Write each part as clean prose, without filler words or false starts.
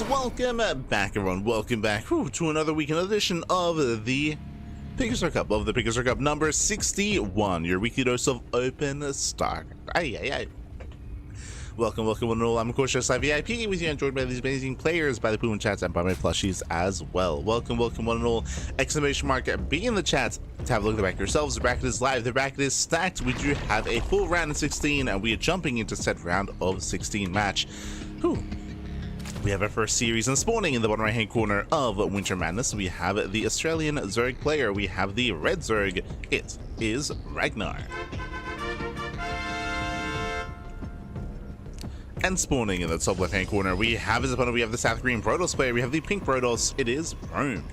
welcome back everyone, welcome back to another weekend edition of the PiGosaur Cup, number 61, your weekly dose of open stock. Welcome one and all. I'm of course just VIP with you, enjoyed by these amazing players, by the Puma chats, and by my plushies as well. Welcome one and all. Exclamation mark, be in the chat to have a look at the bracket yourselves. The bracket is live, the bracket is stacked. We do have a full round of 16, and we are jumping into set round of 16 match. We have our first series, and spawning in the bottom right hand corner of Winter Madness, we have the Australian Zerg player. We have the red Zerg. It is Ragnar. And spawning in the top left hand corner, we have his opponent. We have the South Green Protoss player. We have the pink Protoss. It is Prome.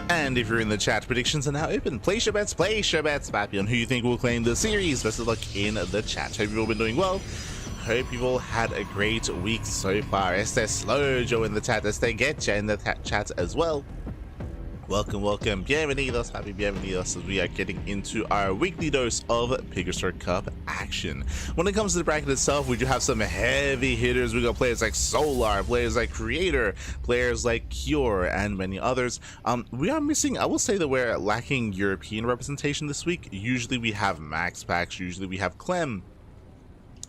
And if you're in the chat, predictions are now open. Place your bets, Pappy, on who you think will claim the series. Best of luck in the chat. Hope you've all been doing well. Hope you've all had a great week so far. Este Slow Joe in the chat. Este Getcha in the chat as well. Welcome. Bienvenidos, happy bienvenidos, as we are getting into our weekly dose of PiGosaur Cup action. When it comes to the bracket itself, we do have some heavy hitters. We got players like Solar, players like Creator, players like Cure, and many others. We are missing, I will say that we're lacking European representation this week. Usually we have Max Packs, usually we have Clem.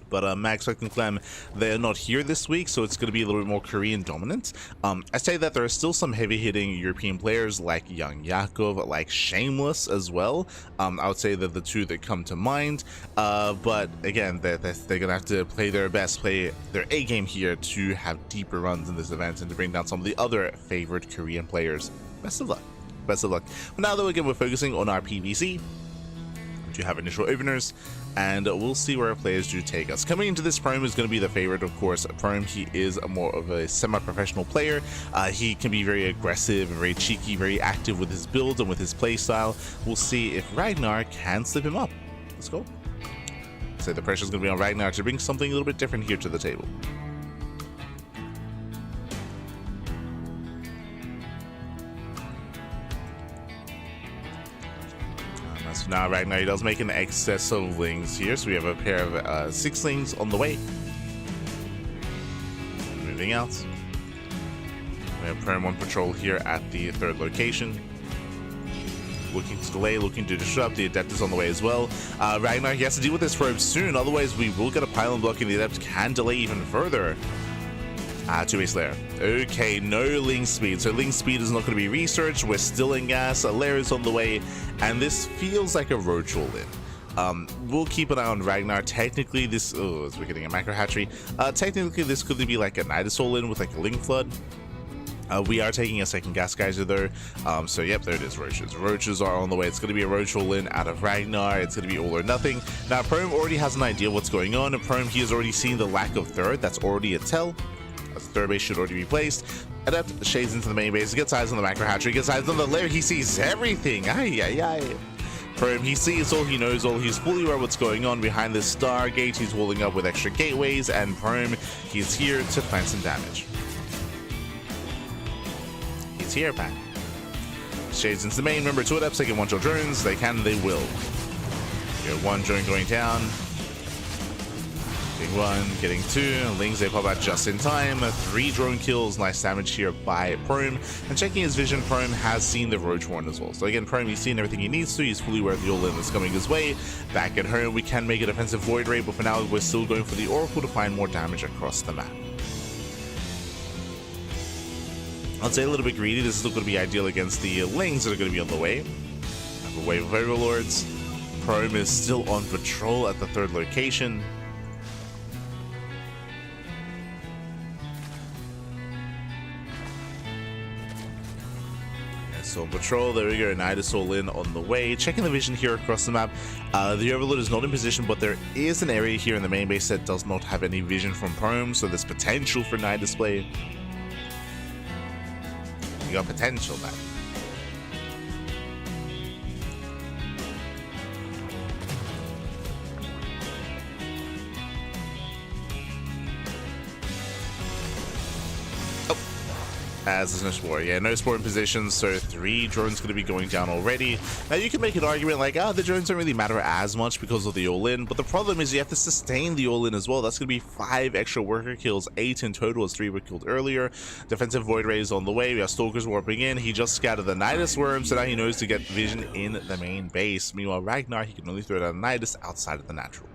But Max Pack and Clem, they're not here this week, so it's going to be a little bit more Korean dominant. I say that there are still some heavy-hitting European players like Young Yakov, like Shameless as well. I would say that the two that come to mind. But again, they're going to have to play their best, play their A game here to have deeper runs in this event and to bring down some of the other favorite Korean players. Best of luck. But now though, again, we're focusing on our PVC. To have initial openers, and we'll see where our players do take us. Coming into this, Prome is going to be the favorite, of course. Prome, he is more of a semi-professional player. He can be very aggressive, very cheeky, very active with his build and with his play style. We'll see if Ragnar can slip him up. Let's go. So the pressure is going to be on Ragnar to bring something a little bit different here to the table. So now Ragnar, he does make an excess of lings here, so we have a pair of 6 lings on the way. Moving out. We have Prome on patrol here at the 3rd location. Looking to delay, looking to disrupt. The Adept is on the way as well. Ragnar, he has to deal with this probe soon, otherwise we will get a pylon block and the Adept can delay even further. 2-base lair. Okay, no Ling speed. So Ling speed is not going to be researched. We're still in gas. A lair is on the way. And this feels like a roach all-in. We'll keep an eye on Ragnar. Technically, this... Oh, as we're getting a macro hatchery. Technically, this could be like a Nidus all-in with like a Ling flood. We are taking a second gas geyser though. So yep, there it is, roaches. Roaches are on the way. It's going to be a roach all-in out of Ragnar. It's going to be all or nothing. Now, Prome already has an idea what's going on. And Prome, he has already seen the lack of third. That's already a tell. Third base should already be placed. Adept shades into the main base, gets eyes on the macro hatchery, gets eyes on the lair. He sees everything. Prome, he sees all, he knows all. He's fully aware what's going on behind this Stargate. He's walling up with extra gateways, and Prome, he's here to plant some damage. He's here, Pat. Shades into the main. Remember, 2 Adepts, they can 1-shot drones. They can, they will. We got 1 drone going down. Getting 1, getting 2, Lings, they pop out just in time. 3 drone kills, nice damage here by Prome. And checking his vision, Prome has seen the Roach Horn as well. So again, Prome, he's seen everything he needs to. He's fully aware of the all-in that's coming his way. Back at home, we can make a defensive Void Ray, but for now, we're still going for the Oracle to find more damage across the map. I'd say a little bit greedy. This is still going to be ideal against the Lings that are going to be on the way. Have a wave of Overlords. Prome is still on patrol at the 3rd location. So on patrol, there we go, Nidus all in on the way. Checking the vision here across the map. The Overlord is not in position, but there is an area here in the main base that does not have any vision from Prome, so there's potential for Nidus play. You got potential, man. As there's no spore. Yeah, no spore in position, so 3 drones going to be going down already. Now, you can make an argument like, the drones don't really matter as much because of the all-in, but the problem is you have to sustain the all-in as well. That's going to be 5 extra worker kills, 8 in total as 3 were killed earlier. Defensive Void Ray is on the way. We have Stalkers warping in. He just scattered the Nidus Worm, so now he knows to get vision in the main base. Meanwhile, Ragnar, he can only throw down Nidus outside of the natural.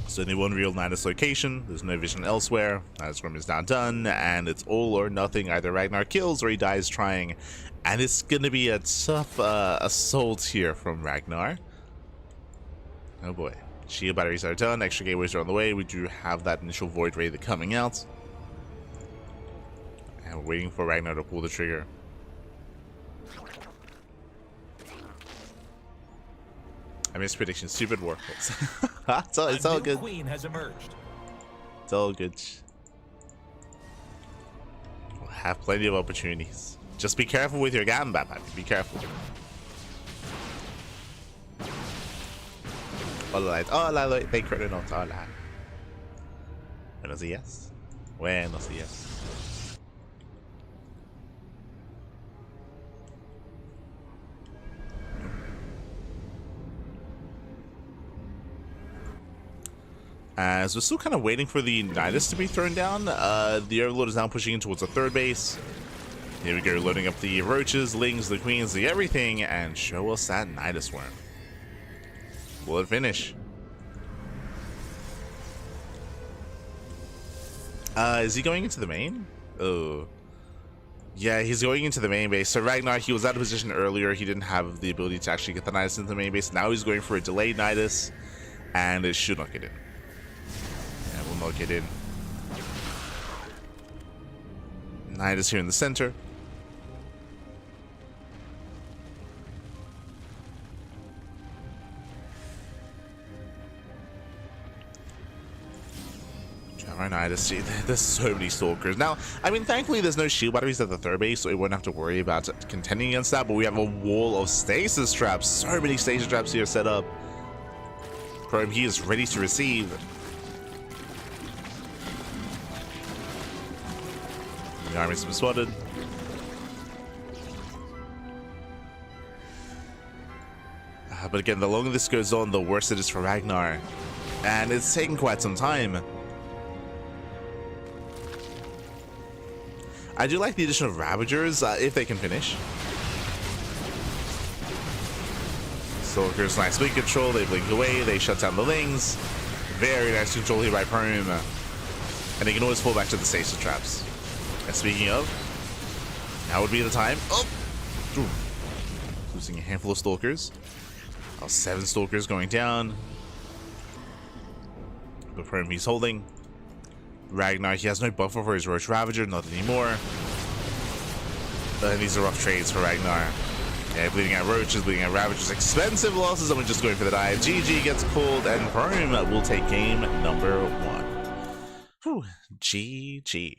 So only one real Nidus location, there's no vision elsewhere, Nidus Worm is now done, and it's all or nothing. Either Ragnar kills or he dies trying, and it's going to be a tough assault here from Ragnar. Oh boy. Shield batteries are done, extra gateways are on the way, we do have that initial Void Ray coming out. And we're waiting for Ragnar to pull the trigger. I missed prediction. Stupid workhorse. it's all good. Queen has emerged. It's all good. We'll have plenty of opportunities. Just be careful with your gamba, baby. Be careful. Hola, they created not hola. Buenos días. Buenos días. As we're still kind of waiting for the Nidus to be thrown down, the Overlord is now pushing in towards the 3rd base. Here we go, loading up the roaches, lings, the queens, the everything, and show us that Nidus Worm. Will it finish? Is he going into the main? Oh. Yeah, he's going into the main base. So Ragnar, he was out of position earlier. He didn't have the ability to actually get the Nidus into the main base. Now he's going for a delayed Nidus, and it should not get in. Will not get in. Nidus here in the center. Nidus, see, there's so many Stalkers. Now, I mean, thankfully there's no shield batteries at the 3rd base, so we won't have to worry about contending against that, but we have a wall of stasis traps. So many stasis traps here set up. Probe, he is ready to receive. The army's been spotted. But again, the longer this goes on, the worse it is for Ragnar. And it's taken quite some time. I do like the addition of Ravagers, if they can finish. Stalkers, nice blink control, they blink away, they shut down the Lings. Very nice control here by Prome. And they can always fall back to the stasis traps. And speaking of, now would be the time. Oh! Ooh. Losing a handful of Stalkers. 7 Stalkers going down. The Prome he's holding. Ragnar, he has no buffer for his Roach Ravager, not anymore. These are rough trades for Ragnar. Yeah, bleeding out Roaches, bleeding out Ravagers, expensive losses, and we're just going for the dive. GG gets pulled, and Prome will take game number 1. Whew, GG.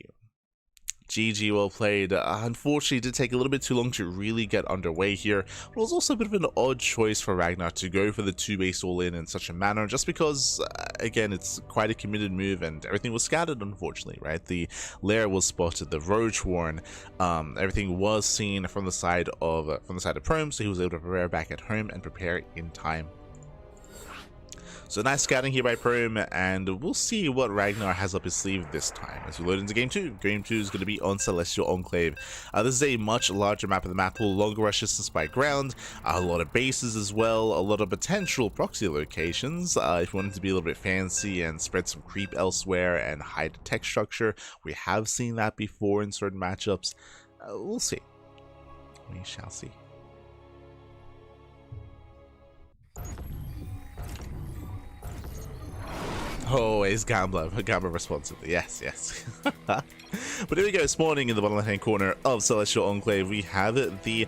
GG, well played. Unfortunately, it did take a little bit too long to really get underway here. But it was also a bit of an odd choice for Ragnar to go for the 2-base all-in in such a manner, just because, again, it's quite a committed move and everything was scattered, unfortunately, right? The lair was spotted, the Roach Warren, everything was seen from the side of Prome, so he was able to prepare back at home and prepare in time. So nice scouting here by Prome, and we'll see what Ragnar has up his sleeve this time as we load into Game 2. Game 2 is going to be on Celestial Enclave. This is a much larger map of the map pool, longer rush distance by ground, a lot of bases as well, a lot of potential proxy locations. If you wanted to be a little bit fancy and spread some creep elsewhere and hide a tech structure, we have seen that before in certain matchups. We'll see. We shall see. Always gambler responsibly. Yes, yes. But here we go, spawning in the bottom left-hand corner of Celestial Enclave. We have the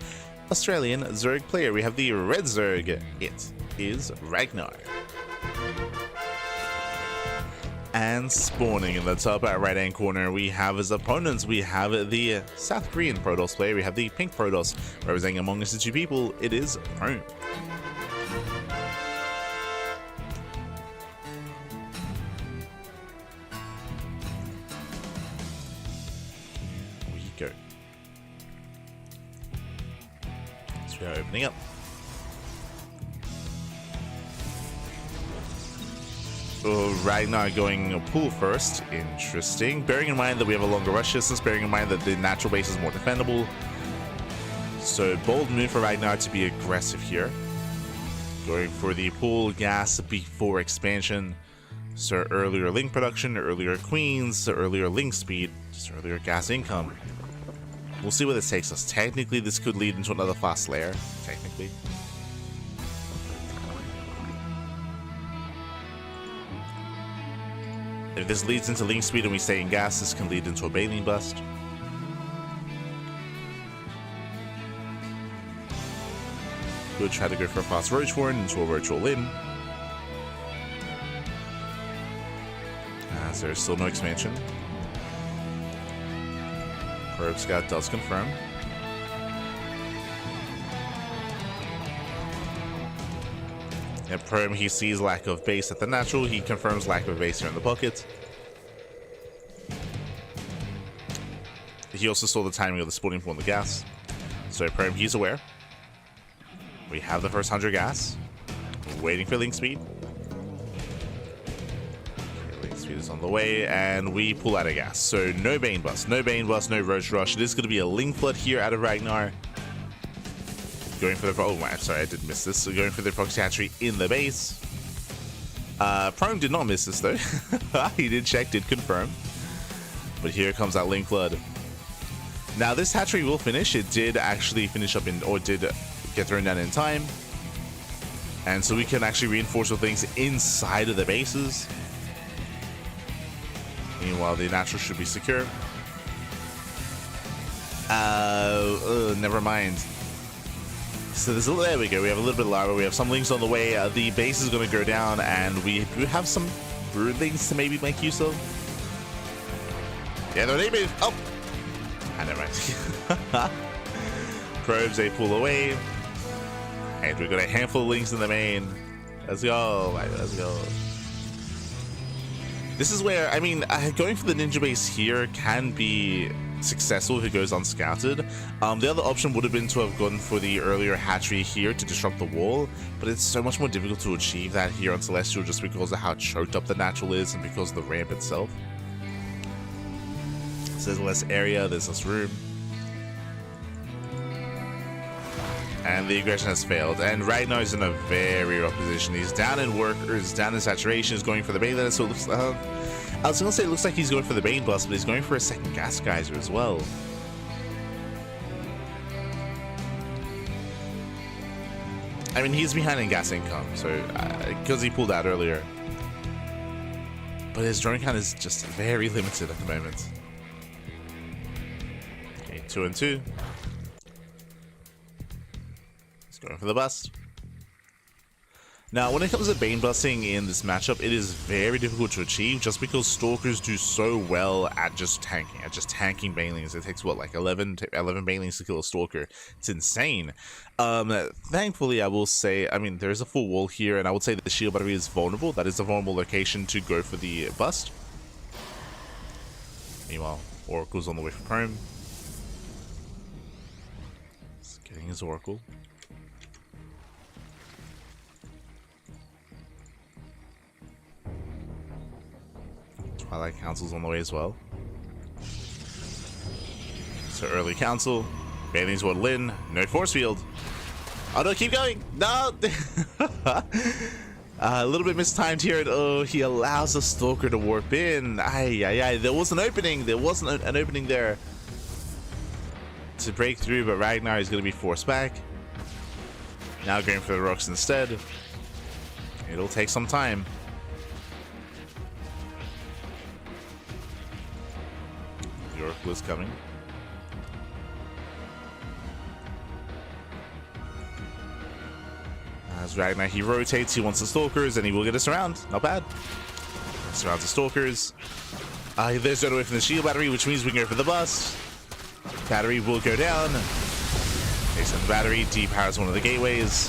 Australian Zerg player. We have the red Zerg. It is Ragnar. And spawning in the top right-hand corner, we have as opponents, we have the South Korean Protoss player. We have the pink Protoss. Representing among us the 2 people, it is Prome. So we are opening up. Oh, Ragnar going pool first. Interesting. Bearing in mind that we have a longer rush distance, bearing in mind that the natural base is more defendable. So bold move for Ragnar to be aggressive here. Going for the pool gas before expansion. So earlier link production, earlier queens, earlier link speed, just earlier gas income. We'll see where this takes us. Technically, this could lead into another fast layer. Technically. If this leads into link speed and we stay in gas, this can lead into a baleen bust. We'll try to go for a fast roach horn into a roach roll in. As there's still no expansion. Probe Scout does confirm. At Perm, he sees lack of base at the natural. He confirms lack of base here in the pocket. He also saw the timing of the spawning pool in the gas. So at Perm, he's aware. We have the first 100 gas. Waiting for link speed. Link speed is on the way, and we pull out of gas. So no Bane Bust, no Bane Bust, no Roach Rush. It is going to be a Link Flood here out of Ragnar. Going for the... Oh, my, sorry, I did miss this. So going for the Proxy Hatchery in the base. Prime did not miss this, though. He did check, did confirm. But here comes that Link Flood. Now, this hatchery will finish. It did actually finish up in... Or did get thrown down in time. And so we can actually reinforce with things inside of the bases. Meanwhile, the natural should be secure. Never mind. So there's there we go. We have a little bit of lava. We have some links on the way. The base is going to go down, and we do have some broodlings to maybe make use of. Yeah, they're naming. Oh, never mind. Probes, they pull away, and we've got a handful of links in the main. Let's go. Let's go. This is where, I mean, going for the ninja base here can be successful if it goes unscouted. The other option would have been to have gone for the earlier hatchery here to disrupt the wall, but it's so much more difficult to achieve that here on Celestial just because of how choked up the natural is and because of the ramp itself. So there's less area, there's less room. And the aggression has failed, and Ragnar is in a very rough position. He's down in work, or he's down in saturation, he's going for the Bane, so it looks, I was gonna say it looks like he's going for the Bane Bust, but he's going for a second Gas Geyser as well. I mean, he's behind in gas income, so because he pulled out earlier. But his drone count is just very limited at the moment. Okay, 2 and 2. Going for the bust. Now, when it comes to Bane Busting in this matchup, it is very difficult to achieve just because Stalkers do so well at just tanking Banelings. It takes, what, like 11 Banelings to kill a Stalker. It's insane. Thankfully, I will say, I mean, there is a full wall here, and I would say that the shield battery is vulnerable. That is a vulnerable location to go for the bust. Meanwhile, Oracle's on the way for Chrome. He's getting his Oracle. Twilight Council's on the way as well. So early Council. Bailey's what Lin. No force field. Oh no, keep going. No! A little bit mistimed here. Oh, he allows the Stalker to warp in. Ay. There was an opening. There wasn't an opening there to break through, but Ragnar is going to be forced back. Now going for the rocks instead. It'll take some time. The Oracle is coming. As Ragnar, he rotates, he wants the Stalkers, and he will get us around. Not bad. Surrounds the Stalkers. There's no way from the shield battery, which means we can go for the bust. Battery will go down. Takes on the battery, depowers one of the gateways.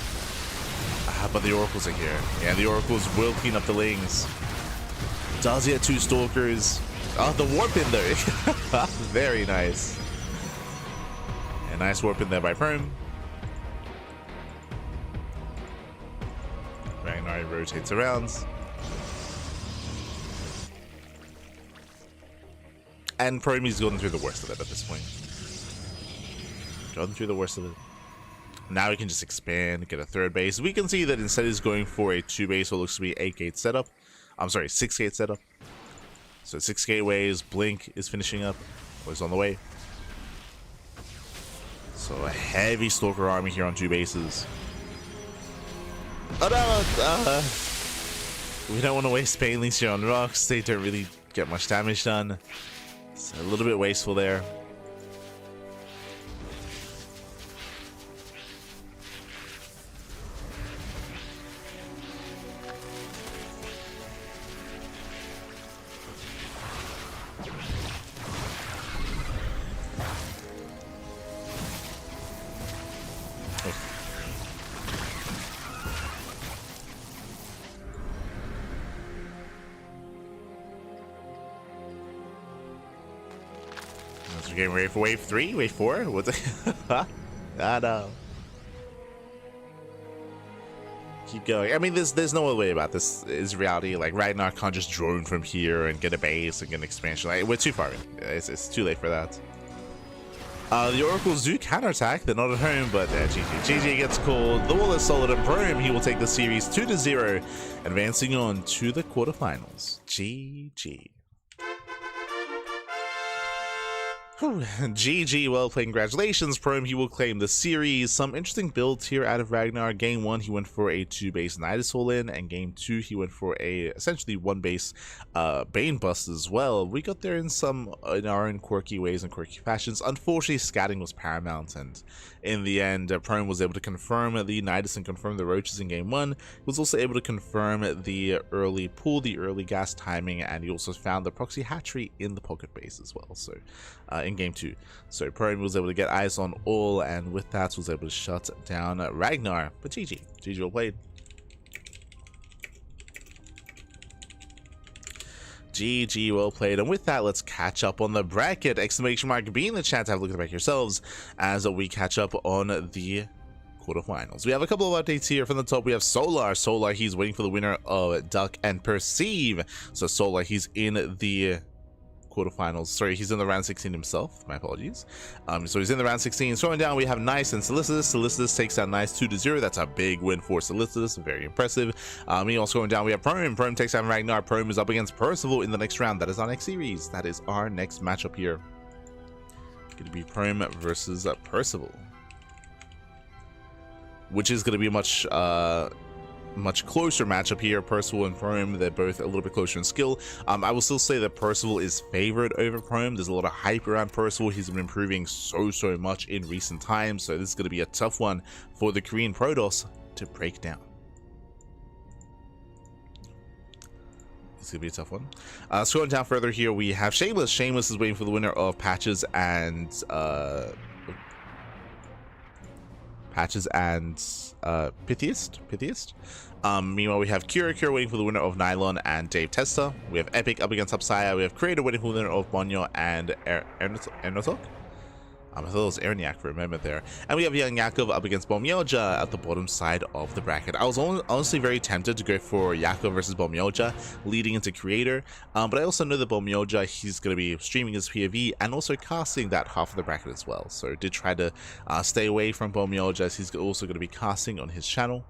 But the Oracles are here. Yeah, the Oracles will clean up the Lings. Does he have 2 Stalkers? Oh, the warp in though. Very nice. A nice warp in there by Perm. Ragnar rotates around. And Promi's gone through the worst of it at this point. Gone through the worst of it. Now we can just expand, get a third base. We can see that instead he's going for a 2-base, what looks to be 8-gate setup. I'm sorry, 6-gate setup. So 6 gateways, Blink is finishing up, or is on the way. So a heavy Stalker army here on 2 bases. Oh no! We don't want to waste Banelings here on rocks. They don't really get much damage done. It's a little bit wasteful there. We're getting ready for wave 3, wave 4. What's it? I know. Keep going. I mean, there's no other way about this. Is reality. Like Ragnar can't just drone from here and get a base and get an expansion. Like, we're too far in. It's too late for that. The Oracles do counterattack. They're not at home, but GG. GG gets called. The wall is solid and Brome. He will take the series 2-0, advancing on to the quarterfinals. GG. GG, well played, congratulations, Prome. He will claim the series. Some interesting builds here out of Ragnar. Game 1, he went for a 2-base Nidus all-in, and Game 2, he went for a essentially 1-base Bane bust as well. We got there in our own quirky ways and quirky fashions. Unfortunately, scatting was paramount, and in the end, Prome was able to confirm the Nidus and confirm the Roaches in Game 1. He was also able to confirm the early pull, the early gas timing, and he also found the proxy hatchery in the pocket base as well. So in Game 2. So Prome was able to get eyes on all, and with that was able to shut down Ragnar. But GG. GG well played. GG well played. And with that, let's catch up on the bracket. Exclamation mark, be in the chat to have a look at the bracket yourselves as we catch up on the quarterfinals. We have a couple of updates here. From the top, we have Solar. Solar, he's waiting for the winner of Duck and Perceive. So Solar, he's in the quarterfinals. Sorry, he's in the round 16 himself. My apologies. So he's in the round 16. Scrolling down, we have Nice and Solicitous. Solicitous takes down Nice 2-0. That's a big win for Solicitous. Very impressive. Meanwhile, scrolling down, we have Prome. Prome takes down Ragnar. Prome is up against Percival in the next round. That is our next series. That is our next matchup here. Going to be Prome versus Percival, which is going to be a much closer matchup here. Percival and Prome, they're both a little bit closer in skill. I will still say that Percival is favored over Prome. There's a lot of hype around Percival. He's been improving so much in recent times, so this is going to be a tough one for the Korean Protoss to break down. It's going to be a tough one. Scrolling down further here, we have Shameless. Shameless is waiting for the winner of Patches and Pithiest. Meanwhile, we have Kira waiting for the winner of Nylon and Dave Testa. We have Epic up against Upsaya. We have Creator waiting for the winner of Bonyo and Ernotok. I thought it was Erniak for a moment there. And we have Young Yakov up against Bomyoja at the bottom side of the bracket. I was honestly very tempted to go for Yakov versus Bomyoja leading into Creator. But I also know that Bomyoja, he's going to be streaming his POV and also casting that half of the bracket as well. So did try to stay away from Bomyoja, as he's also going to be casting on his channel.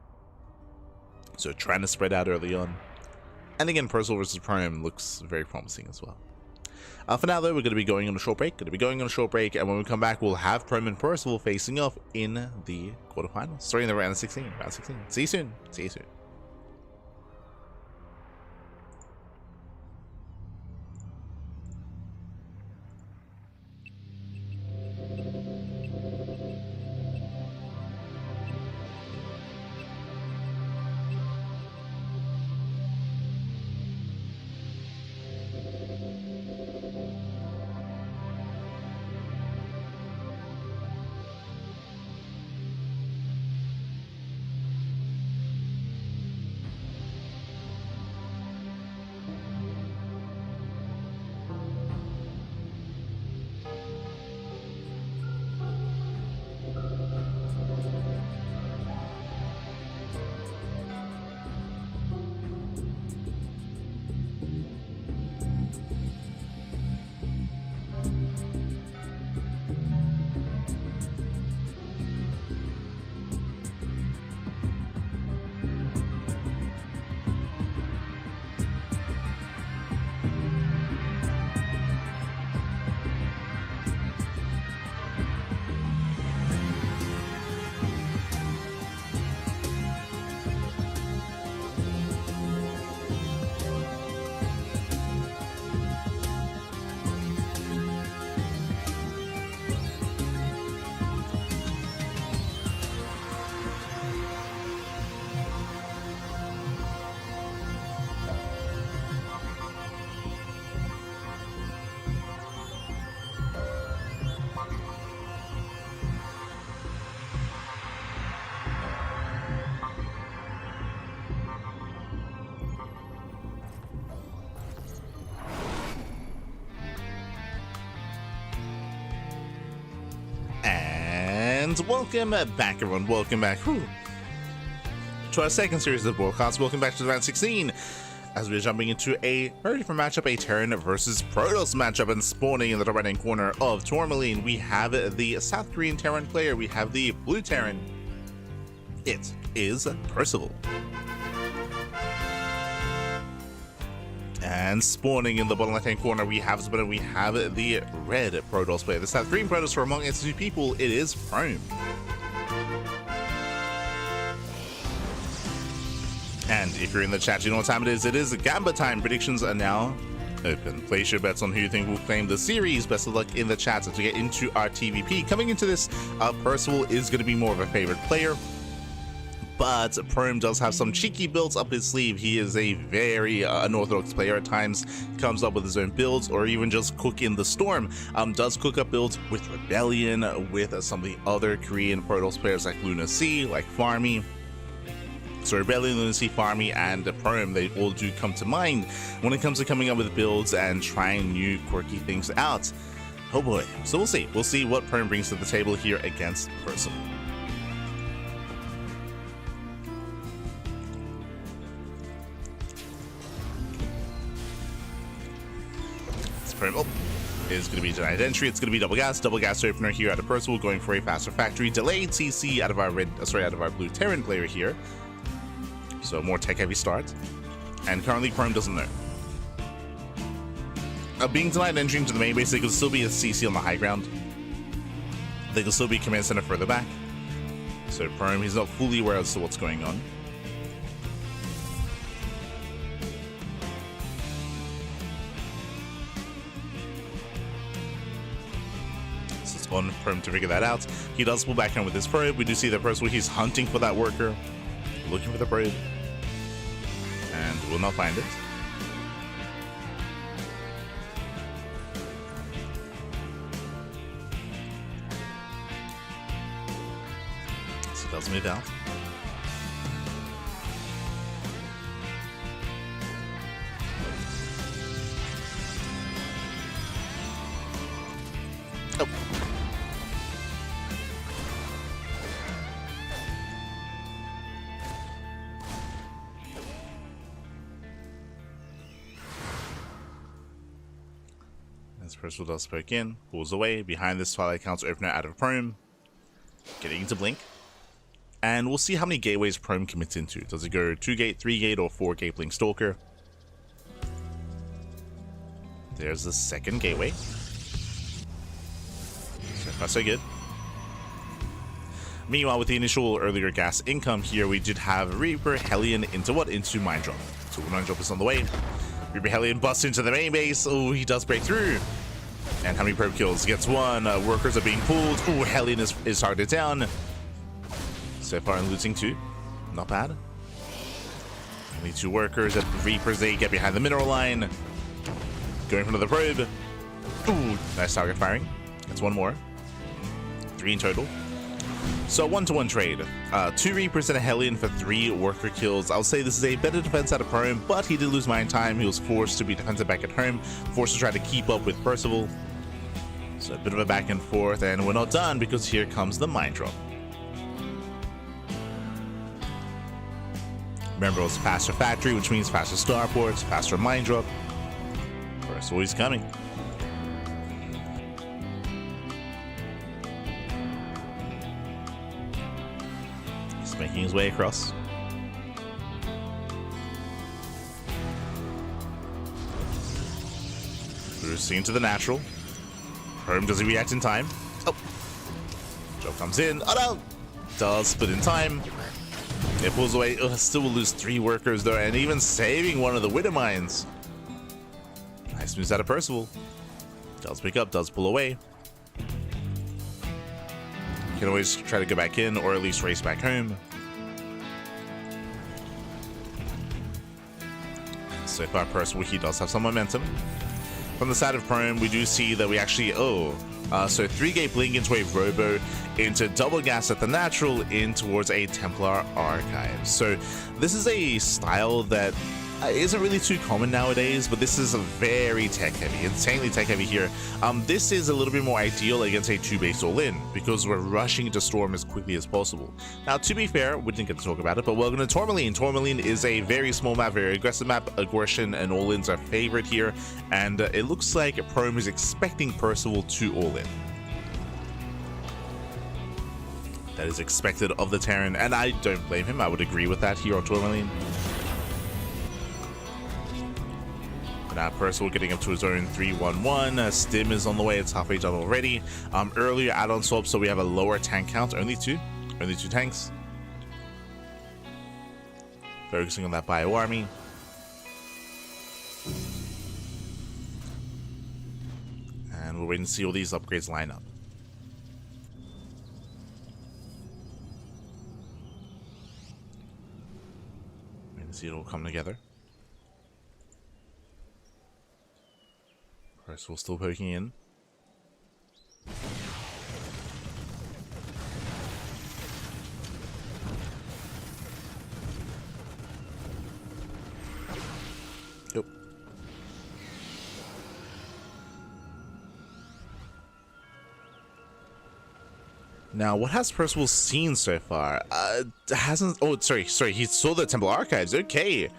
So trying to spread out early on. And again, Percival versus Prime looks very promising as well. For now, though, we're going to be going on a short break. And when we come back, we'll have Prime and Percival facing off in the quarterfinals. Sorry, in the round 16. See you soon. And welcome back, everyone. Welcome back to our second series of broadcasts. Welcome back to the round 16. As we're jumping into a very different matchup, a Terran versus Protoss matchup, and spawning in the top right-hand corner of Tourmaline, we have the South Korean Terran player. We have the blue Terran. It is Percival. And spawning in the bottom left-hand corner, we have the red Protoss player. The South Korean Protoss, for among its two people, it is Prome. And if you're in the chat, you know what time it is. It is Gamba time. Predictions are now open. Place your bets on who you think will claim the series. Best of luck in the chat as we get into our TVP. Coming into this, Percival is going to be more of a favorite player, but Prome does have some cheeky builds up his sleeve. He is a very unorthodox player at times, comes up with his own builds, or even just cook in the storm. Does cook up builds with Rebellion, with some of the other Korean Protoss players like Luna C, like Farmy. So Rebellion, Luna C, Farmy, and Prome, they all do come to mind when it comes to coming up with builds and trying new quirky things out. Oh boy. So we'll see. We'll see what Prome brings to the table here against Percival. Prome is going to be denied entry. It's going to be double gas opener here out of Percival, going for a faster factory. Delayed CC out of our blue Terran player here. So more tech heavy start. And currently Prome doesn't know. Being denied entry into the main base, they could still be a CC on the high ground. They could still be command center further back. So Prome, he's not fully aware as to what's going on. On Prome to figure that out. He does pull back in with his probe. We do see that Percival, he's hunting for that worker, looking for the probe, and will not find it. So he does move out. Oh. As Percival does poke in, pulls away, behind this Twilight Council opener out of Prome, getting into Blink. And we'll see how many gateways Prome commits into. Does it go 2 gate, 3 gate, or 4 gate Blink Stalker? There's the second gateway. So far so good. Meanwhile, with the initial earlier gas income here, we did have Reaper Hellion into what? Into Mind Drop. So Mind Drop is on the way. Reaper Hellion busts into the main base. Oh, he does break through. And how many probe kills? Gets one. Workers are being pulled. Oh, Hellion is targeted down. So far in losing 2. Not bad. Only 2 workers. Reapers, they get behind the mineral line. Going for another probe. Ooh, nice target firing. That's 1 more. 3 in total. So 1-to-1 trade. 2 Reapers and a Hellion for 3 worker kills. I'll say this is a better defense out of Prome, but he did lose mine time. He was forced to be defensive back at home, forced to try to keep up with Percival. So a bit of a back and forth, and we're not done because here comes the Mind Drop. Remember, it was faster factory, which means faster starports, faster Mind Drop. Percival is coming. Making his way across. Cruising to the natural. Prome, does he react in time? Oh. Joe comes in. Oh no! Does split in time. It pulls away. Oh, still will lose 3 workers though, and even saving one of the Widow Mines. Nice moves out of Percival. Does pick up, does pull away. You can always try to go back in, or at least race back home. So far, Percival, he does have some momentum. From the side of Prome, we do see that we actually, so 3 gate Blink into a Robo, into double gas at the natural, in towards a Templar Archive. So this is a style that isn't really too common nowadays, but this is a very tech heavy, insanely tech heavy here. This is a little bit more ideal against a 2-base all-in because we're rushing into Storm as quickly as possible. Now, to be fair, we didn't get to talk about it, but welcome to Tourmaline. Tourmaline is a very small map, very aggressive map. Aggression and all-ins are favorite here, and it looks like Prome is expecting Percival to all-in. That is expected of the Terran, and I don't blame him. I would agree with that here on Tourmaline. Now Percival getting up to his own 3-1-1. Stim is on the way. It's halfway done already. Earlier add-on swap, so we have a lower tank count. Only two tanks. Focusing on that bio army. And we're waiting to see all these upgrades line up. Waiting to see it all come together. Percival still poking in. Yep. Now, what has Percival seen so far? Hasn't... Oh, sorry. He saw the Temple Archives. Okay.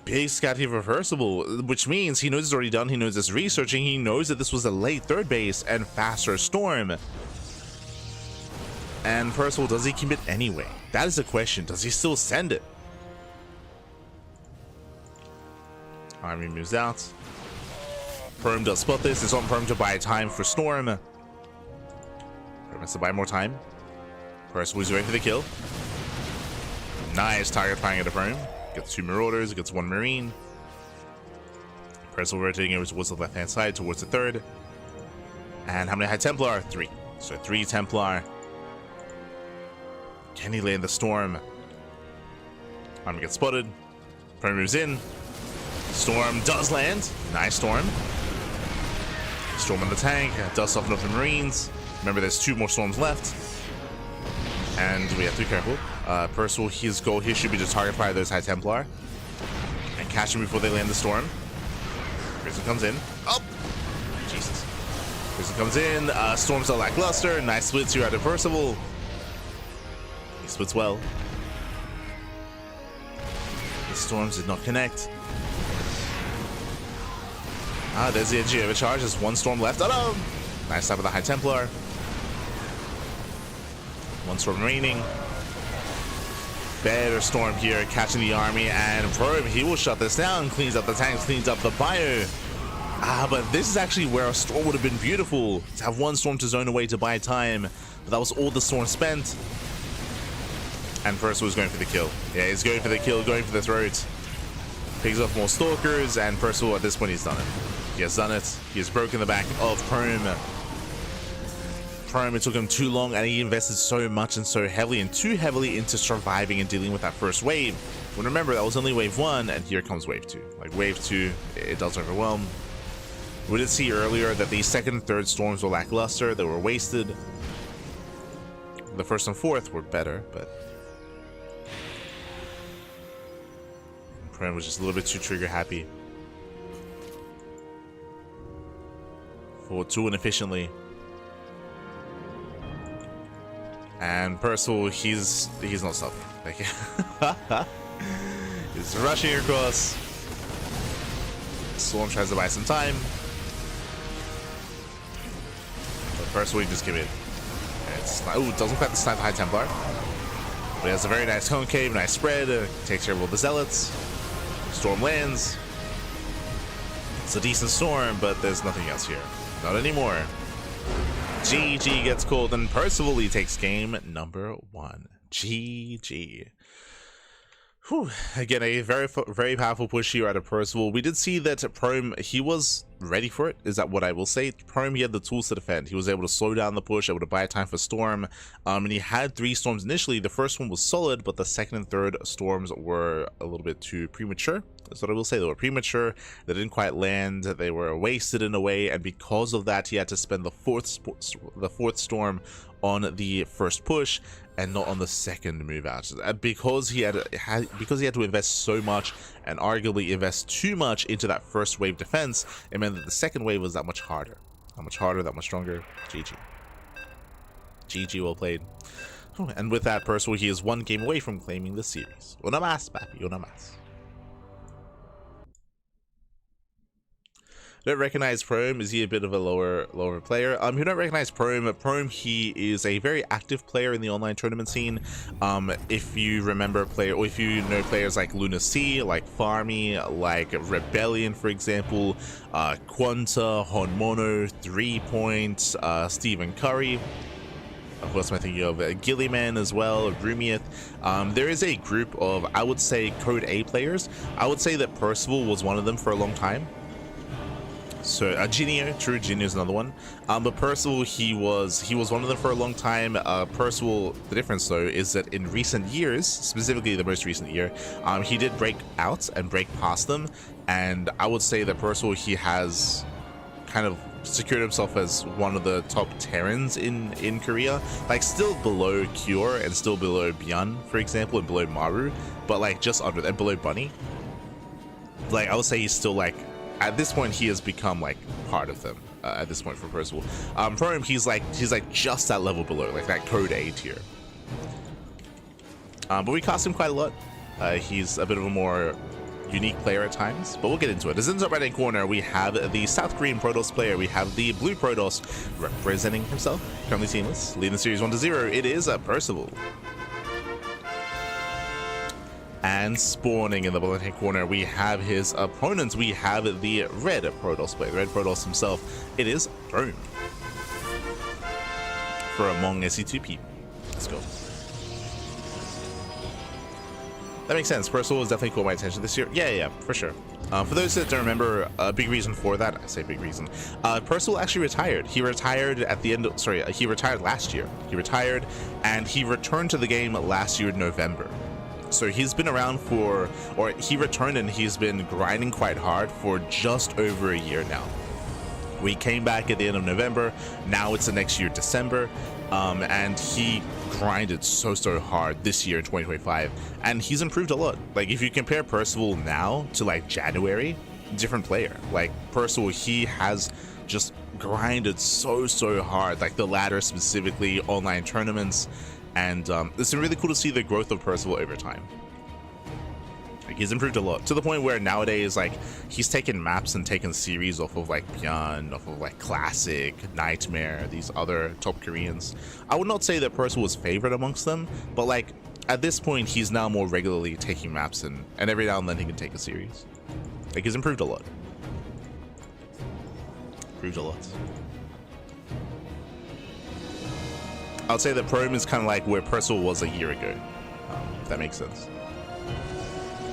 Big scout here for Percival, which means he knows it's already done. He knows it's researching. He knows that this was a late 3rd base and faster Storm. And Percival, does he commit anyway? That is the question. Does he still send it? Army moves out. Prome does spot this. It's on Prome to buy time for Storm. Prome has to buy more time. Percival is waiting for the kill. Nice target firing at the Prome. Gets 2 Marauders, gets 1 Marine. Percival rotating over towards the left-hand side, towards the 3rd. And how many High Templar? 3. So 3 Templar. Can he land the Storm? Army gets spotted. Prime moves in. Storm does land. Nice Storm. Storm on the tank. Does soften up the Marines. Remember, there's 2 more Storms left. And we have to be careful. Percival, his goal here should be to target fire those High Templar and catch them before they land the Storm. Prison comes in. Oh! Jesus. Prison comes in. Storms are lackluster. Nice splits here out of Percival. He splits well. The Storms did not connect. There's the edge overcharge. There's 1 Storm left. Oh no! Nice side of the High Templar. 1 Storm remaining. Better Storm here, catching the army, and Prome, he will shut this down, cleans up the tanks, cleans up the bio. But this is actually where a Storm would have been beautiful, to have 1 Storm to zone away to buy time. But that was all the Storm spent. And Percival was going for the kill. Yeah, he's going for the kill, going for the throat. Picks off more Stalkers, and Percival, at this point, he's done it. He has done it. He has broken the back of Prome. Prome, it took him too long, and he invested so much and so heavily and too heavily into surviving and dealing with that first wave. When remember, that was only wave 1, and here comes wave 2. Like wave 2, it does overwhelm. We did see earlier that the 2nd and 3rd Storms were lackluster, they were wasted. The 1st and 4th were better, but Prome was just a little bit too trigger happy. Fought too inefficiently. And Percival, he's not stopping. Like, he's rushing across. Storm tries to buy some time. But Percival, he just give it. Oh, doesn't quite snipe the High Templar. But he has a very nice concave, nice spread. Takes care of all the Zealots. Storm lands. It's a decent Storm, but there's nothing else here. Not anymore. GG gets called, and Percival, he takes game number 1. GG. Whew. Again, a very powerful push here out of Percival. We did see that Prome, he was ready for it, is that what I will say. Prome, he had the tools to defend. He was able to slow down the push, able to buy time for Storm. And he had 3 Storms initially. The first one was solid, but the 2nd and 3rd Storms were a little bit too premature. That's what I will say. They were premature. They didn't quite land. They were wasted in a way, and because of that, he had to spend the 4th Storm on the first push and not on the second move out, because he had to invest so much and arguably invest too much into that first wave defense, it meant that the second wave was that much harder, that much stronger. GG. GG, well played. And with that, Percival, he is 1 game away from claiming the series. Una más, papi, una más. Don't recognize Prome. Is he a bit of a lower player? You don't recognize Prome. Prome, he is a very active player in the online tournament scene. If you remember or if you know players like Luna C, like Farmy, like Rebellion, for example, Quanta, Honmono, 3 Point, Stephen Curry. Of course, I'm thinking of Gilliman as well, Rumieth. There is a group of, I would say, Code A players. I would say that Percival was one of them for a long time. So Genio, true, Genio is another one. But Percival, he was one of them for a long time. Percival, the difference though is that in recent years, specifically the most recent year, he did break out and break past them, and I would say that Percival, he has kind of secured himself as one of the top Terrans in Korea, like still below Cure and still below Byun, for example, and below Maru, but like just under and below Bunny. Like I would say he's still like, at this point, he has become like part of them. At this point for Percival, for him, he's like just that level below, like that Code A tier. But we cost him quite a lot. He's a bit of a more unique player at times, but we'll get into it. As in the top right hand corner, we have the South Korean Protoss player. We have the blue Protoss representing himself, currently teamless, leading the series 1-0. It is Percival. And spawning in the bottom right corner, we have his opponents. We have the red Protoss player, the red Protoss himself. It is Prome for Among SC2P. Let's go. That makes sense. Percival was definitely caught my attention this year. Yeah, for sure. For those that don't remember, a big reason for that, I say big reason, Percival actually retired. He retired at the end of, he retired last year. He retired and he returned to the game last year in November. So he's been around for, or he returned and he's been grinding quite hard for just over a year now. We came back at the end of November, now it's the next year, December, and he grinded so hard this year in 2025, and he's improved a lot. Like if you compare Percival now to like January, different player. Like Percival, he has just grinded so hard, like the ladder specifically, online tournaments, and it's been really cool to see the growth of Percival over time. Like he's improved a lot to the point where nowadays, like he's taken maps and taken series off of like Byun, off of like Classic, Nightmare, these other top Koreans. I would not say that Percival was favorite amongst them, but like at this point he's now more regularly taking maps, and every now and then he can take a series. Like he's improved a lot. Improved a lot. I would say that Prome is kind of like where Percival was a year ago, if that makes sense.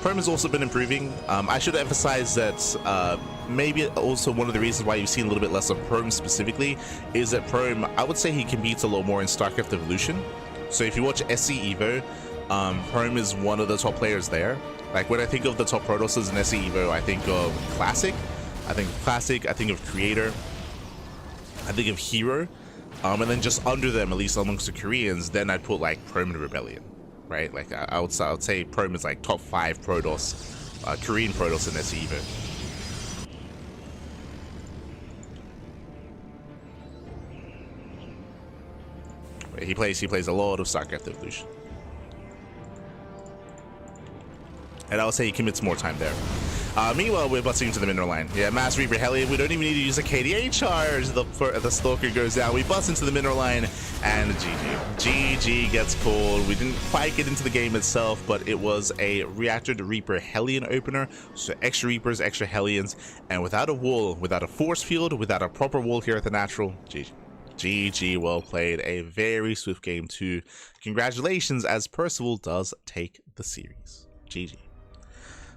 Prome has also been improving. I should emphasize that maybe also one of the reasons why you've seen a little bit less of Prome specifically is that Prome, I would say he competes a lot more in StarCraft Evolution. So if you watch SC Evo, Prome is one of the top players there. Like when I think of the top Protosses in SC Evo, I think of Classic, I think of Creator, I think of Hero. And then just under them, at least amongst the Koreans, then I'd put like Prome and Rebellion, right? Like I would say Prome is like top 5 Protoss, Korean Protoss in SC Evo. He plays a lot of StarCraft Evolution, and I would say he commits more time there. Meanwhile, we're busting into the mineral line. Yeah, Mass Reaper Hellion. We don't even need to use a KDA charge. The Stalker goes down. We bust into the mineral line, and GG. GG gets called. We didn't quite get into the game itself, but it was a Reactor to Reaper Hellion opener. So extra Reapers, extra Hellions, and without a wall, without a force field, without a proper wall here at the natural. GG. GG, well played. A very swift game too. Congratulations, as Percival does take the series. GG.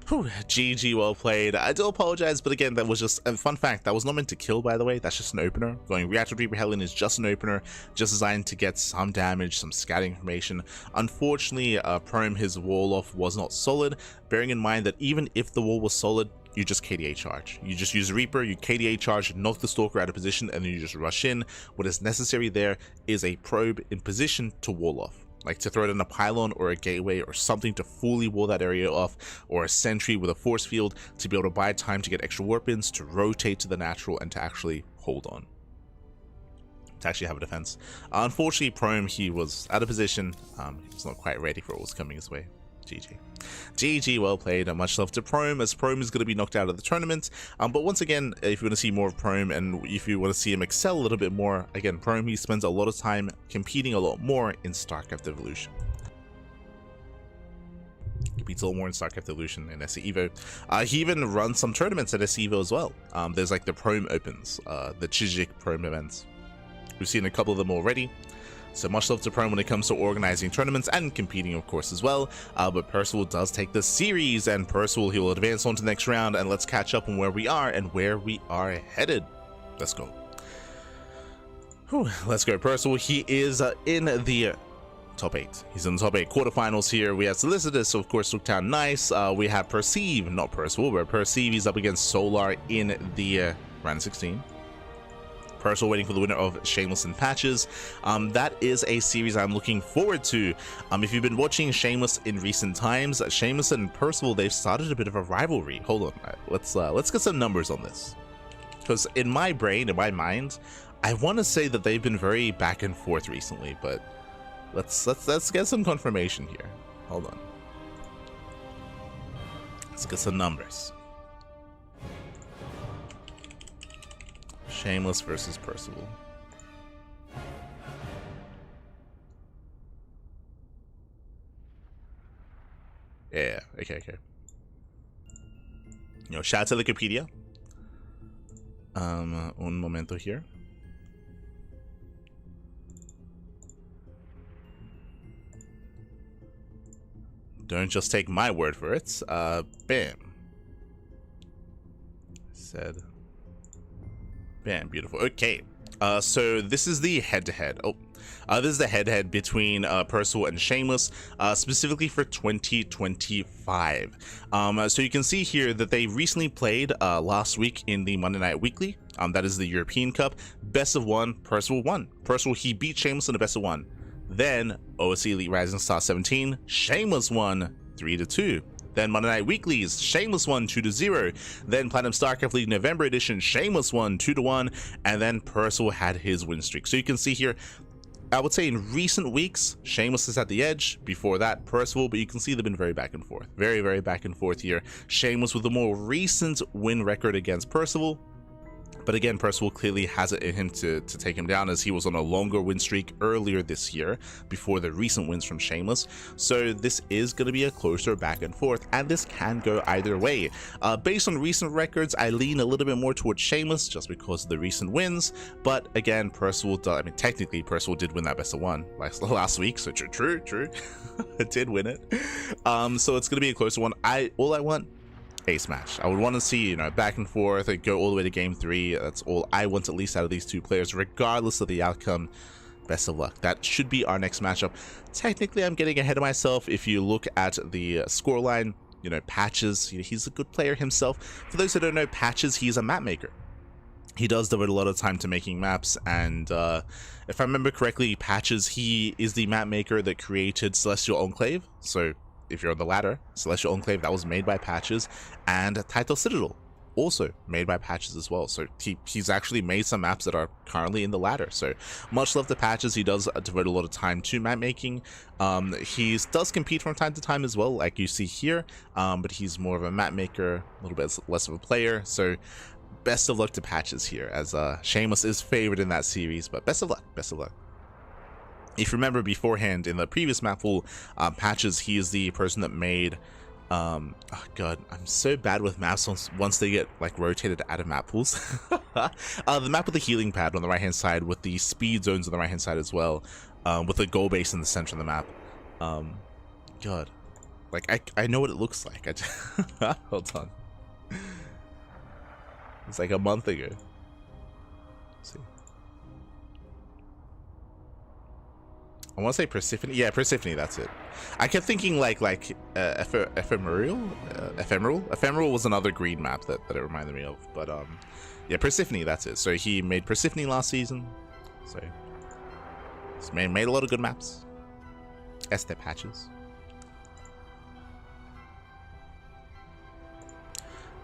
Whew, GG, well played. I do apologize, but again, that was just a fun fact. That was not meant to kill, by the way. That's just an opener. Going Reactor Reaper Hellion is just an opener, just designed to get some damage, some scouting information. Unfortunately, Prome, his wall off was not solid, bearing in mind that even if the wall was solid, you just KDA charge. You just use Reaper, you KDA charge, knock the Stalker out of position, and then you just rush in. What is necessary there is a probe in position to wall off. like to throw it in a pylon or a gateway or something to fully wall that area off, or a sentry with a force field to be able to buy time to get extra weapons, to rotate to the natural, and to actually hold on, to actually have a defense. Unfortunately, Prome, he was out of position. He was not quite ready for what was coming his way. GG. GG, well played, and much love to Prome, as Prome is going to be knocked out of the tournament. But once again, if you want to see more of Prome, and if you want to see him excel a little bit more, again, Prome, he spends a lot of time competing a lot more in StarCraft Evolution. He competes a lot more in StarCraft Evolution and SC Evo. He even runs some tournaments at SC Evo as well. There's like the Prome Opens, the Chijik Prome events. We've seen a couple of them already. So much love to Prome when it comes to organizing tournaments and competing, of course, as well. But Percival does take the series, and Percival, he will advance on to the next round, and let's catch up on where we are and where we are headed. Let's go. Whew, let's go. Percival, he is in the top 8. He's in the top 8 quarterfinals here. We have Solicitous, of course, looked down nice. We have Perceive, not Percival, but Perceive. He's up against Solar in the round 16. Percival waiting for the winner of Shameless and Patches. That is a series I'm looking forward to. If you've been watching Shameless in recent times, Shameless and Percival, they've started a bit of a rivalry. Hold on, let's get some numbers on this, because in my brain, in my mind, I want to say that they've been very back and forth recently, but let's get some confirmation here. Hold on, let's get some numbers. Shameless versus Percival. Yeah, okay. You know, shout out to Wikipedia. Un momento here. Don't just take my word for it. Bam. Said. Bam, beautiful. Okay, so this is the head-to-head. This is the head-to-head between Percival and Shameless, specifically for 2025. So you can see here that they recently played last week in the Monday Night Weekly. That is the European Cup. Best of 1, Percival won. Percival, he beat Shameless in the best of 1. Then OSC Elite Rising Star 17, Shameless won 3-2. Then Monday Night Weeklies, Shameless won 2-0. Then Platinum StarCraft League November Edition, Shameless won 2-1. And then Percival had his win streak. So you can see here, I would say in recent weeks, Shameless is at the edge. Before that, Percival, but you can see they've been very back and forth. Very, very back and forth here. Shameless with a more recent win record against Percival. But again, Percival clearly has it in him to take him down, as he was on a longer win streak earlier this year before the recent wins from Shameless. So this is going to be a closer back and forth, and this can go either way. Based on recent records, I lean a little bit more towards Shameless just because of the recent wins. But again, Percival, I mean, technically Percival did win that best of 1 last week, so true. It did win it. So it's going to be a closer one. All I want, ace match. I would want to see, you know, back and forth and go all the way to game 3. That's all I want, at least out of these two players, regardless of the outcome. Best of luck. That should be our next matchup. Technically, I'm getting ahead of myself. If you look at the scoreline, you know, Patches, he's a good player himself. For those who don't know, Patches, he's a map maker. He does devote a lot of time to making maps, and if I remember correctly, Patches, he is the map maker that created Celestial Enclave. So if you're on the ladder, Celestial Enclave, that was made by Patches, and Title Citadel, also made by Patches as well. So he's actually made some maps that are currently in the ladder. So much love to Patches. He does devote a lot of time to map making. He does compete from time to time as well, like you see here, but he's more of a map maker, a little bit less of a player. So best of luck to Patches here, as Shameless is favored in that series, but best of luck, best of luck. If you remember beforehand in the previous map pool, Patches, he is the person that made, oh god, I'm so bad with maps once they get like rotated out of map pools. The map with the healing pad on the right hand side, with the speed zones on the right hand side as well, with the goal base in the center of the map. God, like I know what it looks like. Hold on. It's like a month ago. Let's see. I want to say Persephone. Yeah, Persephone, that's it. I kept thinking like ephemeral. Ephemeral was another green map that it reminded me of. But yeah, Persephone, that's it. So he made Persephone last season. So he's made a lot of good maps. Este Patches.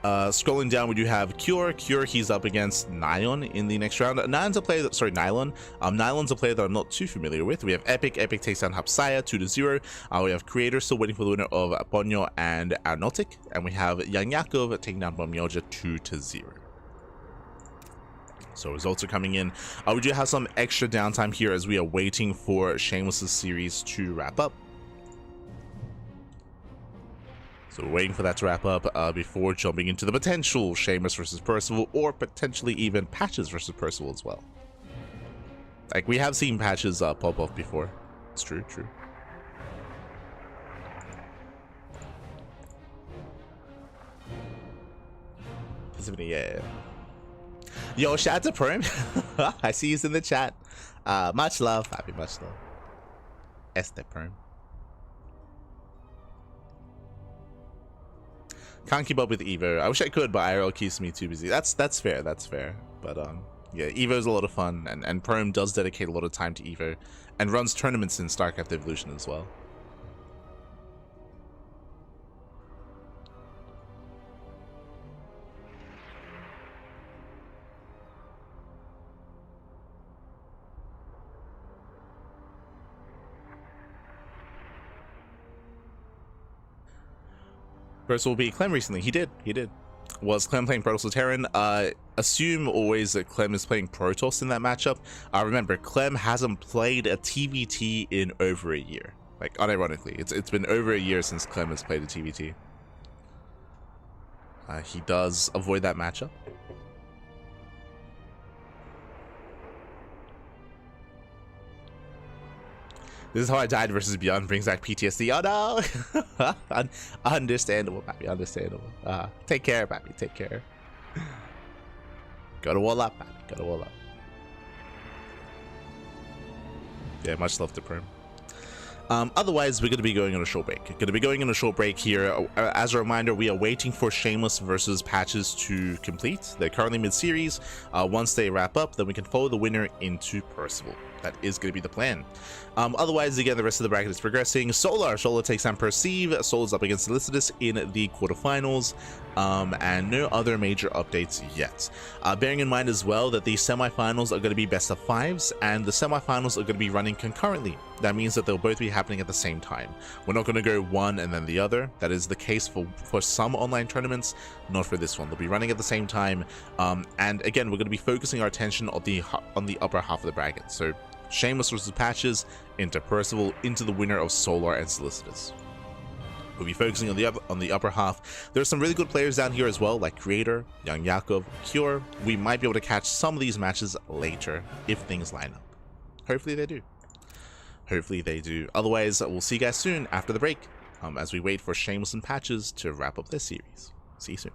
Scrolling down, we do have Cure. Cure, he's up against Nylon in the next round. Nylon's a player Nylon's a player that I'm not too familiar with. We have Epic. Epic takes down Hapsaya 2-0. We have Creator still waiting for the winner of Ponyo and Arnotic. And we have Yang Yakov taking down Bomyoja 2-0. So results are coming in. We do have some extra downtime here as we are waiting for Shameless's series to wrap up. So we're waiting for that to wrap up before jumping into the potential Shameless versus Percival, or potentially even Patches versus Percival as well. Like, we have seen Patches pop off before. It's true, true. Yeah. Yo, shout out to Perm. I see he's in the chat. Much love. Happy much love. Este Perm. Can't keep up with Evo. I wish I could, but IRL keeps me too busy. That's fair. That's fair. But yeah, Evo's a lot of fun, and Perm does dedicate a lot of time to Evo, and runs tournaments in StarCraft Evolution as well. Percival beat Clem recently. He did. Was Clem playing Protoss or Terran? Assume always that Clem is playing Protoss in that matchup. Remember, Clem hasn't played a TVT in over a year. Like, unironically, it's been over a year since Clem has played a TVT. He does avoid that matchup. This is how I died versus Beyond brings back PTSD. Oh no! Understandable, Pappy. Understandable. Take care, Pappy. Take care. Go to wall up, Pappy. Go to wall up. Yeah, much love to Perm. Otherwise, we're going to be going on a short break. Here. As a reminder, we are waiting for Shameless versus Patches to complete. They're currently mid-series. Once they wrap up, then we can follow the winner into Percival. That is going to be the plan. Otherwise, again, the rest of the bracket is progressing. Solar takes on Perceive. Solar's up against Solicitus in the quarterfinals. And no other major updates yet. Bearing in mind as well that the semifinals are going to be best of fives, and the semifinals are going to be running concurrently. That means that they'll both be happening at the same time. We're not going to go one and then the other. That is the case for some online tournaments, not for this one. They'll be running at the same time. And again, we're going to be focusing our attention on the upper half of the bracket. So Shameless versus Patches into Percival, into the winner of Solar and Solicitus. We'll be focusing on the upper half. There's some really good players down here as well, like Creator, Young Yakov, Cure. We might be able to catch some of these matches later if things line up. Hopefully they do. Hopefully they do. Otherwise, we'll see you guys soon after the break, as we wait for Shameless and Patches to wrap up their series. See you soon.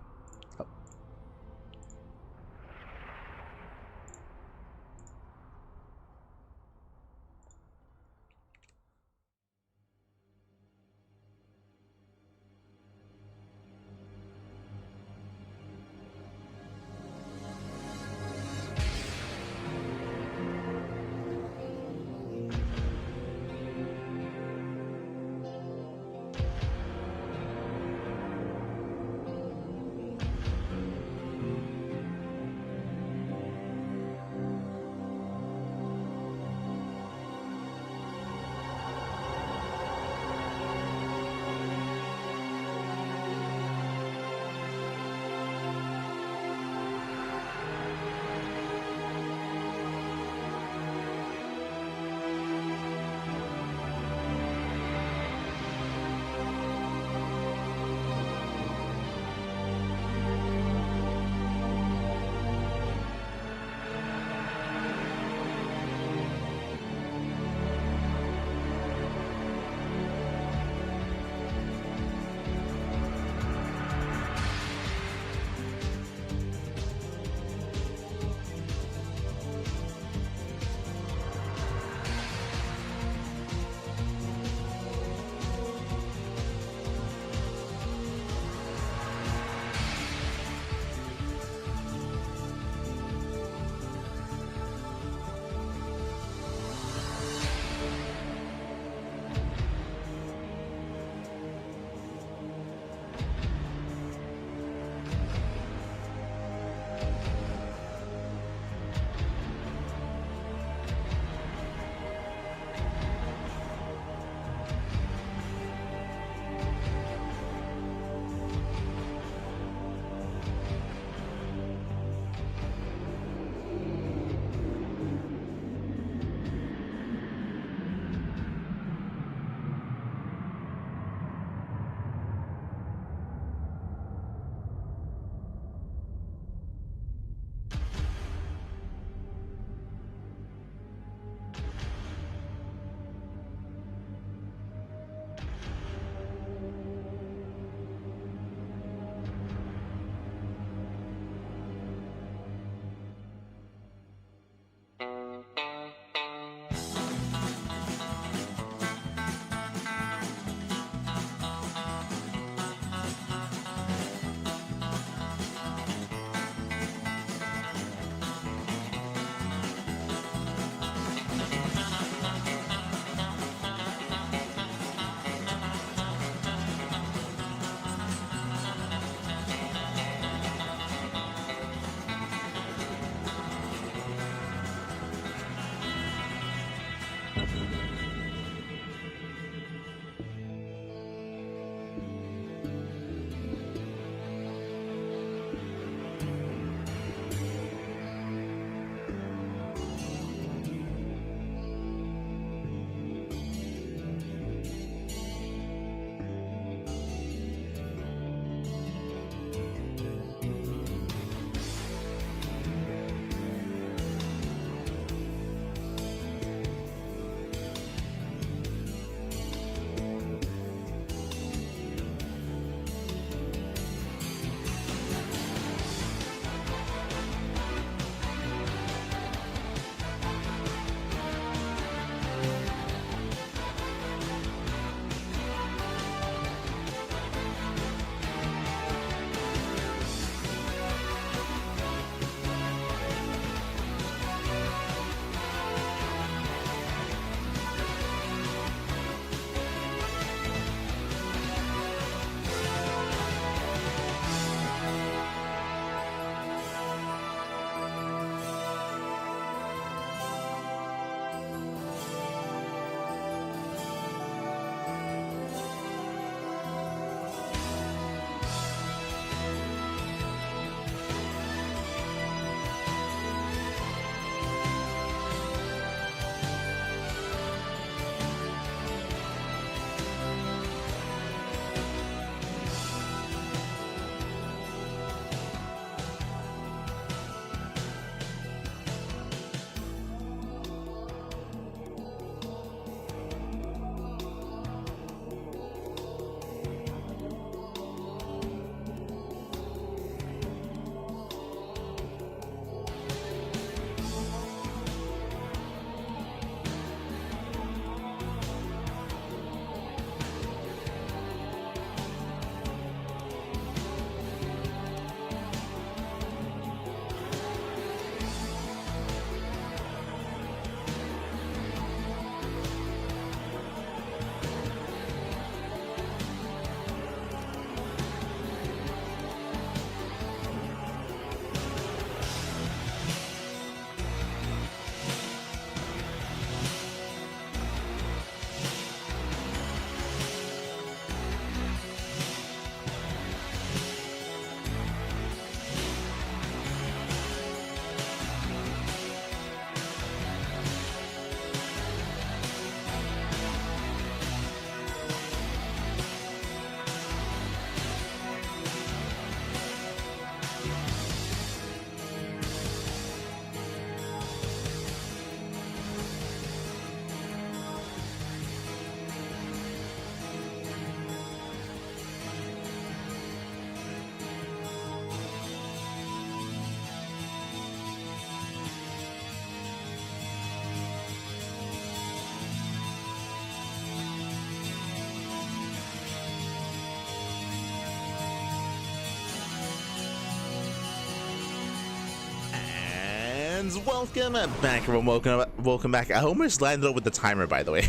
friends, welcome back, everyone. Welcome back. I almost landed up with the timer, by the way.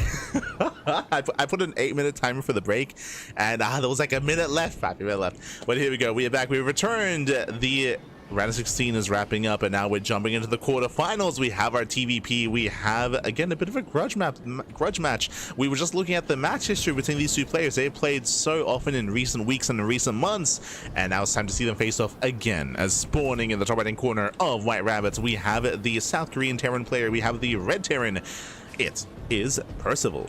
I put an 8-minute timer for the break, and there was like a minute left, 5 minutes left. But here we go. We are back. We returned. The round of 16 is wrapping up, and now we're jumping into the quarterfinals. We have our TVP. We have, again, a bit of a grudge match. We were just looking at the match history between these two players. They played so often in recent weeks and in recent months, and now it's time to see them face off again. As spawning in the top right-hand corner of White Rabbits, we have the South Korean Terran player. We have the Red Terran. It is Percival.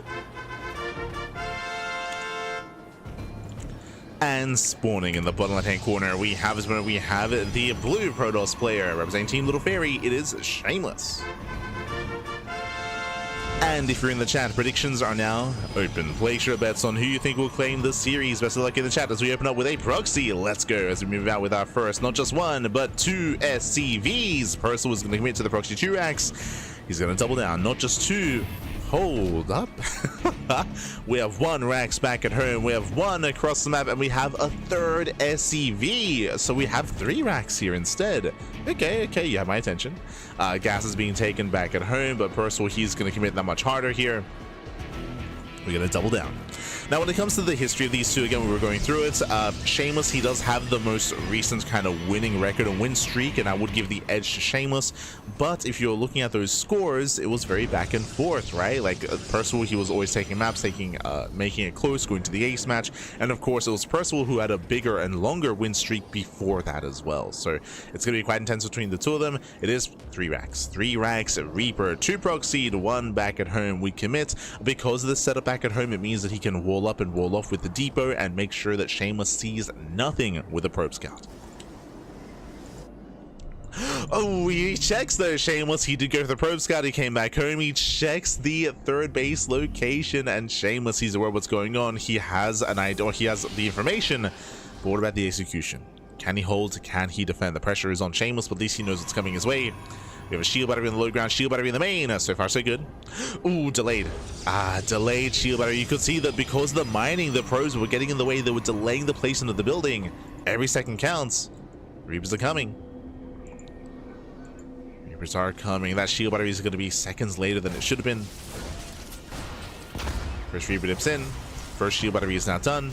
And spawning in the bottom left-hand corner, we have the blue Protoss player representing Team Little Fairy. It is Shameless. And if you're in the chat, predictions are now open. Place your bets on who you think will claim the series. Best of luck in the chat as we open up with a proxy. Let's go as we move out with our first, not just one, but 2 SCVs. Percival is going to commit to the proxy 2 racks. He's going to double down, not just 2. Hold up. We have 1 Rax back at home, we have 1 across the map, and we have a 3rd SCV. So we have 3 racks here instead. Okay, you have my attention. Gas is being taken back at home, but Percival, he's going to commit that much harder here. we're gonna double down. Now, when it comes to the history of these two, again, we were going through it. Shameless, he does have the most recent kind of winning record and win streak, and I would give the edge to Shameless. But if you're looking at those scores, it was very back and forth, right? Like Percival, he was always taking maps, making it close, going to the ace match, and of course, it was Percival who had a bigger and longer win streak before that as well. So it's gonna be quite intense between the two of them. It is 3 racks, Reaper, 2 proc seed, 1 back at home. We commit because of the setup back at home. It means that he can wall up and wall off with the depot and make sure that Shameless sees nothing with a probe scout. Oh, he checks though, Shameless. He did go for the probe scout. He came back home. He checks the 3rd base location, and Shameless, he's aware of what's going on. He has an idea, or he has the information. But what about the execution? Can he hold? Can he defend? The pressure is on Shameless, but at least he knows what's coming his way. We have a shield battery in the low ground, shield battery in the main. So far, so good. Ooh, delayed. Delayed shield battery. You could see that because of the mining, the pros were getting in the way. They were delaying the placement of the building. Every second counts. Reapers are coming. Reapers are coming. That shield battery is going to be seconds later than it should have been. First Reaper dips in. First shield battery is now done.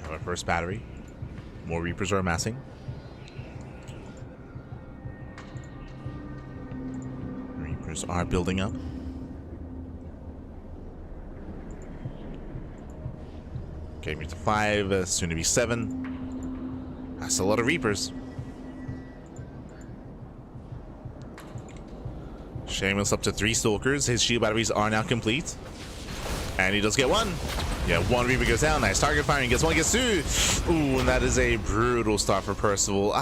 Our first battery. More Reapers are amassing. Reapers are building up. Okay, we're to 5, soon to be 7. That's a lot of Reapers. Shameless up to 3 Stalkers. His shield batteries are now complete. And he does get 1. Yeah, 1 Reaper goes down. Nice target firing. Gets 1, gets 2. Ooh, and that is a brutal start for Percival.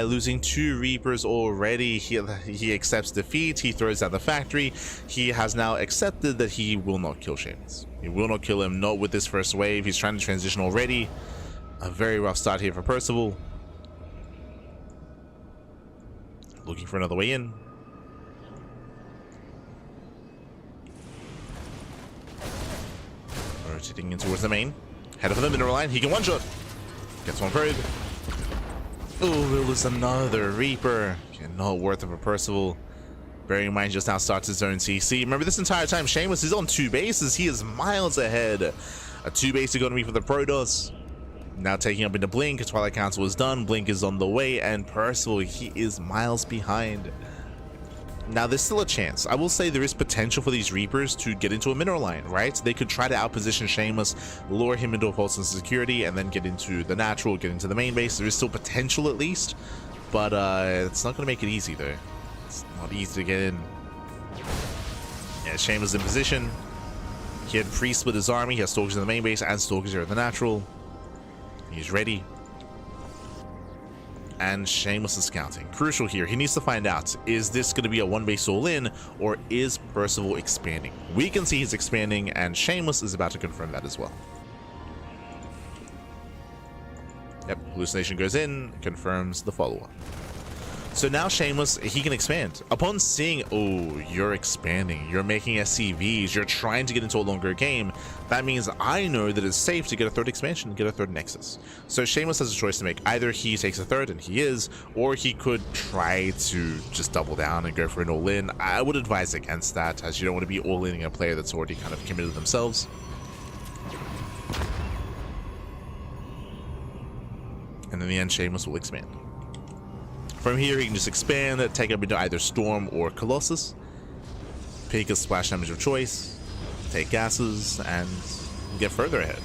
Losing 2 Reapers already. He accepts defeat. He throws down the factory. He has now accepted that he will not kill Shameless. He will not kill him, not with this first wave. He's trying to transition already. A very rough start here for Percival. Looking for another way in. Rotating in towards the main. Head of the mineral line. He can one-shot. Gets 1 probe. Oh, will lose another Reaper. Okay, not worth it for Percival. Bearing in mind, just now starts his own CC. Remember, this entire time, Shameless is on 2 bases. He is miles ahead. A 2 base economy for the Protoss. Now taking up into Blink. Twilight Council is done. Blink is on the way. And Percival, he is miles behind. Now, there's still a chance. I will say there is potential for these Reapers to get into a mineral line, right? They could try to outposition Shameless, lure him into a false insecurity, and then get into the natural, get into the main base. There is still potential at least, but it's not going to make it easy, though. It's not easy to get in. Yeah, Shameless in position. He had Priest with his army. He has Stalkers in the main base and Stalkers here in the natural. He's ready. And Shameless is scouting. Crucial here, he needs to find out, is this going to be a 1 base all-in, or is Percival expanding? We can see he's expanding, and Shameless is about to confirm that as well. Yep, hallucination goes in, confirms the follow-up. So now Shameless, he can expand. Upon seeing, oh, you're expanding, you're making SCVs, you're trying to get into a longer game, that means I know that it's safe to get a 3rd expansion, get a 3rd Nexus. So Shameless has a choice to make. Either he takes a 3rd, and he is, or he could try to just double down and go for an all-in. I would advise against that, as you don't want to be all-inning a player that's already kind of committed themselves. And in the end, Shameless will expand. From here, he can just expand, take up into either Storm or Colossus, pick a splash damage of choice, take gases, and get further ahead.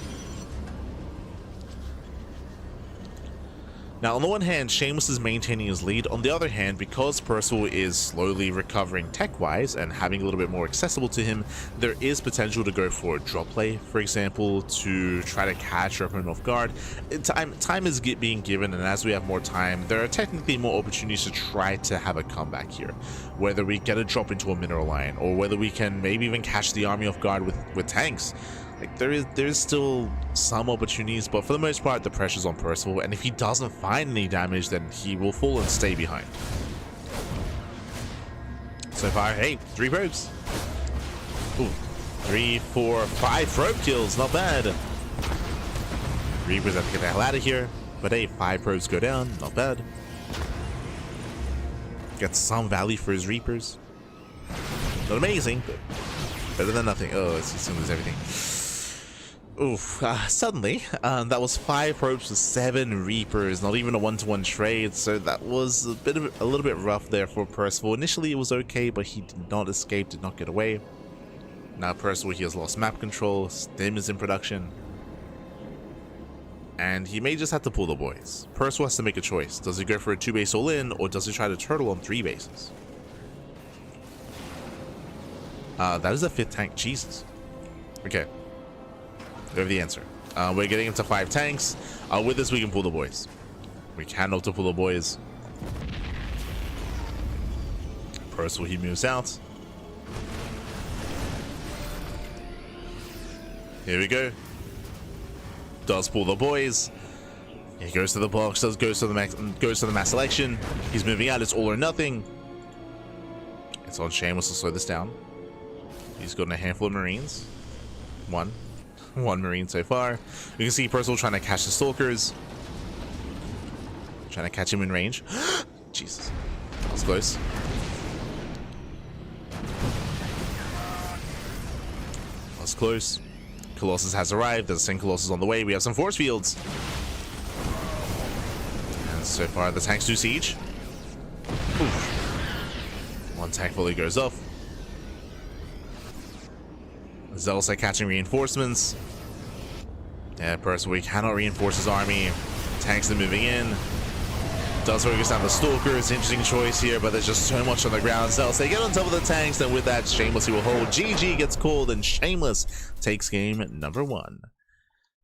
Now, on the one hand, Shameless is maintaining his lead. On the other hand, because Percival is slowly recovering tech-wise and having a little bit more accessible to him, there is potential to go for a drop play, for example, to try to catch your opponent off guard. Time is being given, and as we have more time, there are technically more opportunities to try to have a comeback here. Whether we get a drop into a mineral line, or whether we can maybe even catch the army off guard with tanks. Like, there's still some opportunities, but for the most part, the pressure's on Percival, and if he doesn't find any damage, then he will fall and stay behind. So far, hey, 3 probes. Ooh, 3, 4, 5 probe kills, not bad. Reapers have to get the hell out of here, but hey, 5 probes go down, not bad. Gets some value for his Reapers. Not amazing, but Better than nothing. Oh, he's gonna lose everything. Oof. Suddenly, that was 5 probes with 7 Reapers, not even a 1-to-1 trade, so that was a little bit rough there for Percival. Initially it was okay, but he did not escape, did not get away. Now Percival, he has lost map control, Stim is in production, and he may just have to pull the boys. Percival has to make a choice. Does he go for a 2-base all-in, or does he try to turtle on 3 bases? That is a 5th tank, Jesus. Okay. We have the answer. We're getting into 5 tanks. With this, we can pull the boys. We can hope to pull the boys. Percival, he moves out. Here we go. Does pull the boys. He goes to the box. Goes to the mass selection. He's moving out. It's all or nothing. It's on Shameless to slow this down. He's gotten a handful of Marines. One Marine so far. You can see Percival trying to catch the Stalkers. Trying to catch him in range. Jesus. That was close. That was close. Colossus has arrived. There's a second Colossus on the way. We have some force fields. And so far the tanks do siege. Oof. 1 tank fully goes off. Zealous are catching reinforcements. Yeah, Percival, we cannot reinforce his army. Tanks are moving in. Does focus on the Stalkers. Interesting choice here, but there's just so much on the ground. Zealous, they get on top of the tanks, and with that, Shameless, he will hold. GG gets called, and Shameless takes game number 1.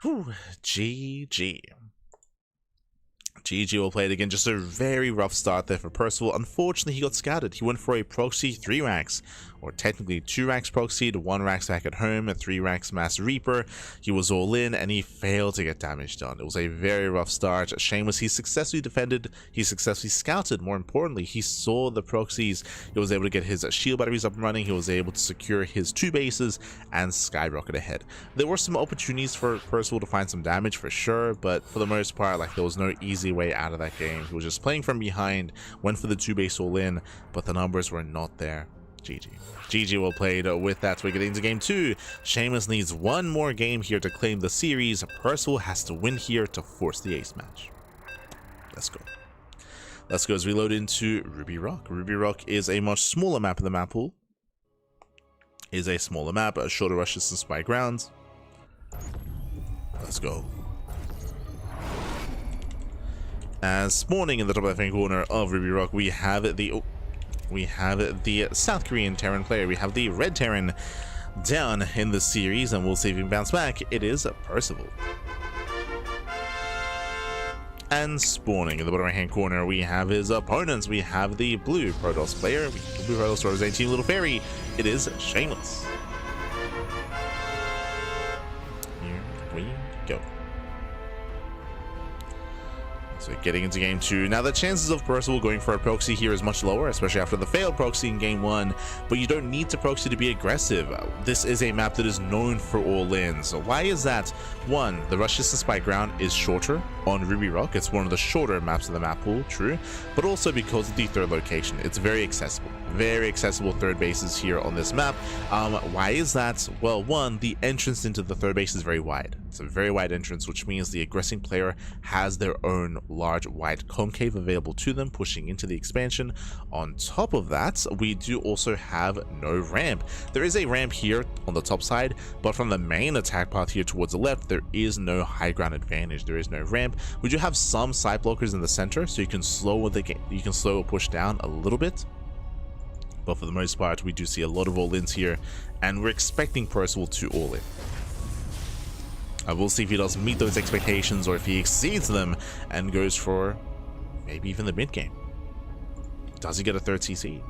Whew, GG. GG will play it again. Just a very rough start there for Percival. Unfortunately, he got scouted. He went for a proxy 3 racks, or technically 2 racks proxied, 1 racks back at home, and 3 racks mass Reaper. He was all in, and he failed to get damage done. It was a very rough start. Shameless, he successfully defended. He successfully scouted. More importantly, he saw the proxies. He was able to get his shield batteries up and running. He was able to secure his 2 bases and skyrocket ahead. There were some opportunities for Percival to find some damage for sure, but for the most part, like, there was no easy way out of that game. He was just playing from behind, went for the 2-base all-in, but the numbers were not there. GG. GG well played. With that, we're getting into game 2. Shameless needs 1 more game here to claim the series. Percival has to win here to force the ace match. Let's go. Let's go as we load into Ruby Rock. Ruby Rock is a much smaller map in the map pool. Is a smaller map, a shorter rush distance by grounds. Let's go. As spawning in the top left-hand corner of Ruby Rock, we have the South Korean Terran player. We have the red Terran down in the series, and we'll see if he can bounce back. It is Percival. And spawning in the bottom right-hand corner, we have his opponents. We have the blue Protoss player. The blue Protoss throws a team Little Fairy. It is Shameless. Here we go. So getting into game 2. Now the chances of Percival going for a proxy here is much lower, especially after the failed proxy in game 1, but you don't need to proxy to be aggressive. This is a map that is known for all-in. So why is that? 1, the rush distance by ground is shorter on Ruby Rock. It's one of the shorter maps in the map pool, true, but also because of the 3rd location. It's very accessible. Very accessible 3rd bases here on this map. Why is that? Well, 1, the entrance into the 3rd base is very wide. It's a very wide entrance, which means the aggressing player has their own large wide concave available to them, pushing into the expansion. On top of that, we do also have no ramp. There is a ramp here on the top side, but from the main attack path here towards the left, there is no high ground advantage. There is no ramp. We do have some side blockers in the center, so you can slow the game. You can slow a push down a little bit. But for the most part, we do see a lot of all-ins here, and we're expecting Percival to all-in. We'll see if he does meet those expectations or if he exceeds them and goes for maybe even the mid game. Does he get a 3rd CC?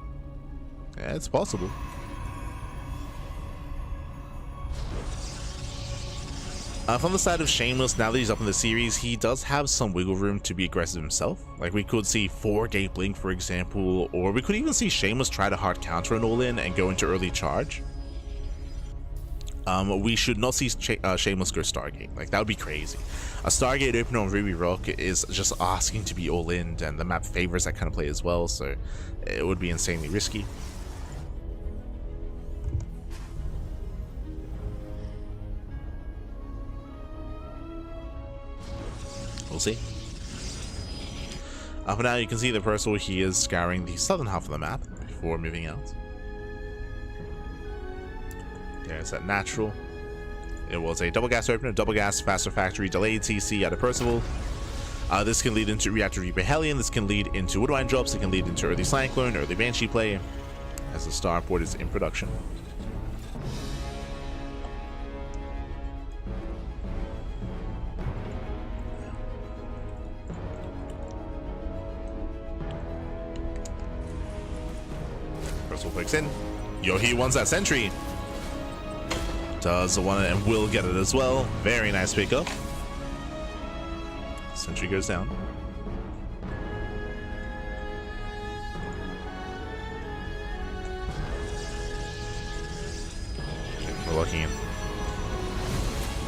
Yeah, it's possible. From the side of Shameless, now that he's up in the series, he does have some wiggle room to be aggressive himself. Like, we could see 4-gate blink, for example, or we could even see Shameless try to hard counter an all-in and go into early charge. We should not see Shameless go Stargate. Like, that would be crazy. A Stargate opener on Ruby Rock is just asking to be all-in, and the map favors that kind of play as well, so it would be insanely risky. see. For now, you can see the Percival, he is scouring the southern half of the map before moving out. There's that natural. It was a double gas opener, double gas, faster factory, delayed CC out of Percival. This can lead into Reactor Reaper Hellion, this can lead into Woodbine drops, it can lead into early Cyclone, early Banshee play, as the starport is in production. Percival clicks in. Yo, he wants that sentry. Does the one and will get it as well. Very nice pickup. Sentry goes down. We're looking in.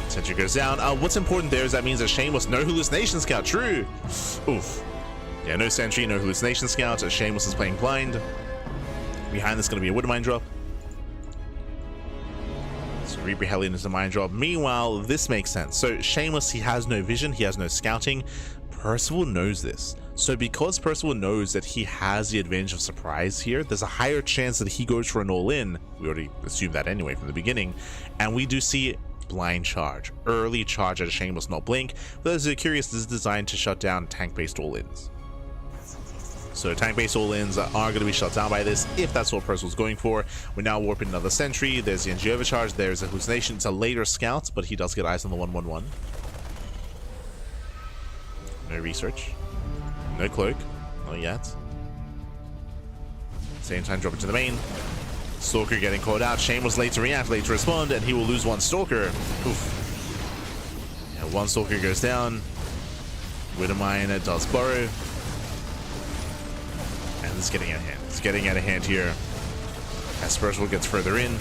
Sentry goes down. What's important there is that means that Shameless no hallucination scout. True. Oof. Yeah, no sentry, no hallucination scout. Shameless is playing blind. Behind this is going to be a Woodmine drop. So Reaper Hellion is the mine drop. Meanwhile, this makes sense. So Shameless, he has no vision, he has no scouting. Percival knows this. So because Percival knows that he has the advantage of surprise here, there's a higher chance that he goes for an all-in. We already assumed that anyway from the beginning. And we do see blind charge. Early charge at a Shameless not blink. For those who are curious, this is designed to shut down tank-based all-ins. So tank-based all-ins are going to be shut down by this, if that's what Percival's going for. We're now warping another sentry. There's the NG overcharge. There's a hallucination. It's a later scout, but he does get eyes on the 111. No research. No cloak. Not yet. Same time, drop it to the main. Stalker getting called out. Shameless late to react, late to respond, and he will lose one Stalker. Oof. Yeah, one Stalker goes down. Widowmine does burrow. And it's getting out of hand. It's getting out of hand here. As Percival gets further in.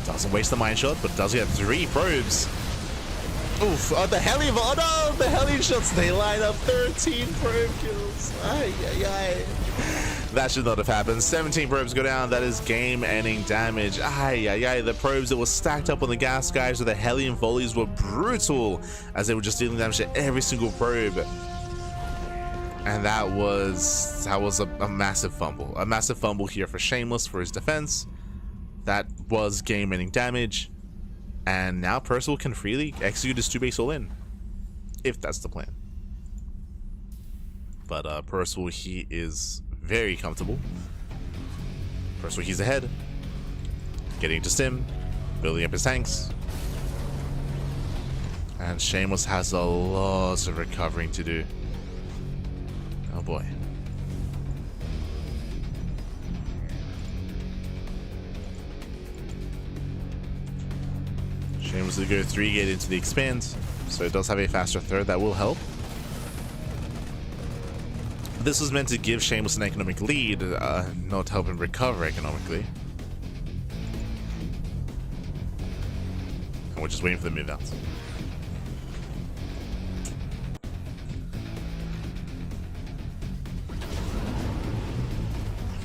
Doesn't waste the mine shot, but does get 3 probes. Oof. Oh, the Hellion. Oh no! The Hellion shots. They line up 13 probe kills. Ay, ay, ay. That should not have happened. 17 probes go down. That is game-ending damage. Ay, ay, ay. The probes that were stacked up on the gas guys with the Hellion volleys were brutal, as they were just dealing damage to every single probe. And that was a massive fumble. A massive fumble here for Shameless for his defense. That was game-ending damage. And now Percival can freely execute his 2-base all-in. If that's the plan. But Percival, he is very comfortable. Percival, he's ahead. Getting to stim. Building up his tanks. And Shameless has a lot of recovering to do. Oh boy. Shameless to go 3 gate into the expand, so it does have a faster third that will help. This was meant to give Shameless an economic lead, not help him recover economically. And we're just waiting for the move out.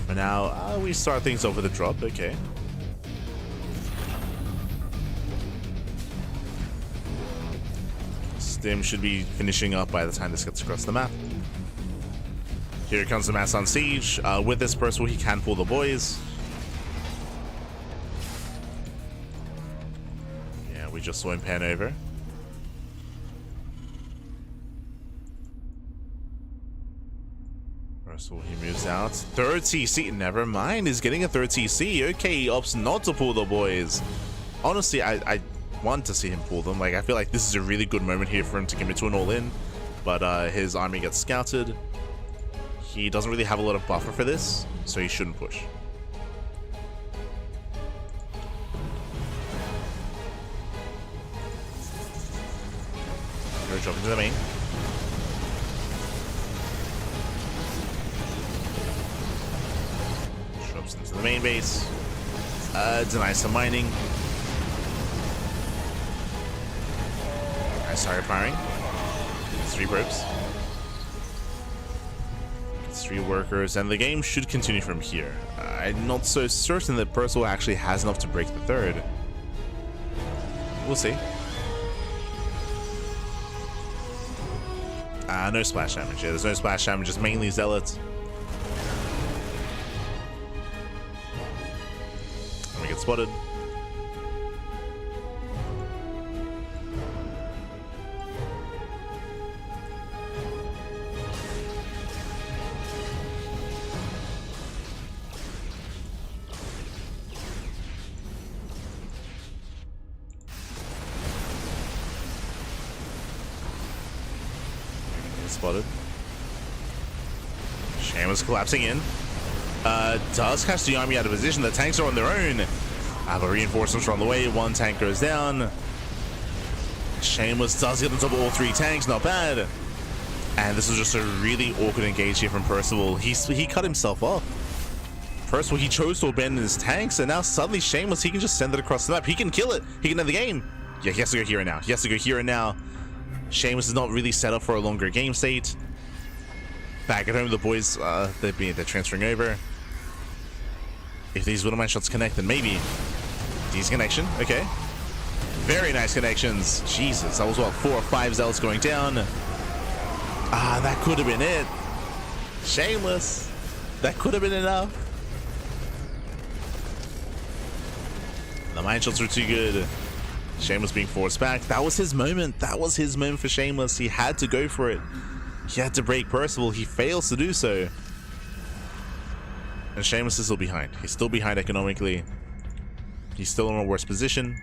For now, we start things over the drop, okay. Stim should be finishing up by the time this gets across the map. Here comes the mass on siege. With this Percival, he can pull the boys. Yeah, we just saw him pan over. Percival, he moves out. Third CC, never mind. He's getting a third CC. Okay, he opts not to pull the boys. Honestly, I want to see him pull them. Like, I feel like this is a really good moment here for him to commit to an all-in. But his army gets scouted. He doesn't really have a lot of buffer for this, so he shouldn't push. Go drop into the main. Drops into the main base. Denies some mining. I started firing. 3 probes. 3 workers, and the game should continue from here. I'm not so certain that Percival actually has enough to break the third. We'll see. No splash damage. Yeah, there's no splash damage, just mainly zealots. We get spotted. Spotted. Shamus collapsing in. Does catch the army out of position. The tanks are on their own. But reinforcements are on the way. One tank goes down. Shameless does get on top of all three tanks. Not bad. And this was just a really awkward engage here from Percival. He cut himself off. Percival, he chose to abandon his tanks, and now suddenly Shameless, he can just send it across the map. He can kill it. He can end the game. Yeah, he has to go here and now. He has to go here and now. Shamus is not really set up for a longer game state. Back at home, the boys, they're transferring over. If these Widowmine shots connect, then maybe. Decent connection, okay. Very nice connections. Jesus, that was what, 4 or 5 zealots going down. That could have been it. Shameless. That could have been enough. The mine shots were too good. Shameless being forced back. That was his moment. That was his moment for Shameless. He had to go for it. He had to break Percival. He fails to do so. And Shameless is still behind. He's still behind economically. He's still in a worse position.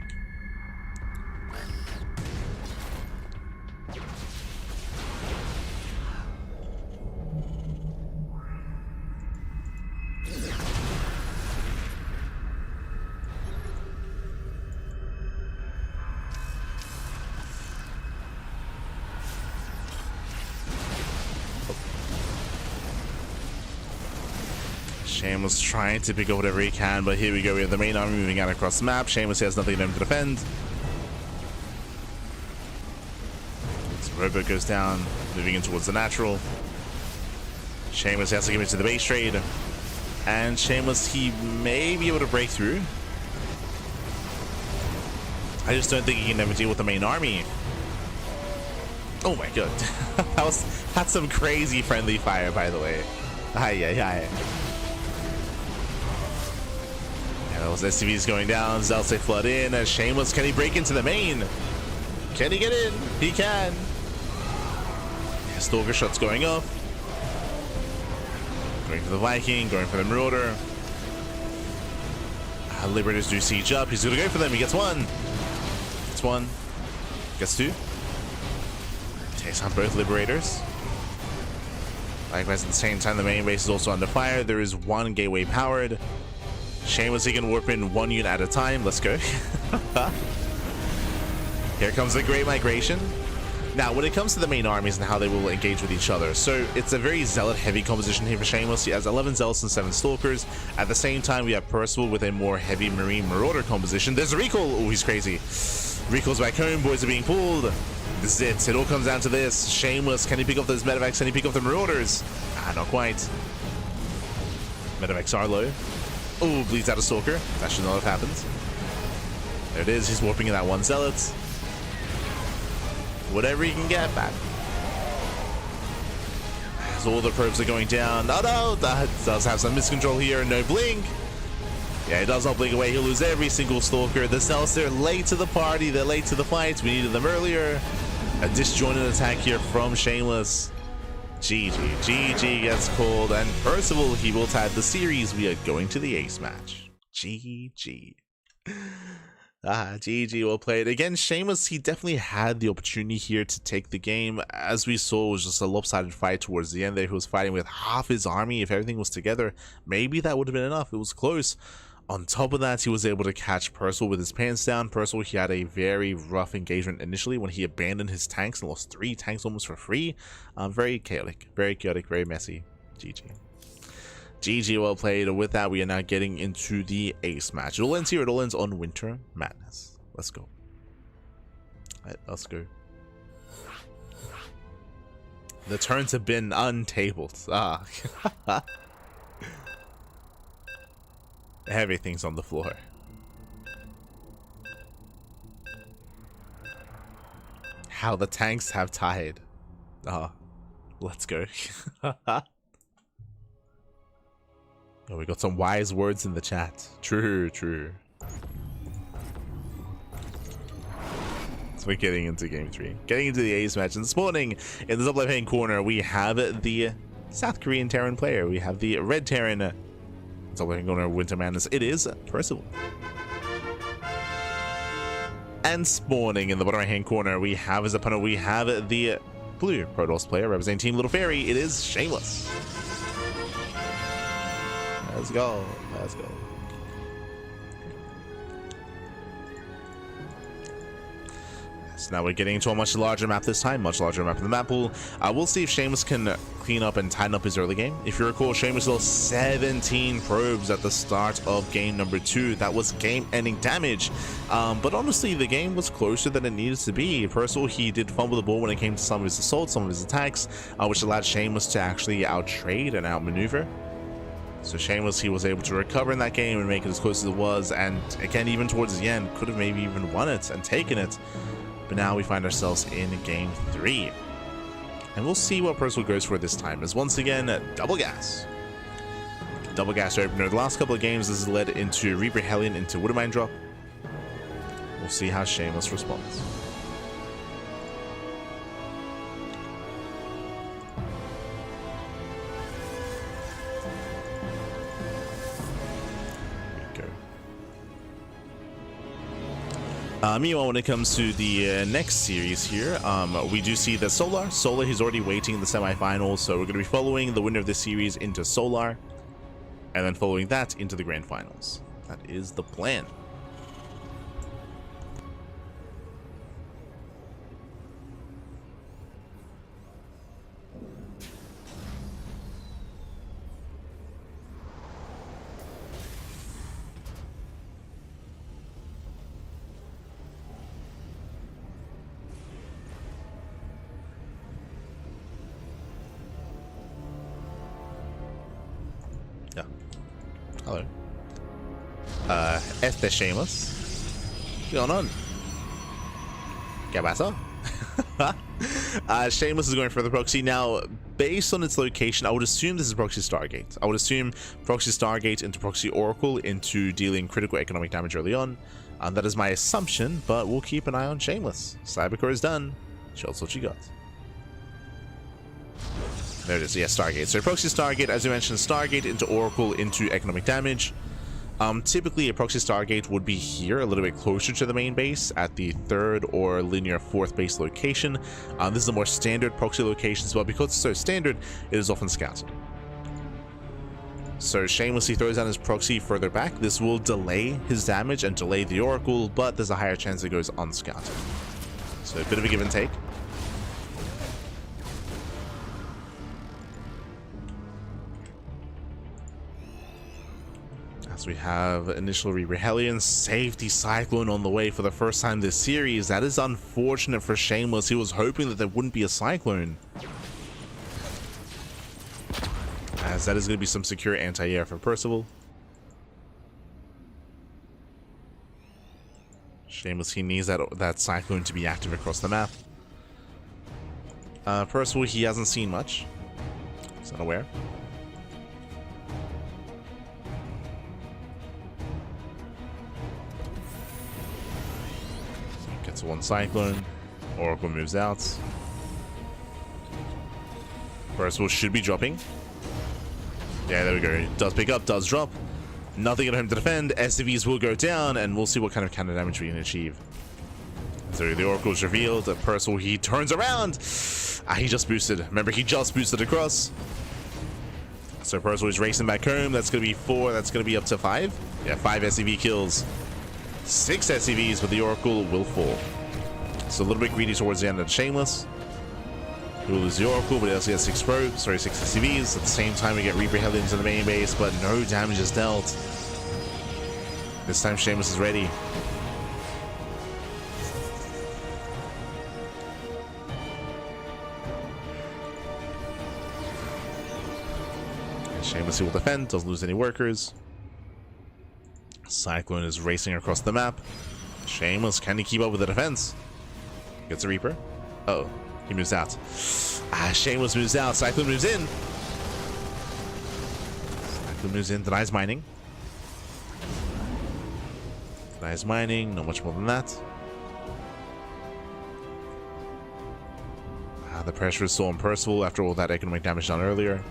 Shameless trying to pick up whatever he can, but here we go. We have the main army moving out across the map. Shameless has nothing to defend. So Robo goes down, moving in towards the natural. Shameless has to give it to the base trade. And Shameless, he may be able to break through. I just don't think he can ever deal with the main army. Oh my god. That's some crazy friendly fire, by the way. Aye. Those SCVs going down. Zelce flood in. Shameless, can he break into the main? Can he get in? He can. Stalker shots going off. Going for the Viking, going for the Marauder. Liberators do siege up. He's gonna go for them. He gets one. Gets one. Gets two. Takes on both Liberators. Likewise, at the same time, the main base is also under fire. There is one gateway powered. Shameless, he can warp in 1 unit at a time. Let's go. Here comes the Great Migration. Now, when it comes to the main armies and how they will engage with each other, so it's a very zealot-heavy composition here for Shameless. He has 11 zealots and 7 stalkers. At the same time, we have Percival with a more heavy marine marauder composition. There's a recall. Oh, he's crazy. Recall's back home. Boys are being pulled. This is it. It all comes down to this. Shameless, can he pick up those medevacs? Can he pick up the marauders? Not quite. Medevacs are low. Oh, bleeds out a stalker. That should not have happened. There it is. He's warping in that one zealot. Whatever he can get back. As all the probes are going down. Oh no, that does have some miscontrol here. No blink. Yeah, he does not blink away. He'll lose every single stalker. The zealots, they're late to the party. They're late to the fight. We needed them earlier. A disjointed attack here from Shameless. GG gets called, and Percival, he will tie the series. We are going to the ace match. GG. GG, well played. Again, Shameless, he definitely had the opportunity here to take the game. As we saw, it was just a lopsided fight towards the end there. He was fighting with half his army. If everything was together, maybe that would have been enough. It was close. On top of that, he was able to catch Percival with his pants down. Percival, he had a very rough engagement initially when he abandoned his tanks and lost 3 tanks almost for free. Very chaotic, very messy. GG, well played. With that, we are now getting into the ace match. It all ends here. It all ends on Winter Madness. Let's go. Let's go. The turns have been untabled. Everything's on the floor. How the tanks have tied. Let's go. Oh, we got some wise words in the chat. True, true. So we're getting into game 3. Getting into the ace match. And this morning, in the top left-hand corner, we have the South Korean Terran player. We have the red Terran. Top left-hand corner, Winter Madness. It is Percival. And spawning in the bottom right-hand corner, we have his opponent. We have the blue Protoss player representing Team Little Fairy. It is Shameless. Let's go. Let's go. So now we're getting into a much larger map this time, much larger map in the map pool. We'll see if Shameless can clean up and tighten up his early game. If you recall, Shameless lost 17 probes at the start of game number 2. That was game-ending damage. But honestly, the game was closer than it needed to be. Percival, he did fumble the ball when it came to some of his assaults, some of his attacks, which allowed Shameless to actually out-trade and out-maneuver. So Shameless, he was able to recover in that game and make it as close as it was. And again, even towards the end, could have maybe even won it and taken it. But now we find ourselves in game 3. And we'll see what Percival goes for this time. As once again, double gas. Double gas opener. The last couple of games, this has led into Reaper Hellion into Woodermine drop. We'll see how Shameless responds. Meanwhile, when it comes to the next series here, we do see that Solar, he's already waiting in the semifinals, so we're going to be following the winner of this series into Solar, and then following that into the grand finals. That is the plan. Yeah. Hello. Este Shameless. What's going on? ¿Qué pasó? Shameless is going for the proxy. Now, based on its location, I would assume this is proxy Stargate. I would assume proxy Stargate into proxy Oracle into dealing critical economic damage early on. That is my assumption, but we'll keep an eye on Shameless. Cybercore is done. Show us what you got. There it is, yeah, Stargate. So proxy Stargate, as you mentioned, Stargate into Oracle into economic damage. Typically, a proxy Stargate would be here, a little bit closer to the main base, at the 3rd or linear 4th base location. This is a more standard proxy location as well. Because it's so standard, it is often scouted. So Shamelessly throws down his proxy further back. This will delay his damage and delay the Oracle, but there's a higher chance it goes unscouted. So a bit of a give and take. As we have initial Reaper Hellion, safety Cyclone on the way for the first time this series. That is unfortunate for Shameless. He was hoping that there wouldn't be a Cyclone, as that is going to be some secure anti-air for Percival. Shameless, he needs that Cyclone to be active across the map. Percival, he hasn't seen much. He's unaware. Gets one Cyclone. Oracle moves out. Percival should be dropping. Yeah, there we go. Does pick up, does drop. Nothing at home to defend. SCVs will go down, and we'll see what kind of counter damage we can achieve. So the Oracle is revealed. Percival, he turns around. He just boosted. Remember, he just boosted across. So Percival is racing back home. That's going to be 4. That's going to be up to 5. Yeah, 5 SCV kills. 6 SCVs, but the Oracle will fall. So a little bit greedy towards the end of Shameless. He will lose the Oracle, but he also gets 6 probes, sorry, 6 SCVs. At the same time, we get Reaper Hellions in the main base, but no damage is dealt. This time, Shameless is ready. Shameless, he will defend, doesn't lose any workers. Cyclone is racing across the map. Shameless, can he keep up with the defense? Gets a Reaper. Oh, He moves out. Shameless moves out. Cyclone moves in. Cyclone moves in. Denies mining. Denies mining. Not much more than that. The pressure is still on Percival after all that economic damage done earlier.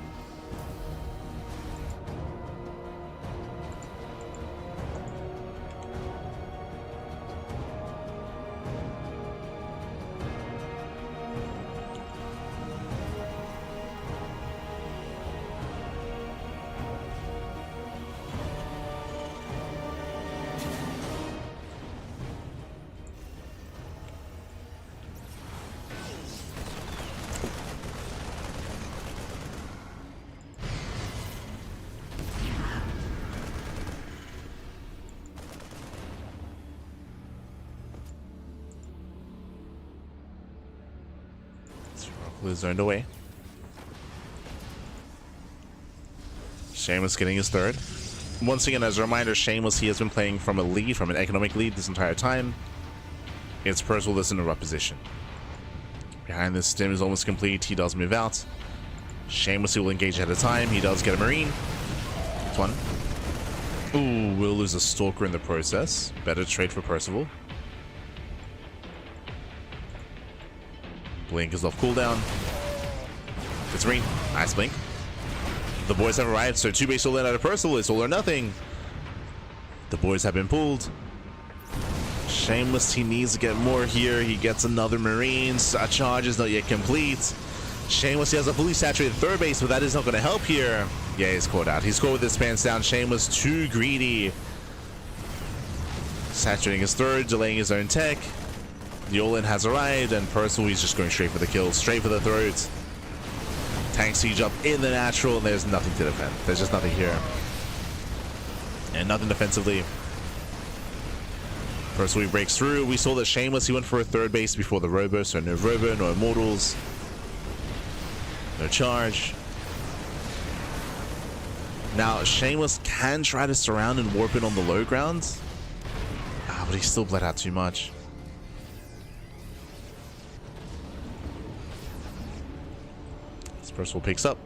Is zoned away. Shameless getting his third. Once again, as a reminder, Shameless, he has been playing from a lead, from an economic lead this entire time. It's Percival that's in a rough position. Behind this, stim is almost complete. He does move out. Shameless, he will engage ahead of time. He does get a Marine. That's one. Ooh, we'll lose a Stalker in the process. Better trade for Percival. Blink is off cooldown. It's Marine. Nice blink. The boys have arrived, so 2 base all in out of Percival. It's all or nothing. The boys have been pulled. Shameless, he needs to get more here. He gets another Marine. Charge is not yet complete. Shameless, he has a fully saturated third base, but that is not going to help here. Yeah, he's caught out. He's caught with his pants down. Shameless, too greedy. Saturating his third, delaying his own tech. The all-in has arrived, and Percival, he's just going straight for the kill, straight for the throat. Tank siege up in the natural, and there's nothing to defend. There's just nothing here. And nothing defensively. Percival breaks through. We saw that Shameless, he went for a third base before the Robo, so no Robo, no Immortals. No charge. Now, Shameless can try to surround and warp in on the low ground. But he still bled out too much. Percival picks up,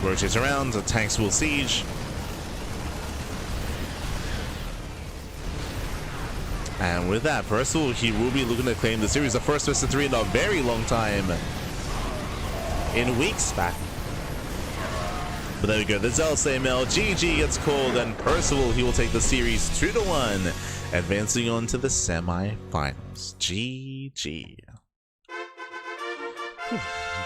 rotates around, the tanks will siege. And with that, Percival, he will be looking to claim the series, the first best of 3 in a very long time. In weeks back. But there we go, the Zealous AML, GG gets called, and Percival, he will take the series 2-1, advancing on to the semi-finals. GG.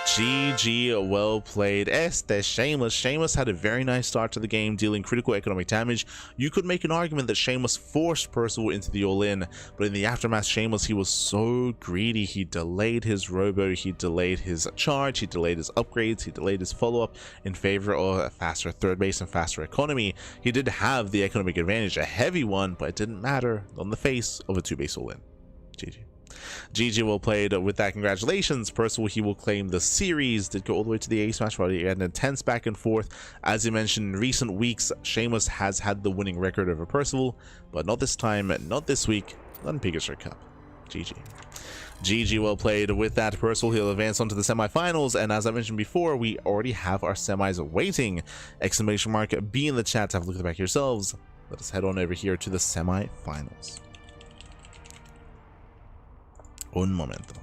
GG, well played. Shameless. Shameless had a very nice start to the game, dealing critical economic damage. You could make an argument that Shameless forced Percival into the all-in, but in the aftermath, Shameless, he was so greedy. He delayed his Robo, he delayed his charge, he delayed his upgrades, he delayed his follow-up in favor of a faster third base and faster economy. He did have the economic advantage, a heavy one, but it didn't matter on the face of a 2-base all-in. GG. GG, well played. With that, congratulations. Percival, he will claim the series. Did go all the way to the A smash, but he had an intense back and forth. As you mentioned, in recent weeks, Shameless has had the winning record over Percival, but not this time, not this week, not in PiGosaur Cup. GG. GG, well played. With that, Percival, he'll advance on to the semifinals, and as I mentioned before, we already have our semis waiting. Exclamation mark B in the chat to have a look at the back yourselves. Let us head on over here to the semifinals. Un momento.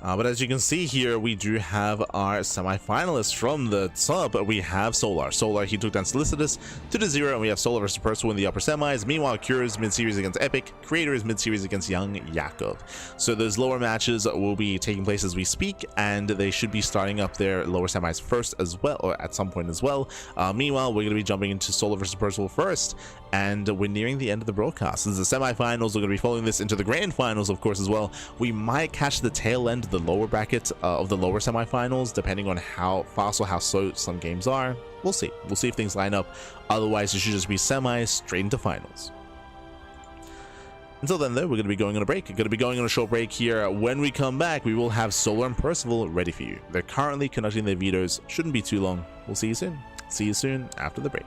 But as you can see here, we do have our semi-finalists. From the top, we have Solar. Solar, he took down Solicitous to the 0, and we have Solar versus Percival in the upper semis. Meanwhile, Cures mid-series against Epic, Creator is mid-series against Young Yakov. So those lower matches will be taking place as we speak, and they should be starting up their lower semis first as well, or at some point as well. Meanwhile, we're going to be jumping into Solar versus Percival first, and we're nearing the end of the broadcast. Since the semi-finals, we're going to be following this into the grand finals, of course, as well. We might catch the tail end of the lower bracket of the lower semi-finals, depending on how fast or how slow some games are. We'll see. We'll see if things line up. Otherwise, it should just be semis straight into finals. Until then, though, we're going to be going on a break. We're going to be going on a short break here. When we come back, we will have Solar and Percival ready for you. They're currently conducting their vetoes. Shouldn't be too long. We'll see you soon. See you soon after the break.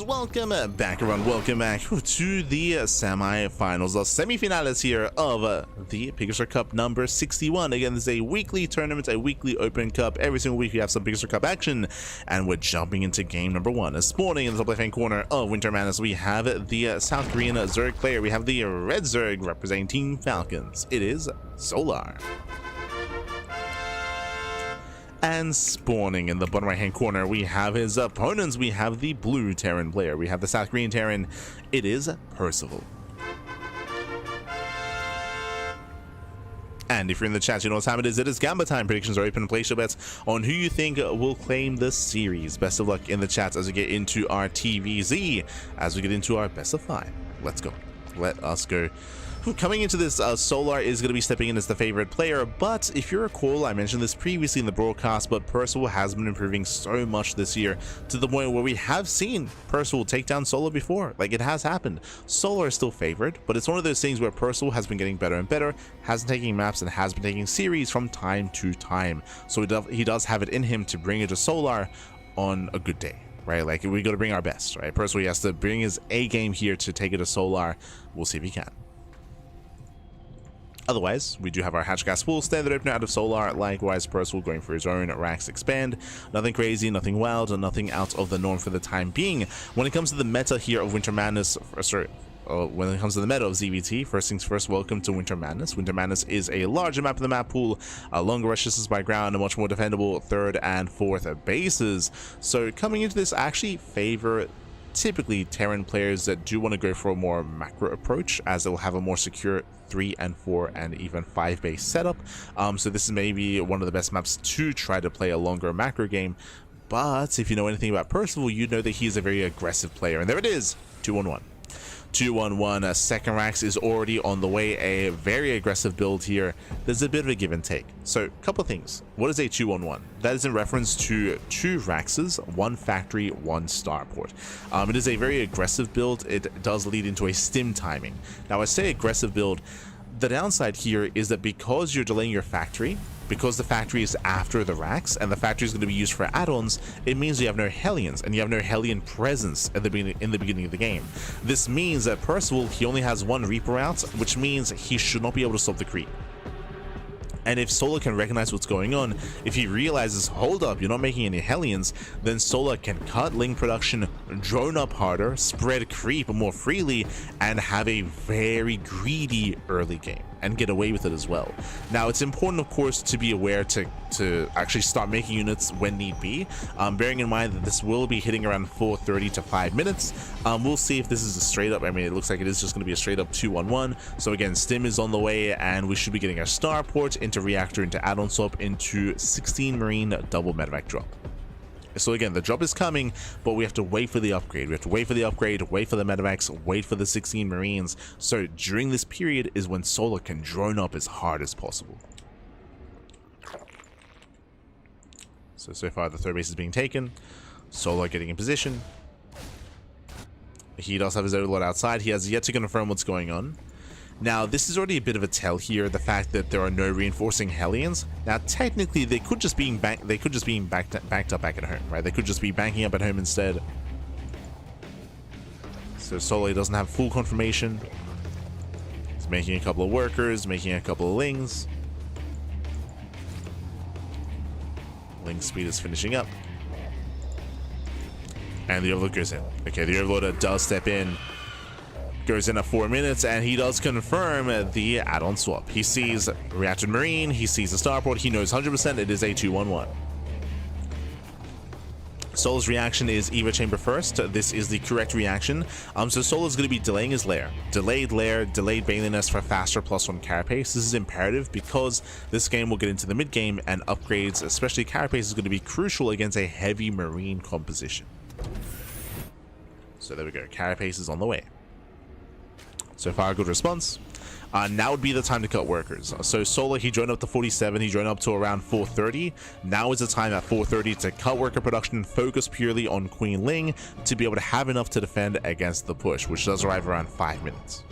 welcome back everyone, welcome back to the semi-finals, the semi-finales here of the PiGosaur Cup number 61. Again, this is a weekly tournament, a weekly open cup. Every single week we have some PiGosaur Cup action, and we're jumping into game number 1. Spawning in the top left hand corner of Winter Madness, we have the South Korean Zerg player, we have the Red Zerg representing Team Falcons. It is Solar. And spawning in the bottom right hand corner, we have his opponents. We have the blue Terran player, we have the South Korean Terran. It is Percival. And if you're in the chat, you know what time it is. It is Gamba time. Predictions are open. Place your bets on who you think will claim the series. Best of luck in the chat as we get into our TVZ, as we get into our best of 5. Let's go. Let us go. Coming into this, Solar is going to be stepping in as the favorite player, but if you recall, I mentioned this previously in the broadcast, but Percival has been improving so much this year to the point where we have seen Percival take down Solar before. Like, it has happened. Solar is still favored, but it's one of those things where Percival has been getting better and better, has been taking maps and has been taking series from time to time. So he does have it in him to bring it to Solar on a good day. Right, like, we got to bring our best, right? Percival has to bring his A game here to take it to Solar. We'll see if he can. Otherwise, we do have our Hatch Gas full standard opener out of Solar. Likewise, Percival going for his own Rax expand. Nothing crazy, nothing wild, and nothing out of the norm for the time being. When it comes to the meta here of Winter Madness, when it comes to the meta of ZVT, first things first, welcome to Winter Madness. Winter Madness is a larger map of the map pool, longer rush distance by ground, and much more defendable 3rd and 4th bases. So coming into this, I actually favor typically Terran players that do want to go for a more macro approach, as it will have a more secure 3 and 4 and even 5 base setup. So this is maybe one of the best maps to try to play a longer macro game. But if you know anything about Percival, you know that he's a very aggressive player, and there it is, 2-1-1. 2-1-1. Second Rax is already on the way. A very aggressive build here. There's a bit of a give and take. So, a couple things. What is a 2-1-1? That is in reference to 2 Raxes, 1 factory, 1 starport. It is a very aggressive build. It does lead into a stim timing. Now, I say aggressive build. The downside here is that because you're delaying your factory, because the factory is after the Rax, and the factory is going to be used for add-ons, it means you have no Hellions, and you have no Hellion presence at the beginning of the game. This means that Percival, he only has 1 Reaper out, which means he should not be able to stop the creep. And if Solar can recognize what's going on, if he realizes, hold up, you're not making any Hellions, then Solar can cut Ling production, drone up harder, spread creep more freely, and have a very greedy early game, and get away with it as well. Now, it's important, of course, to be aware to actually start making units when need be, bearing in mind that this will be hitting around 4:30 to 5 minutes. We'll see if this is a straight up, I mean, it looks like it is just going to be a straight up 2-1-1. So again, Stim is on the way, and we should be getting a starport into reactor, into add-on swap, into 16 marine double medevac drop. So again, the drop is coming, but we have to wait for the upgrade. We have to wait for the upgrade, wait for the medevacs, wait for the 16 marines. So during this period is when Solar can drone up as hard as possible. So far the 3rd base is being taken. Solar getting in position. He does have his overlord outside. He has yet to confirm what's going on. Now, this is already a bit of a tell here, the fact that there are no reinforcing Hellions. Now, technically, they could just be backed up back at home, right? They could just be banking up at home instead. So Solar doesn't have full confirmation. He's making a couple of workers, making a couple of Lings. Ling speed is finishing up. And the Overlord goes in. Okay, the Overlord does step in. Goes in at 4 minutes, and he does confirm the add-on swap. He sees Reactor Marine, he sees the starport, he knows 100% it is a 2-1-1. Solar's reaction is Eva Chamber first. This is the correct reaction. So Solar's going to be delaying his lair. Delayed Bailey Nest for faster +1 carapace. This is imperative because this game will get into the mid game, and upgrades, especially carapace, is going to be crucial against a heavy marine composition. So there we go. Carapace is on the way. So far, a good response. Now would be the time to cut workers. So Solar, he joined up to 47, he joined up to around 4:30. Now is the time at 4:30 to cut worker production, focus purely on Queen Ling to be able to have enough to defend against the push, which does arrive around 5 minutes.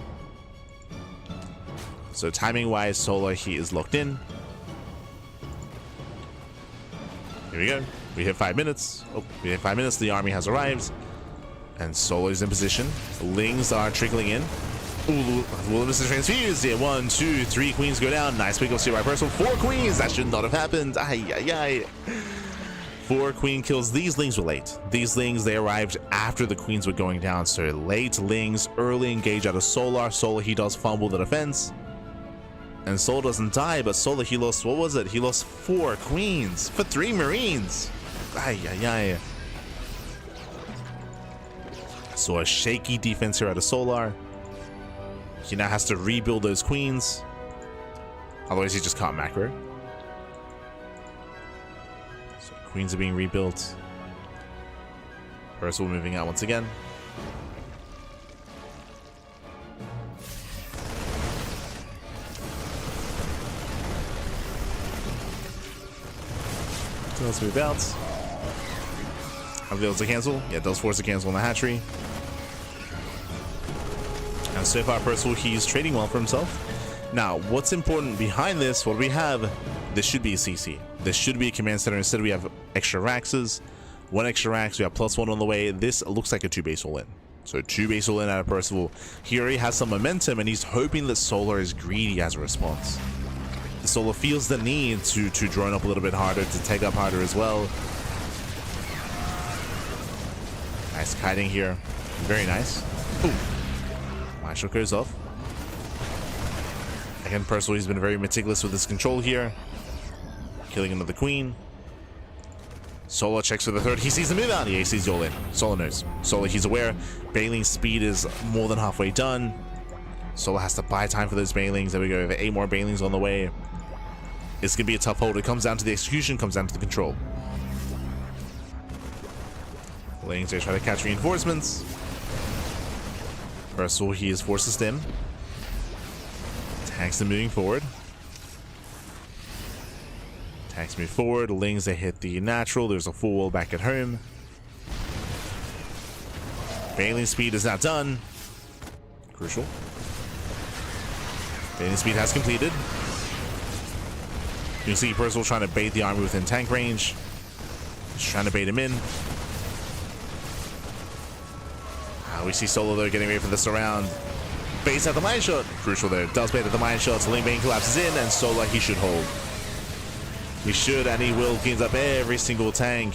So timing wise, Solar, he is locked in. Here we go. We hit 5 minutes. Oh, we hit 5 minutes. The army has arrived. And Solo's in position. Lings are trickling in. Ooh, Williams is transfused. Yeah, 1, 2, 3 queens go down. Nice pick off by Personal. 4 queens. That should not have happened. Ay, ay, ay. 4 queen kills. These Lings were late. These Lings, they arrived after the queens were going down. So late Lings, early engage out of Solar. Solar, he does fumble the defense. And Solar doesn't die, but Solar, he lost, what was it? He lost 4 queens for 3 Marines. Ay, ay, ay. So a shaky defense here out of Solar. He now has to rebuild those queens. Otherwise, he just can't macro. So queens are being rebuilt. Percival moving out once again. So let's move out. I'll be able to cancel. Yeah, it does force a cancel on the hatchery. And so far, Percival, he's trading well for himself. Now, what's important behind this? What do we have? This should be a CC. This should be a command center. Instead, we have extra Raxes. 1 extra Rax. We have +1 on the way. This looks like a 2 base all-in. So 2 base all-in out of Percival. He already has some momentum, and he's hoping that Solar is greedy as a response. Solar feels the need to drone up a little bit harder, to take up harder as well. Nice kiting here. Very nice. Ooh. Marshall goes off. Again, Percival, he's been very meticulous with his control here. Killing another queen. Solar checks for the 3rd. He sees the move out. He sees all in. Solar knows. Solar, he's aware. Bailing's speed is more than halfway done. Solar has to buy time for those Bailings. There we go. We have 8 more Bailings on the way. It's going to be a tough hold. It comes down to the execution, comes down to the control. Lings, they try to catch reinforcements. Percival, he is forced to stem. Tanks are moving forward. Tanks move forward. Lings, they hit the natural. There's a full wall back at home. Bailing speed is not done. Crucial. Bailing speed has completed. You can see Percival trying to bait the army within tank range. Just trying to bait him in. We see Solo though getting ready for the surround. Baits at the mine shot. Crucial there. Does bait at the mine shot. Ling Bane collapses in, and Solo, he should hold. He should, and he will. Cleans up every single tank.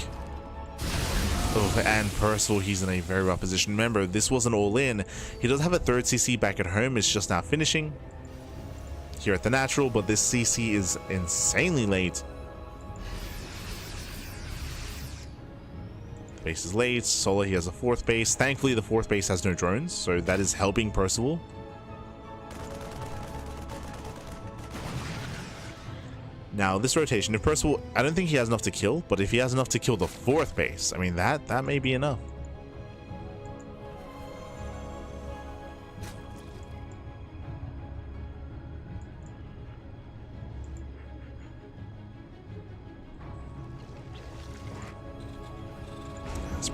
Oh, and Percival, he's in a very rough position. Remember, this wasn't all in. He does have a 3rd CC back at home. It's just now finishing here at the natural, but this CC is insanely late. Base is late. Solar, he has a 4th base. Thankfully, the 4th base has no drones, so that is helping Percival. Now, this rotation, if Percival, I don't think he has enough to kill, but if he has enough to kill the 4th base, I mean, that may be enough.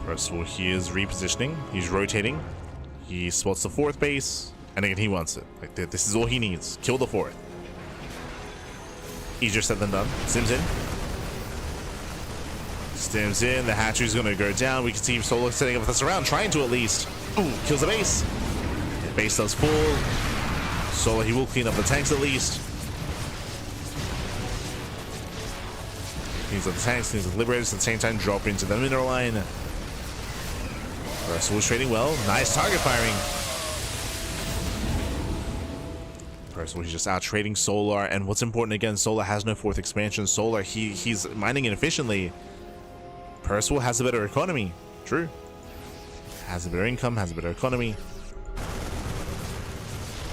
Percival, he is repositioning. He's rotating. He spots the 4th base, and again, he wants it. Like, this is all he needs. Kill the 4th. Easier said than done. Stims in. Stims in. The hatchery's going to go down. We can see Solo setting up with us around, trying to at least. Ooh, kills the base. The base does fall. Solo, he will clean up the tanks at least. Cleans up the tanks, cleans up the liberators, at the same time drop into the mineral line. Percival was trading well. Nice target firing. Percival, he's just out trading Solar, and what's important again, Solar has no 4th expansion. Solar, he's mining inefficiently. Percival has a better economy. True. Has a better income, has a better economy.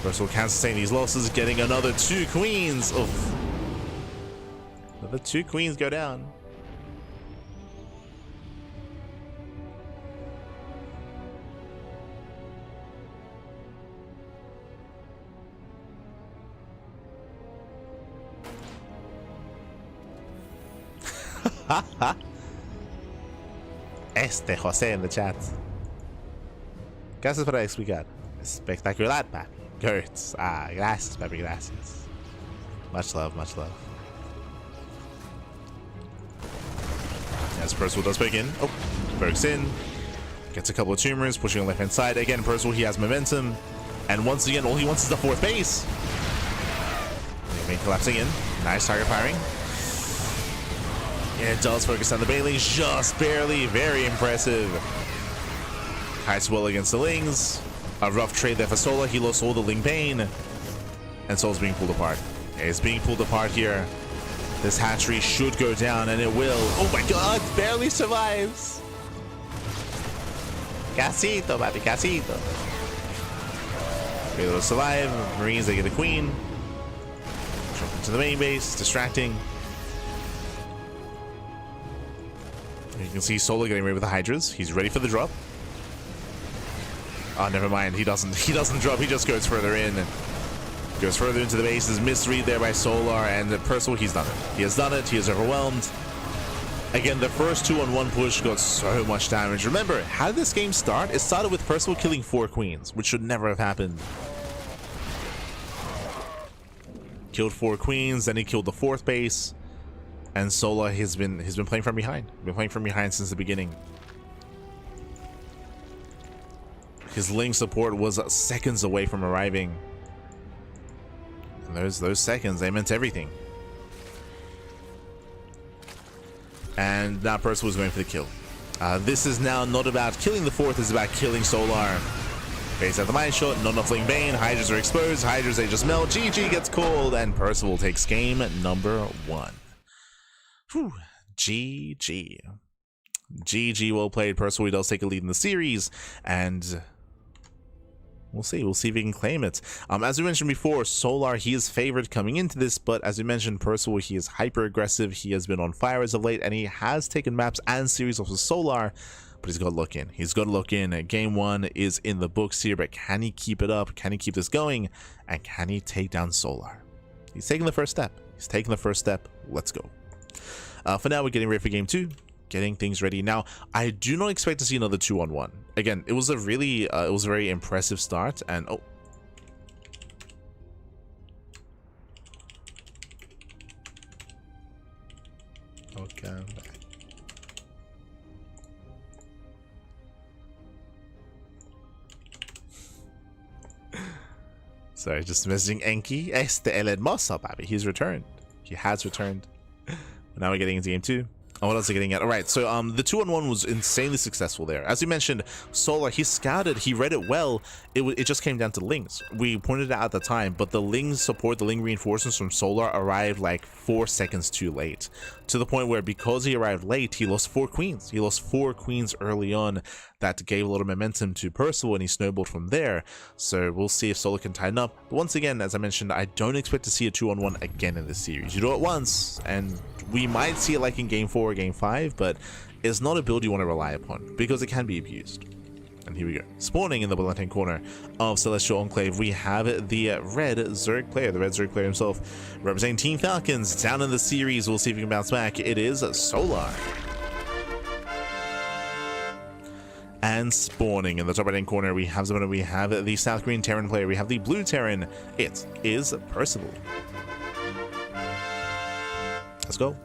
Percival can sustain these losses, getting another 2 queens. Oof. Another 2 queens go down. José in the chat. Gracias por explicar. Espectacular, papi. Gertz. Gracias, papi, gracias. Much love, much love. As Percival does break in. Oh, breaks in. Gets a couple of tumors, pushing on left hand side. Again, Percival, he has momentum. And once again, all he wants is the fourth base. Collapsing in. Nice target firing. Yeah, it does focus on the Bailey's just barely. Very impressive. High swell against the Lings. A rough trade there for Solar. He lost all the Ling Bane. And Soul's being pulled apart. Yeah, it's being pulled apart here. This hatchery should go down, and it will. Oh my god, barely survives. Casito, baby, casito. Okay, they'll survive. Marines, they get a queen. Jump into the main base, distracting. You can see Solar getting ready with the Hydras. He's ready for the drop. Oh, never mind. He doesn't drop. He just goes further in. Goes further into the base. Is misread there by Solar, and Percival, he's done it. He has done it. He is overwhelmed. Again, the first 2-on-1 push got so much damage. Remember, how did this game start? It started with Percival killing 4 queens, which should never have happened. Killed 4 queens, then he killed the 4th base, and Solar has been playing from behind. Been playing from behind since the beginning. His Ling support was seconds away from arriving. And those seconds, they meant everything. And now Percival was going for the kill. This is now not about killing the 4th, it's about killing Solar. Base at the mine shot, not enough Ling Bane, Hydras are exposed, Hydras they just melt, GG gets called, and Percival takes game number 1. Whew. GG. GG, well played. Percival, he does take a lead in the series, and we'll see if he can claim it. As we mentioned before, Solar, he is favored coming into this, but as we mentioned, Percival, he is hyper aggressive. He has been on fire as of late, and he has taken maps and series off of Solar, but he's got to look in. He's got to look in. Game 1 is in the books here, but can he keep it up? Can he keep this going? And can he take down Solar? He's taking the first step. He's taking the first step. Let's go. For now, we're getting ready for game 2. Getting things ready. Now, I do not expect to see another 2-on-1. Again, it was a very impressive start, and oh. Okay, I'm back. Sorry, just messaging Enki. Este el hermoso, baby. He's returned. He has returned. Now we're getting into game 2. Oh, what else are we getting at? All right, so the 2-on-1 was insanely successful there. As we mentioned, Solar, he scouted, he read it well. It just came down to Lings. We pointed it out at the time, but the Ling support, the Ling reinforcements from Solar arrived like 4 seconds too late. To the point where because he arrived late, he lost 4 queens. He lost 4 queens early on. That gave a lot of momentum to Percival, and he snowballed from there. So we'll see if Solar can tighten up. But once again, as I mentioned, I don't expect to see a 2-on-1 again in this series. You do it once, and we might see it like in game 4 or game 5, but it's not a build you want to rely upon because it can be abused. And here we go. Spawning in the left-hand corner of Celestial Enclave, we have the red Zerg player, the red Zerg player himself, representing Team Falcons. Down in the series, we'll see if he can bounce back. It is Solar. And spawning in the top right-hand corner, we have the South Green Terran player, we have the blue Terran. It is Percival. Let's go.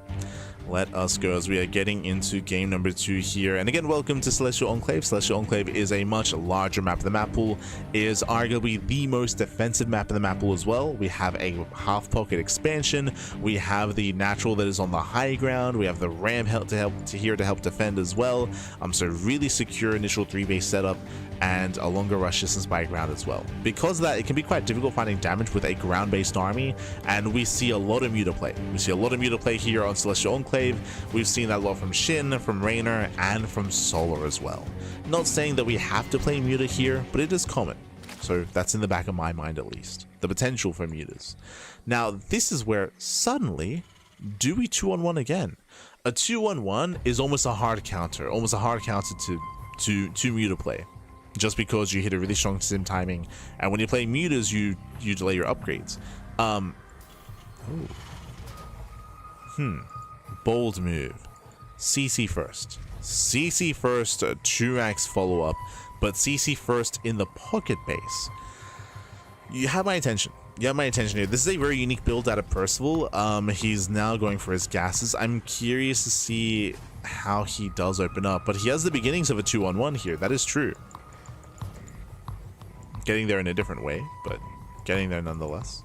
Let us go as we are getting into game number 2 here. And again, welcome to Celestial Enclave. Celestial Enclave is a much larger map of the map pool. It is arguably the most defensive map of the map pool as well. We have a half pocket expansion. We have the natural that is on the high ground. We have the ram here to help defend as well. So really secure initial 3-base setup and a longer rush distance by ground as well. Because of that, it can be quite difficult finding damage with a ground-based army, and we see a lot of Muta play. We see a lot of Muta play here on Celestial Enclave. We've seen that a lot from Shin, from Raynor, and from Solar as well. Not saying that we have to play Muta here, but it is common. So that's in the back of my mind at least. The potential for Mutas. Now, this is where suddenly, do we 2-on-1 again? A 2-on-1 is almost a hard counter to Muta play. Just because you hit a really strong sim timing, and when you play mutas, you delay your upgrades. Bold move. CC first. CC first, 2x follow up, but CC first in the pocket base. You have my attention. You have my attention here. This is a very unique build out of Percival. He's now going for his gases. I'm curious to see how he does open up, but he has the beginnings of a 2-on-1 here. That is true. Getting there in a different way, but getting there nonetheless.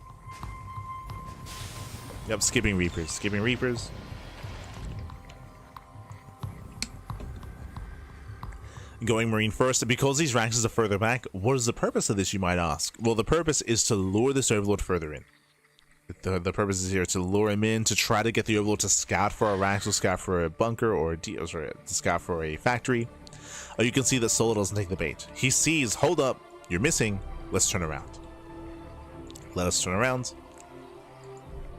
Yep, skipping Reapers. Skipping Reapers. Going Marine first. Because these ranks are further back, what is the purpose of this, you might ask? Well, the purpose is to lure this Overlord further in. The purpose is here to lure him in, to try to get the Overlord to scout for a rank, or scout for a bunker, or to scout for a factory. You can see that Solar doesn't take the bait. He sees, hold up, you're missing, let's turn around. Let us turn around.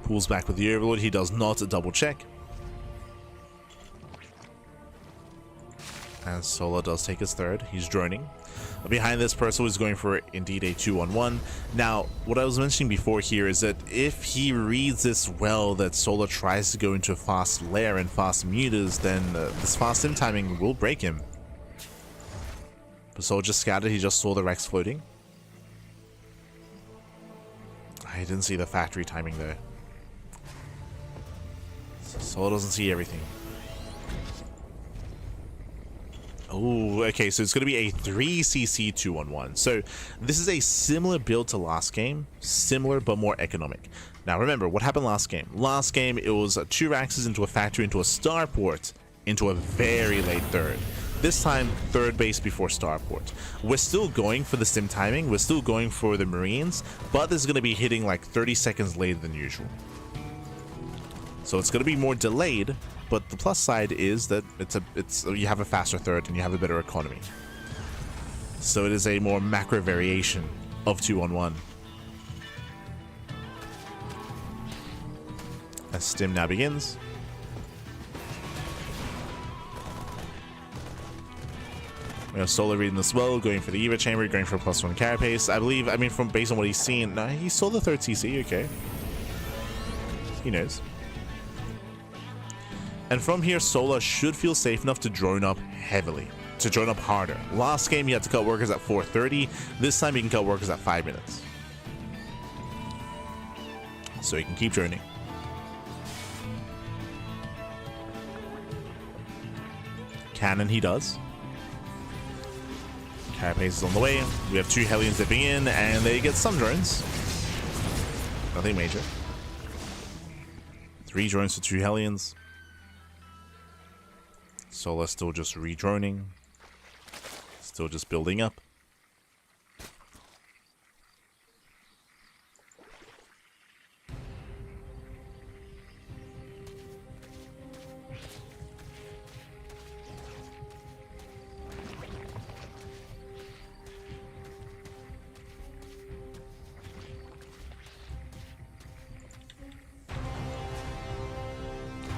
Pulls back with the Overlord. He does not double check. And Solar does take his third. He's droning. Behind this, Percival is going for indeed a 2-on-1. Now, what I was mentioning before here is that if he reads this well, that Solar tries to go into a fast lair and fast mutas, then this fast sim timing will break him. But Solar just scouted. He just saw the Rex floating. I didn't see the factory timing there. Solar doesn't see everything. Oh, okay, so it's going to be a 3cc 2-on-1. So this is a similar build to last game. Similar, but more economic. Now remember, what happened last game? Last game, it was 2 Raxes into a factory, into a starport, into a very late third. This time, third base before starport. We're still going for the sim timing. We're still going for the Marines, but this is going to be hitting like 30 seconds later than usual. So it's going to be more delayed, but the plus side is that you have a faster third and you have a better economy. So it is a more macro variation of 2-on-1. As stim now begins. We have Solar reading this well, going for the Eva Chamber, going for a +1 carapace. I believe, I mean, based on what he's seen, no, he saw the third CC, okay. He knows. And from here, Solar should feel safe enough to drone up heavily, to drone up harder. Last game, he had to cut workers at 4:30. This time, he can cut workers at 5 minutes. So he can keep droning. Cannon he does. Carapace is on the way. We have 2 Hellions dipping in, and they get some drones. Nothing major. 3 drones for 2 Hellions. Solar still just re-droning. Still just building up.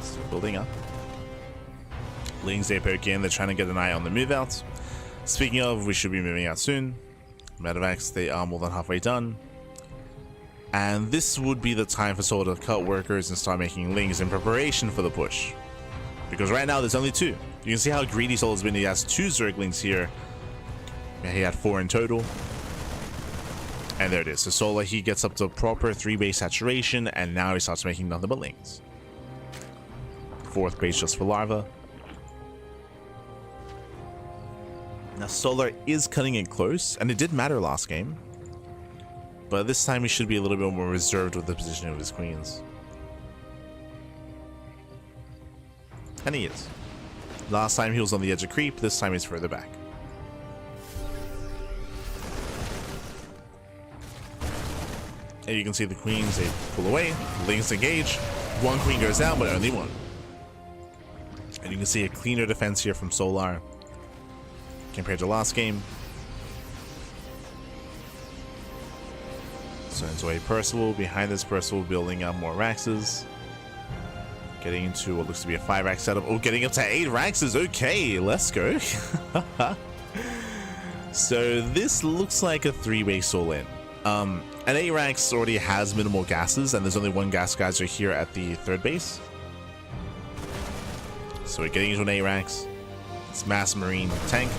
Still building up. Lings they poke in, they're trying to get an eye on the move out. Speaking of, we should be moving out soon. Medevacs, they are more than halfway done. And this would be the time for Solar to cut workers and start making Lings in preparation for the push. Because right now there's only 2. You can see how greedy Solar's been. He has 2 Zerglings here. Yeah, he had 4 in total. And there it is. So Solar, he gets up to proper 3 base saturation, and now he starts making nothing but Lings. 4th base just for larva. Now Solar is cutting it close, and it did matter last game. But this time he should be a little bit more reserved with the positioning of his queens. And he is. Last time he was on the edge of creep, this time he's further back. And you can see the queens, they pull away, Lings engage, 1 queen goes down, but only 1. And you can see a cleaner defense here from Solar compared to last game. So into a Percival. Behind this Percival, building up more Raxes. Getting into what looks to be a 5 Rax setup. Oh, getting up to 8 Raxes. Okay, let's go. So this looks like a 3-base all-in. An 8 Rax already has minimal gases, and there's only 1 gas geyser here at the 3rd base. So we're getting into an 8 Rax. It's mass marine tank.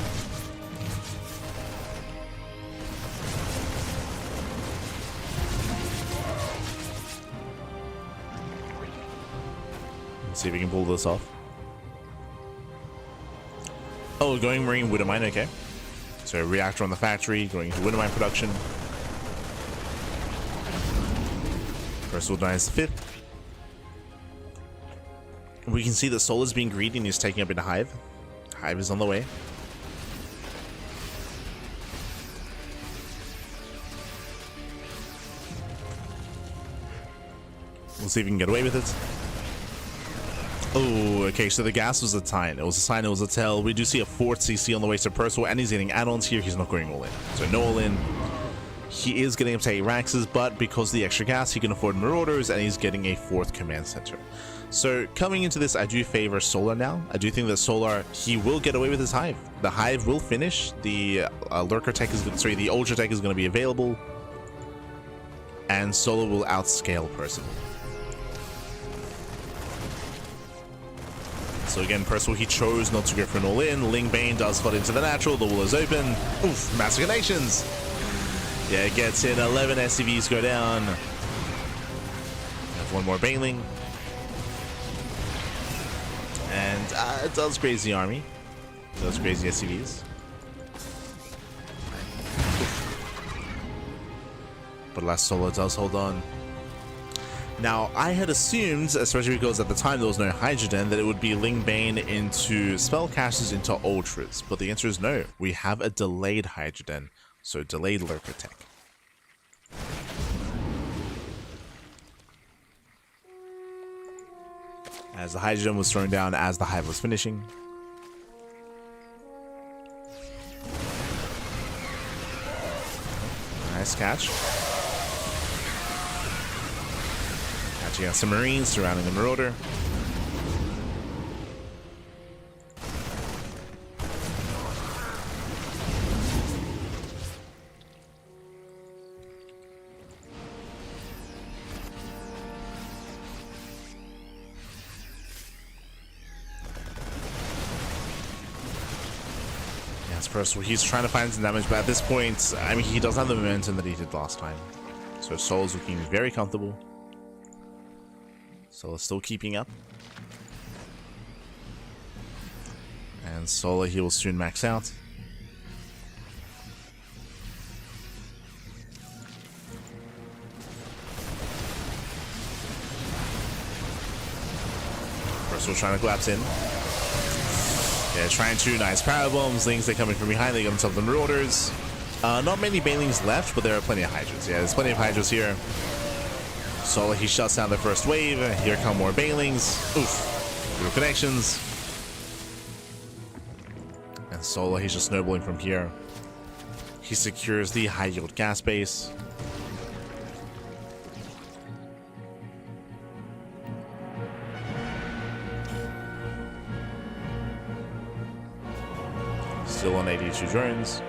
Let's see if we can pull this off. Oh, going Marine Widow Mine, okay. So reactor on the factory, going into Widow Mine production. Percival dies 5th. We can see that Solar's being greedy and he's taking up into Hive. Hive is on the way. We'll see if we can get away with it. Oh, okay, so the gas was a sign. It was a sign, it was a tell. We do see a 4th CC on the way to Percival, and he's getting add-ons here. He's not going all in. So no all in. He is getting up to 8 Raxes, but because of the extra gas, he can afford Marauders, and he's getting a 4th command center. So coming into this, I do favor Solar now. I do think that Solar, he will get away with his Hive. The Hive will finish. The Lurker tech is, sorry, the Ultra tech is going to be available, and Solar will outscale Percival. So again, Percival, he chose not to go for an all-in. Ling Bane does flood into the natural. The wall is open. Oof, Massacre Nations. Yeah, it gets in. 11 SCVs go down. We have one more Baneling. And it does graze the army. It does graze the SCVs. But Last Solar does hold on. Now, I had assumed, especially because at the time there was no Hydrogen, that it would be Ling Bane into Spellcasters into Ultras. But the answer is no. We have a delayed Hydrogen. So delayed Lurker tech. As the Hydrogen was thrown down as the Hive was finishing. Nice catch. Catching out some Marines surrounding the Marauder. Percival, he's trying to find some damage, but at this point, I mean, he doesn't have the momentum that he did last time. So Soul's looking very comfortable. Solar's still keeping up. And Solar, he will soon max out. Percival trying to collapse in. Yeah, trying to nice power bombs. Lings, they're coming from behind. They get themselves the Marauders. Not many Banelings left, but there are plenty of Hydras. Yeah, there's plenty of Hydras here. Solar, he shuts down the first wave. Here come more Banelings. Oof. Through connections. And Solar, he's just snowballing from here. He secures the high yield gas base. Still on 82 drones.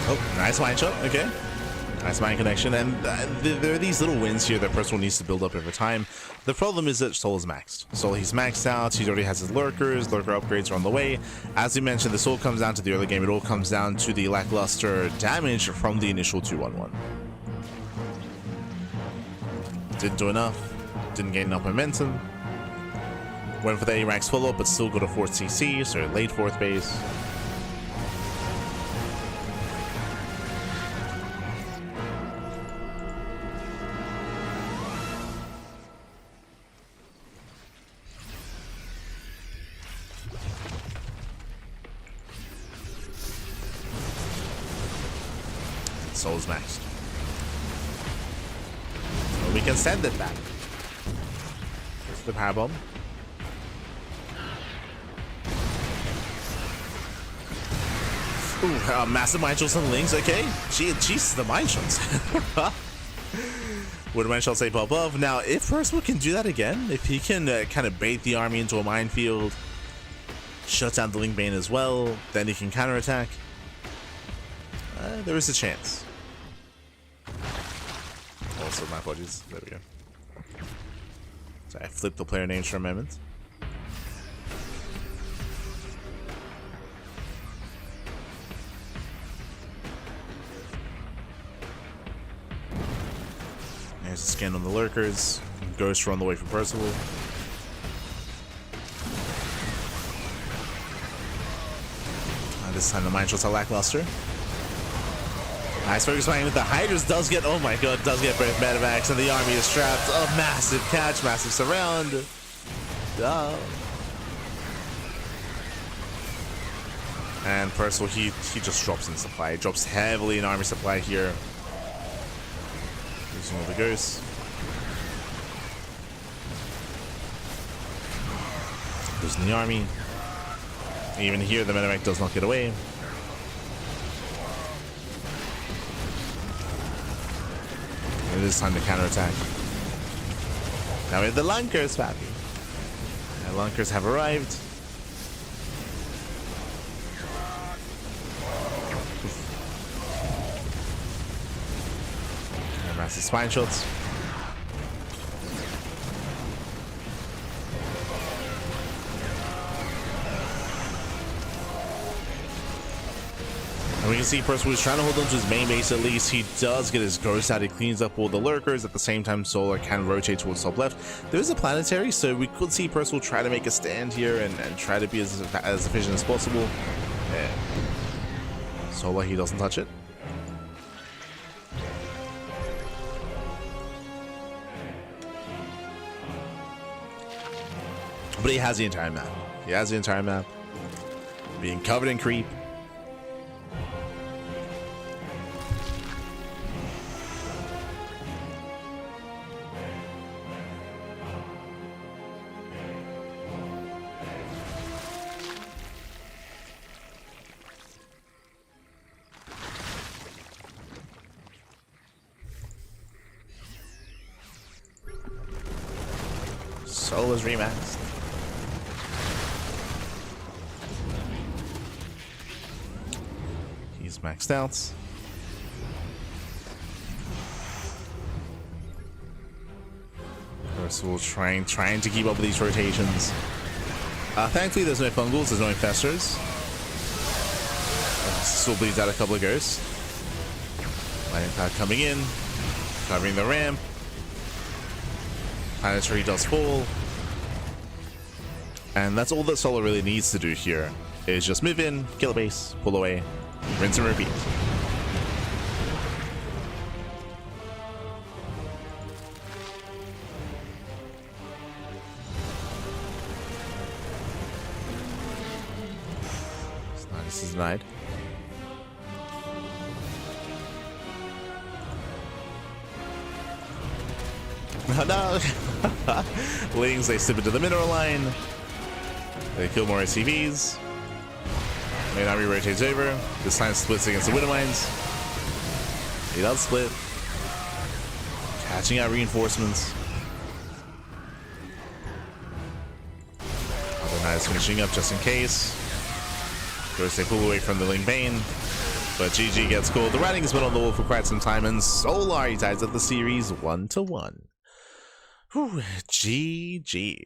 Oh, nice line shot. Okay. Nice mine connection, and there are these little wins here that Percival needs to build up over time. The problem is that Soul is maxed. So he's maxed out, he already has his lurkers, lurker upgrades are on the way. As we mentioned, this all comes down to the early game, it all comes down to the lackluster damage from the initial 2-1-1. Didn't do enough, didn't gain enough momentum. Went for the A-Rax follow-up, but still got a 4th CC, so late 4th base. Soul's maxed. So we can send it back. Here's the power bomb. Ooh, massive mine shots and Lings. Okay, jeez, the mine shots. Would mine shots say pop off? Now, if Percival can do that again, if he can kind of bait the army into a minefield, shut down the Ling Bane as well, then he can counterattack. There is a chance. Also, my apologies. There we go. So I flipped the player names for a moment. There's a scan on the lurkers. Ghost run the way for Percival. This time the mine shots are lackluster. Nice focus fighting with the Hydras does get, oh my god, does get both medevacs, and the army is trapped. A massive catch, massive surround. And Percival, he just drops in supply. He drops heavily in army supply here. Using all the ghosts. Losing the army. Even here, the medevac does not get away. It is time to counterattack. Now we have the Lunkers, Pappy. The Lunkers have arrived. And massive spine shots. And we can see Percival is trying to hold on to his main base at least. He does get his ghost out. He cleans up all the lurkers. At the same time, Solar can rotate towards top left. There is a planetary, so we could see Percival try to make a stand here and try to be as efficient as possible. Yeah. Solar, he doesn't touch it. But he has the entire map. He has the entire map. Being covered in creep. Solar's remaxed. He's maxed out. Percival trying to keep up with these rotations. Thankfully, there's no fungals, there's no infestors. Still bleeds out a couple of ghosts. Lightning Cloud coming in, covering the ramp. Planetary does fall. And that's all that Solar really needs to do here, is just move in, kill a base, pull away, rinse and repeat. This is denied. No! Lings, they slip into the mineral line. They kill more SCVs. Main army rotates over. This time splits against the Widowmines. He does split. Catching out reinforcements. Other Knight is finishing up just in case. Goes they pull away from the Ling Bane. But GG gets called. The writing has been on the wall for quite some time, and Solar ties up the series 1-1. Whew, GG.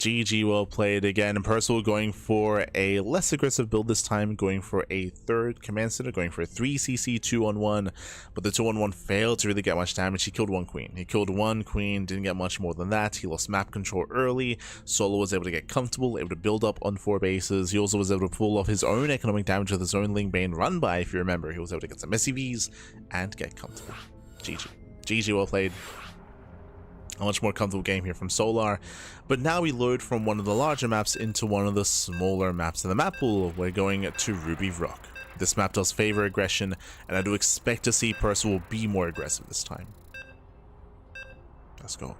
GG, well played again. Percival going for a less aggressive build this time, going for a third command center, going for a 3cc 2-on-1, but the 2-on-1 failed to really get much damage. He killed one queen. He killed one queen, didn't get much more than that. He lost map control early. Solo was able to get comfortable, able to build up on 4 bases. He also was able to pull off his own economic damage with his own Ling Bane run by, if you remember. He was able to get some SCVs and get comfortable. GG. GG, well played. A much more comfortable game here from Solar, but now we load from one of the larger maps into one of the smaller maps in the map pool. We're going to Ruby Rock. This map does favor aggression, and I do expect to see Percival be more aggressive this time. Let's go.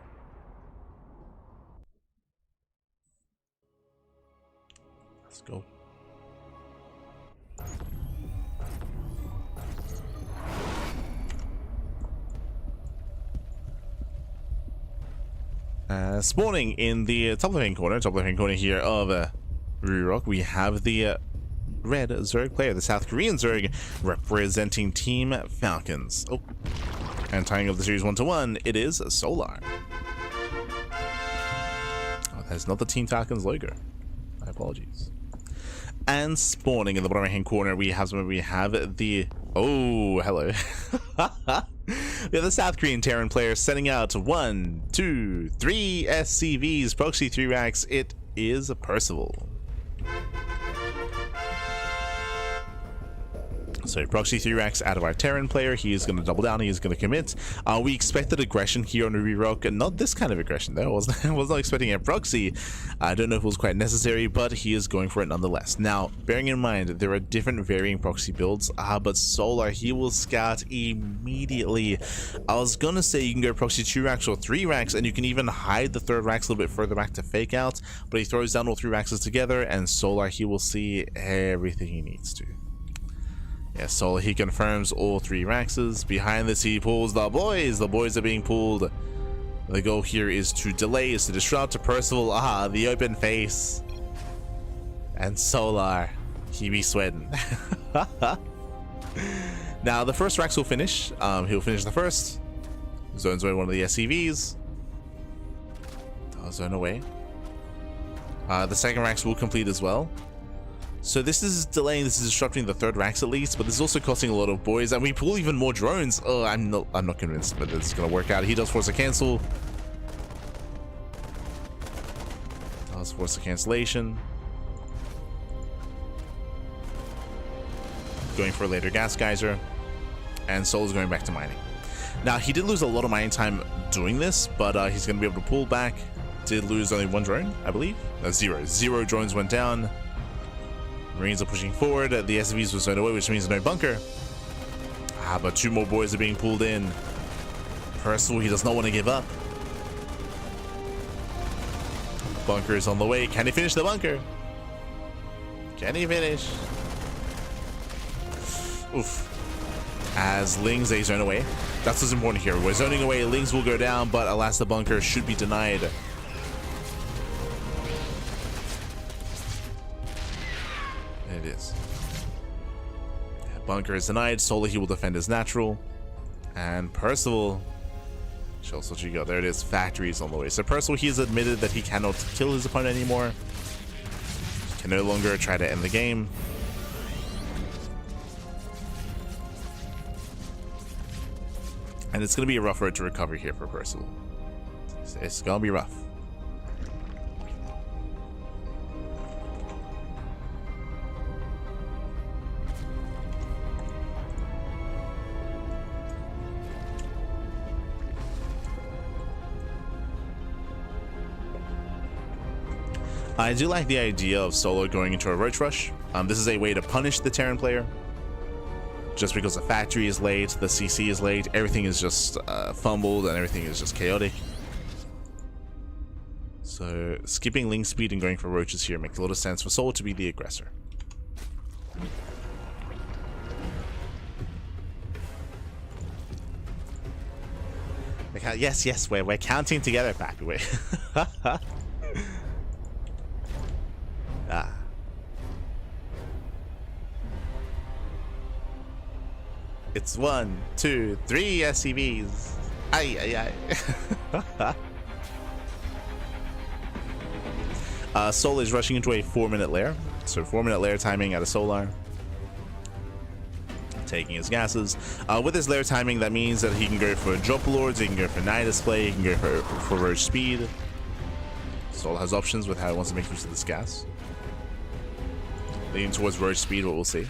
Let's go. Spawning in the top left-hand corner here of Ruby Rock, we have the red Zerg player, the South Korean Zerg, representing Team Falcons. Oh, and tying up the series 1-1, it is Solar. Oh, that's not the Team Falcons logo. My apologies. And spawning in the bottom right hand corner, we have the oh, hello. We have the South Korean Terran player sending out 1, 2, 3 SCVs, proxy 3 racks. It is Percival. So proxy 3 racks out of our Terran player. He is going to double down. He is going to commit. We expected aggression here on Ruby Rock, and not this kind of aggression though. I was not expecting a proxy. I don't know if it was quite necessary, but he is going for it nonetheless. Now, bearing in mind there are different varying proxy builds, but Solar, he will scout immediately. I was going to say you can go proxy 2 racks or 3 racks, and you can even hide the 3rd racks a little bit further back to fake out, but he throws down all 3 racks together, and Solar, he will see everything he needs to. Yeah, Solar, he confirms all 3 Raxes. Behind this, he pulls the boys. The boys are being pulled. The goal here is to delay, is to disrupt to Percival. The open face. And Solar, he be sweating. Now, the first Rax will finish. He'll finish the first. Zones away one of the SCVs. Zone away. The second Rax will complete as well. So this is delaying, this is disrupting the 3rd racks at least, but this is also costing a lot of boys, and we pull even more drones. Oh, I'm not convinced, but it's gonna work out. He does force a cancel. Does force a cancellation. Going for a later gas geyser, and Solar's going back to mining. Now he did lose a lot of mining time doing this, but he's gonna be able to pull back. Did lose only 1 drone, I believe. No, 0 drones went down. Marines are pushing forward. The SCVs were zoned away, which means no bunker. But 2 more boys are being pulled in. Percival, he does not want to give up. Bunker is on the way. Can he finish the bunker? Can he finish? Oof. As Lings, they zone away. That's what's important here. We're zoning away. Lings will go down, but alas, the bunker should be denied. It is. Bunker is denied. Solar, he will defend his natural. And Percival, so you go. There it is. Factory is on the way. So Percival, he has admitted that he cannot kill his opponent anymore. He can no longer try to end the game. And it's going to be a rough road to recover here for Percival. It's going to be rough. I do like the idea of Solo going into a roach rush. This is a way to punish the Terran player. Just because the factory is late, the CC is late, everything is just fumbled and everything is just chaotic. So skipping link speed and going for roaches here makes a lot of sense for Solo to be the aggressor. Yes, we're counting together, Pappy. It's 1, 2, 3 SCVs. Ay. Solar is rushing into a 4-minute lair. So 4-minute lair timing out of Solar. Taking his gases. With his lair timing, that means that he can go for drop lords, he can go for night display, he can go for roach speed. Solar has options with how he wants to make use of this gas. Leaning towards roach speed, what we'll see.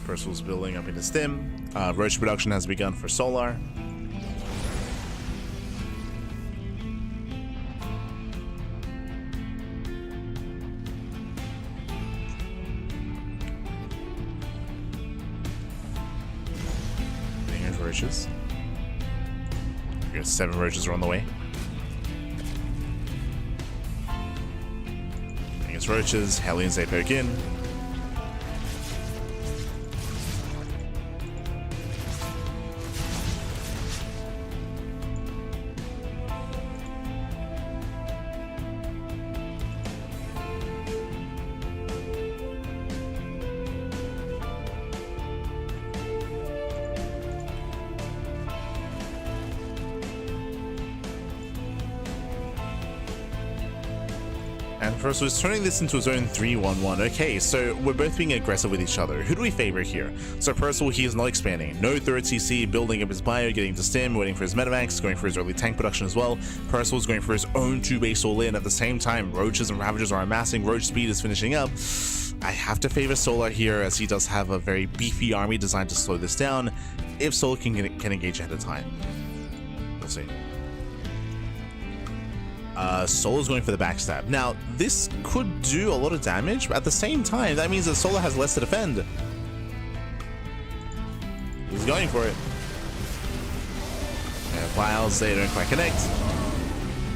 Percival's building up into stim. Roach production has begun for Solar. Here's roaches. We got 7 roaches are on the way. Against roaches, Hellions they poke in. And Percival is turning this into his own 3-1-1. Okay, so we're both being aggressive with each other. Who do we favor here? So Percival, he is not expanding. No third CC, building up his bio, getting to stim, waiting for his metamax, going for his early tank production as well. Percival is going for his own 2 base all in. At the same time, roaches and ravagers are amassing. Roach speed is finishing up. I have to favor Solar here, as he does have a very beefy army designed to slow this down, if Solar can engage ahead of time. We'll see. Solar's going for the backstab. Now, this could do a lot of damage, but at the same time, that means that Solar has less to defend. He's going for it. Yeah, files, they don't quite connect.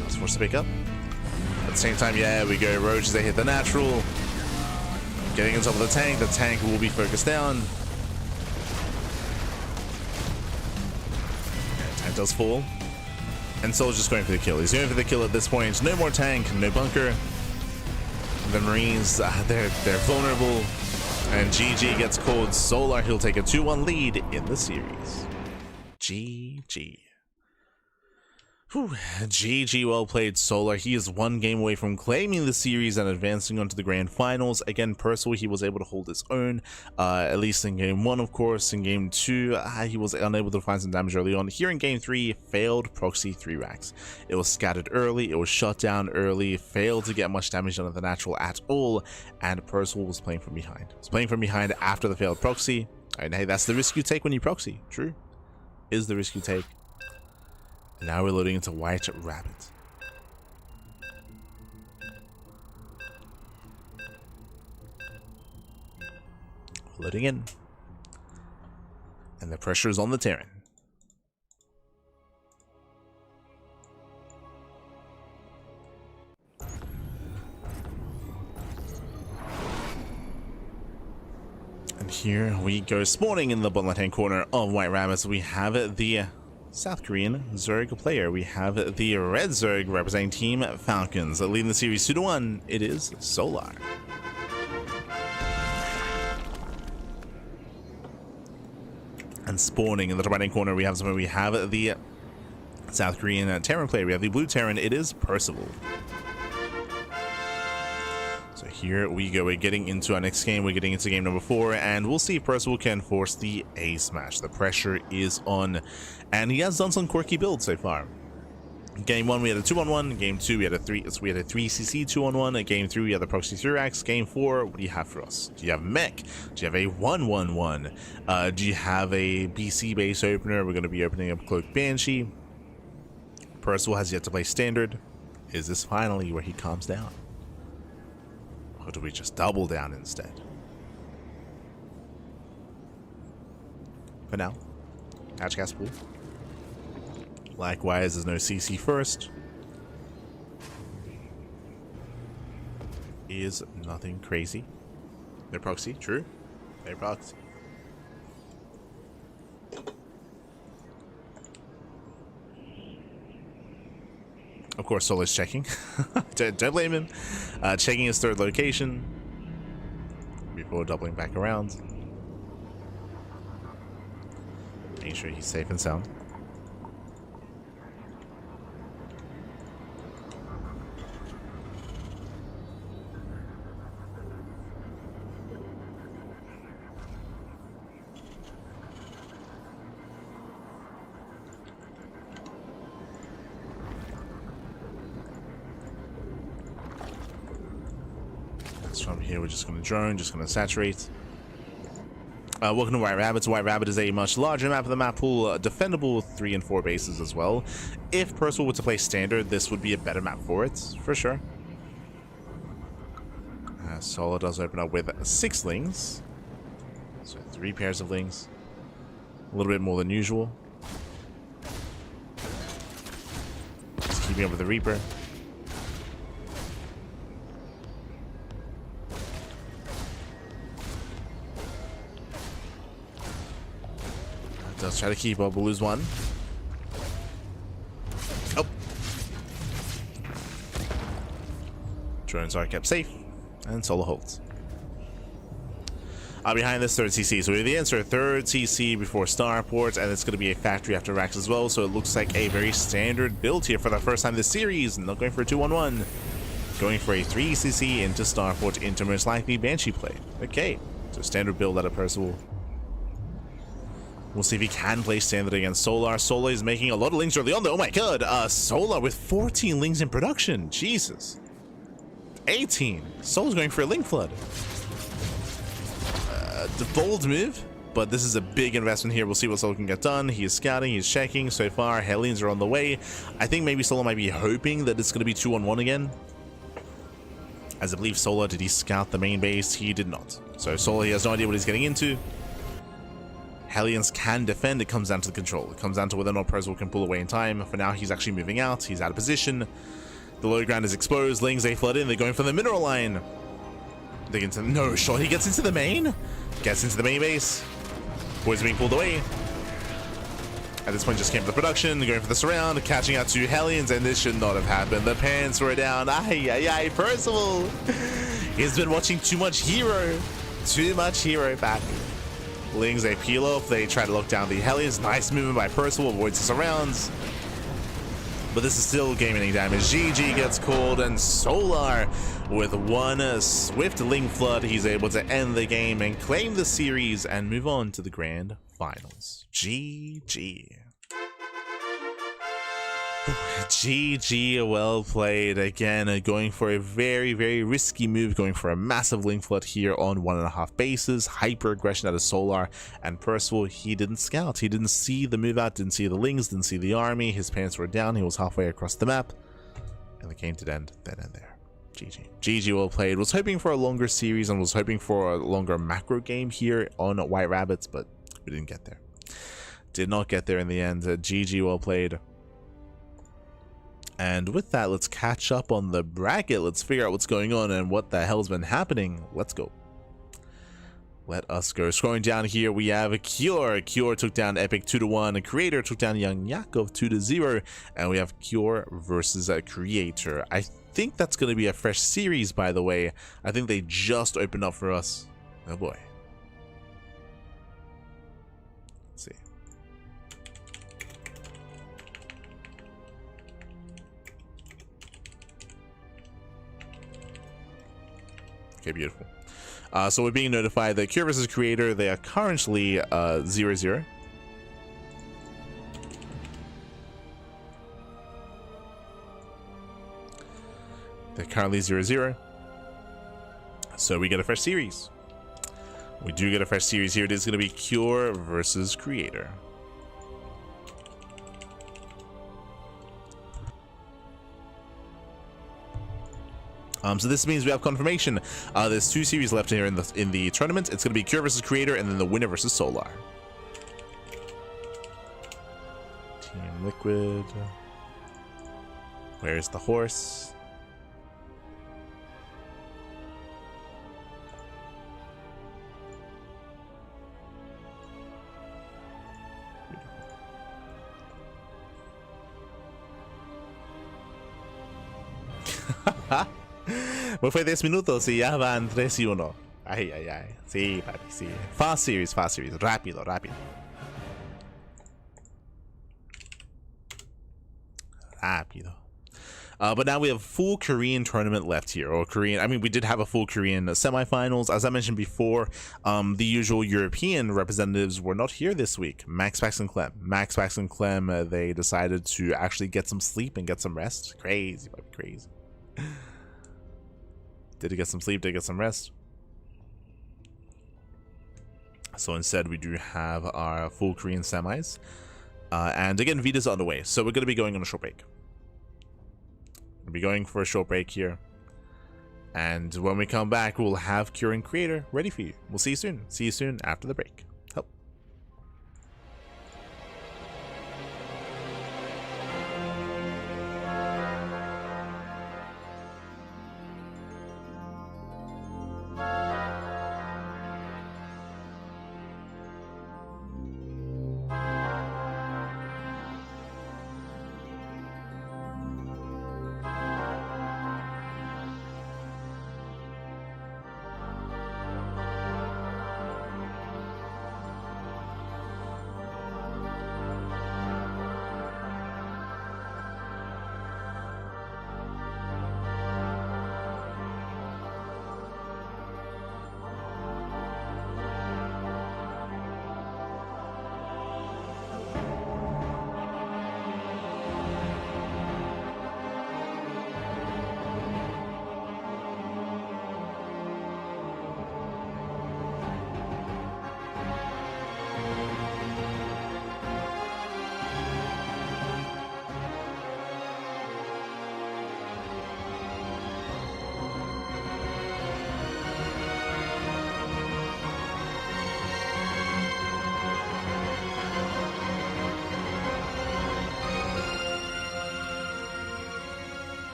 That's forced to pick up. At the same time, yeah, we go roaches, they hit the natural. Getting on top of the tank will be focused down. Yeah, tank does fall. And Solar's just going for the kill. He's going for the kill at this point. No more tank, no bunker. The Marines, they're vulnerable. And GG gets called. Solar, he'll take a 2-1 lead in the series. GG. Whew. GG, well played, Solar. He is 1 game away from claiming the series and advancing onto the grand finals. Again, Percival, he was able to hold his own, at least in game 1, of course. In game 2, he was unable to find some damage early on. Here in game 3, failed proxy 3 racks. It was scattered early, it was shut down early, failed to get much damage on the natural at all, and Percival was playing from behind. He was playing from behind after the failed proxy. And hey, that's the risk you take when you proxy. True. Is the risk you take. Now we're loading into White Rabbit. Loading in. And the pressure is on the Terran. And here we go, spawning in the bottom left-hand corner of White Rabbits. We have the South Korean Zerg player. We have the Red Zerg representing Team Falcons. Leading the series 2-1, it is Solar. And spawning in the top right-hand corner, we have the South Korean Terran player. We have the Blue Terran, it is Percival. So here we go, we're getting into our next game, we're getting into game number 4, and we'll see if Percival can force the A smash. The pressure is on, and he has done some quirky builds so far. Game 1 we had a 2-on-1, game 2 we had a 3cc 2-on-1, game 3 we had the proxy 3 racks, game 4 what do you have for us? Do you have mech? Do you have a 1-1-1? Do you have a BC base opener? We're going to be opening up Cloak Banshee. Percival has yet to play standard. Is this finally where he calms down? Or do we just double down instead? For now, Hatch Gas Pool. Likewise, there's no CC first. Is nothing crazy. No proxy, true. No proxy. Of course, Solar's checking. don't blame him. Checking his 3rd location before doubling back around. Making sure he's safe and sound. From here, we're just going to drone, just going to saturate. Welcome to White Rabbits. White Rabbit is a much larger map of the map pool, defendable 3 and 4 bases as well. If Percival were to play standard, this would be a better map for it, for sure. Solar does open up with 6 lings, so 3 pairs of lings, a little bit more than usual. keeping up with the Reaper. Does try to keep up, we'll lose one. Oh. Drones are kept safe, and solo holds. Behind this, third CC. So we have the answer, third CC before Starport, and it's going to be a factory after racks as well. So it looks like a very standard build here for the first time this series. Not going for a 2-1-1. Going for a 3 CC into Starport into most likely Banshee play. Okay, so standard build out of Percival. We'll see if he can play standard against Solar. Solar is making a lot of lings early on though. Oh my god, Solar with 14 lings in production. Jesus. 18. Solar's going for a ling flood. The bold move, but this is a big investment here. We'll see what Solar can get done. He is scouting, he's checking. So far, Hellions are on the way. I think maybe Solar might be hoping that it's going to be 2-on-1 again. As I believe Solar, did he scout the main base? He did not. So Solar, he has no idea what he's getting into. Hellions can defend. It comes down to the control. It comes down to whether or not Percival can pull away in time. For now, he's actually moving out. He's out of position. The low ground is exposed. Lings, they flood in. They're going for the mineral line. They get into no shot. He gets into the main. Gets into the main base. Boys are being pulled away. At this point, just came for the production. Going for the surround. Catching out 2 Hellions, and this should not have happened. The pants were down. Ay, ay, ay. Percival. He's been watching too much Hero. Too much Hero back. Lings, they peel off, they try to lock down the Hellions. Nice movement by Percival, avoids the surrounds. But this is still game-ending damage. GG gets called, and Solar, with one swift ling flood, he's able to end the game and claim the series and move on to the grand finals. GG. GG, well played. Again, going for a very, very risky move, going for a massive ling flood here on 1.5 bases. Hyper aggression out of Solar, and Percival, he didn't scout. He didn't see the move out, didn't see the lings, didn't see the army. His pants were down. He was halfway across the map, and the game did end then and there. GG. GG, well played. Was hoping for a longer series and was hoping for a longer macro game here on White Rabbits, but we didn't get there. Did not get there in the end. GG, well played. And with that, let's catch up on the bracket. Let's figure out what's going on and what the hell's been happening. Let's go. Let us go. Scrolling down here, we have Cure. Cure took down Epic 2-1. Creator took down Young Yakov 2-0. And we have Cure versus Creator. I think that's going to be a fresh series, by the way. I think they just opened up for us. Oh boy. Let's see. Okay, beautiful. So we're being notified that Cure vs. Creator, they are currently 0-0. They're currently 0-0. So we get a fresh series. We do get a fresh series here. It is going to be Cure versus Creator. So this means we have confirmation. There's 2 series left here in the tournament. It's going to be Cure versus Creator, and then the winner versus Solar. Team Liquid. Where's the horse? Pues fue 10 minutos y ya van 3-1. Ay, ay, ay. Sí, papi, sí. Fast series, fast series. Rápido, rápido. Rápido. But now we have a full Korean tournament left here, or Korean. I mean, we did have a full Korean semifinals. As I mentioned before, the usual European representatives were not here this week. Max, Pax, and Clem. Max, Pax, and Clem, they decided to actually get some sleep and get some rest. Crazy, baby, crazy. Did he get some sleep? Did he get some rest? So instead, we do have our full Korean semis. And again, Vita's on the way. So we're going to be going on a short break. We'll be going for a short break here. And when we come back, we'll have Cure and Creator ready for you. We'll see you soon. See you soon after the break. Help.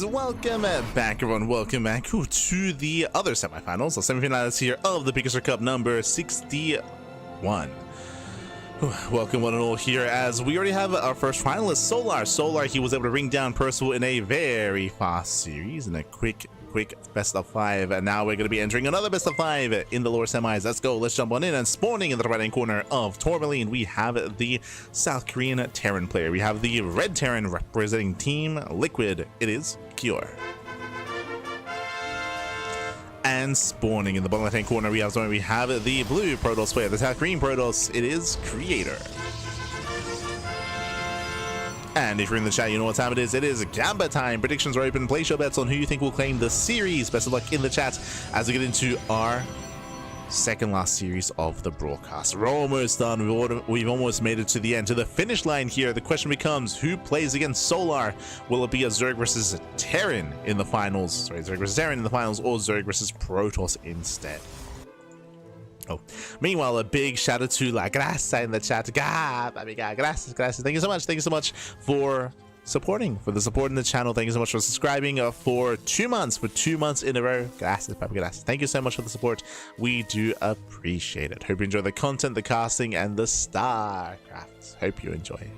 And welcome back, everyone. Welcome back to the other semifinals, the semifinals here of the PiGosaur Cup number 61. Welcome one and all here, as we already have our first finalist, Solar. He was able to bring down Percival in a very fast series, in a quick best of 5, and now we're going to be entering another best of 5 in the lower semis. Let's go, let's jump on in. And spawning in the right hand corner of Tourmaline, we have the South Korean Terran player. We have the red Terran representing Team Liquid. It is Cure. And spawning in the bottom left hand corner, we have the blue Protoss player, the South Korean Protoss. It is Creator. And if you're in the chat, you know what time it is. It is Gamba time. Predictions are open. Place your bets on who you think will claim the series. Best of luck in the chat as we get into our second last series of the broadcast. We're almost done. We've almost made it to the end, to the finish line here. The question becomes, who plays against Solar? Will it be a Zerg versus Terran in the finals? Sorry, Zerg versus Terran in the finals, or Zerg versus Protoss instead? Oh, meanwhile, a big shout out to La Grasa in the chat. Gracias. Thank you so much for supporting, for the support in the channel. Thank you so much for subscribing for 2 months in a row. Gracias. Thank you so much for the support. We do appreciate it. Hope you enjoy the content, the casting, and the StarCraft. Hope you enjoy it.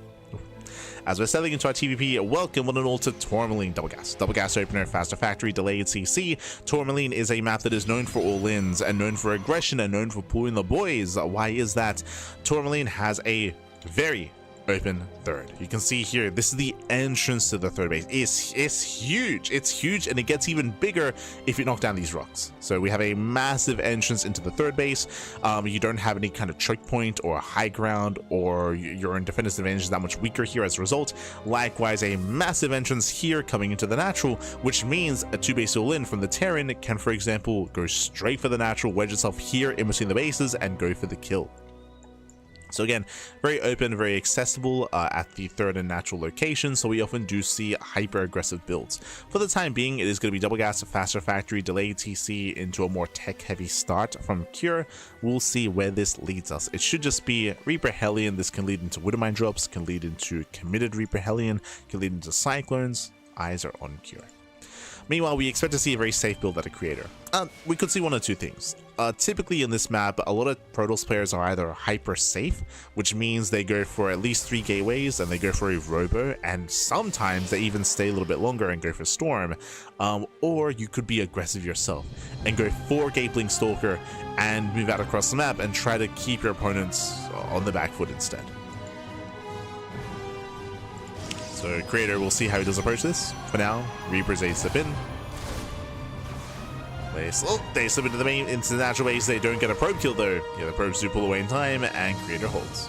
As we're selling into our TVP, welcome one and all to Tourmaline Double Gas opener, faster factory, delayed CC. Tourmaline is a map that is known for all-ins and known for aggression and known for pulling the boys. Why is that? Tourmaline has a very open third. You can see here, this is the entrance to the third base. It's huge, and it gets even bigger if you knock down these rocks. So we have a massive entrance into the third base. You don't have any kind of choke point or high ground, or your defender's advantage is that much weaker here as a result. Likewise, a massive entrance here coming into the natural, which means a 2-base all-in from the Terran can, for example, go straight for the natural, wedge itself here in between the bases, and go for the kill. So again, very open, very accessible at the third and natural location, so we often do see hyper aggressive builds. For the time being, it is going to be double gas, faster factory, delayed TC into a more tech heavy start from Cure. We'll see where this leads us. It should just be Reaper Hellion. This can lead into Widowmine drops, can lead into committed Reaper Hellion, can lead into Cyclones. Eyes are on Cure. Meanwhile, we expect to see a very safe build at a Creator. We could see one of two things. Typically in this map, a lot of Protoss players are either hyper safe, which means they go for at least 3 gateways and they go for a Robo, and sometimes they even stay a little bit longer and go for Storm. Or you could be aggressive yourself and go 4 Gateblink Stalker and move out across the map and try to keep your opponents on the back foot instead. So Creator, we'll see how he does approach this. For now, Reapers they slip in. They slip into the natural base. They don't get a probe kill though. Yeah, the probes do pull away in time, and Creator holds.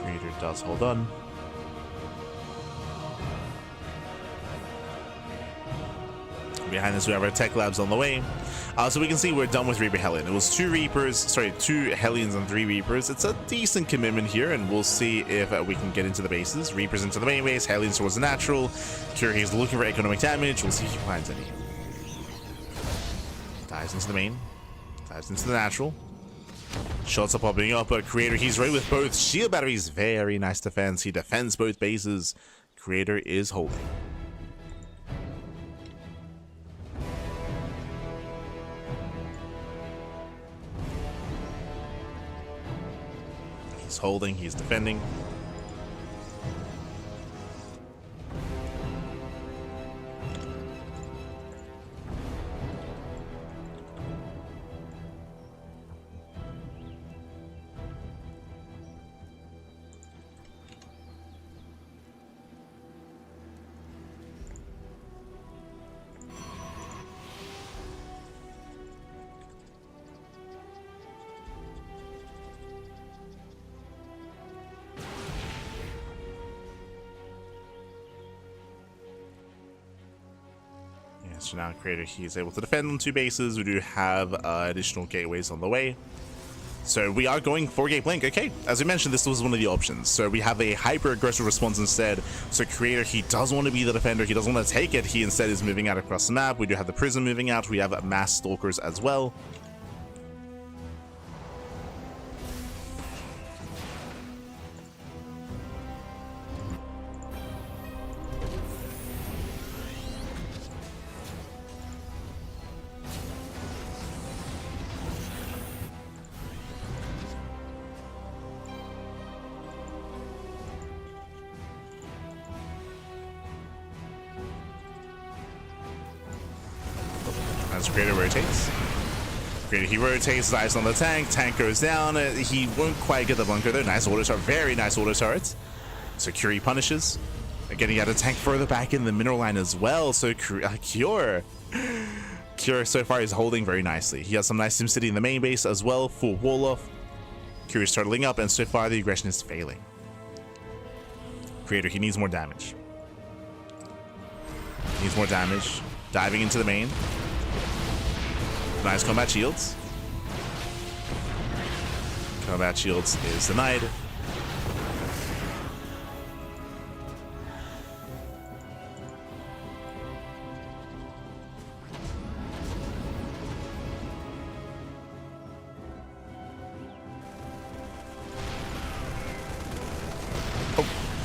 Creator does hold on. Behind us, we have our tech labs on the way. So we can see we're done with Reaper Hellion. It was 2 Hellions and 3 Reapers. It's a decent commitment here, and we'll see if we can get into the bases. Reapers into the main base, Hellions towards the natural. Curie is looking for economic damage. We'll see if he finds any. Dives into the main, dives into the natural. Shots are popping up, but Creator, he's ready with both shield batteries. Very nice defense. He defends both bases. Creator is holding. He's holding, he's defending. So now Creator, he's able to defend on 2 bases. We do have additional gateways on the way. So we are going for Gate Blink. Okay, as we mentioned, this was one of the options. So we have a hyper-aggressive response instead. So Creator, he doesn't want to be the defender. He doesn't want to take it. He instead is moving out across the map. We do have the Prism moving out. We have Mass Stalkers as well. As Creator rotates. Creator, he rotates, his eyes on the tank. Tank goes down. He won't quite get the bunker though. Nice auto turret. Very nice auto turret. So Curie punishes. Again, he had a tank further back in the mineral line as well. So Cure so far is holding very nicely. He has some nice SimCity in the main base as well. Full wall off. Curie's turtling up, and so far the aggression is failing. Creator, he needs more damage. Needs more damage. Diving into the main. Nice combat shields. Combat shields is denied.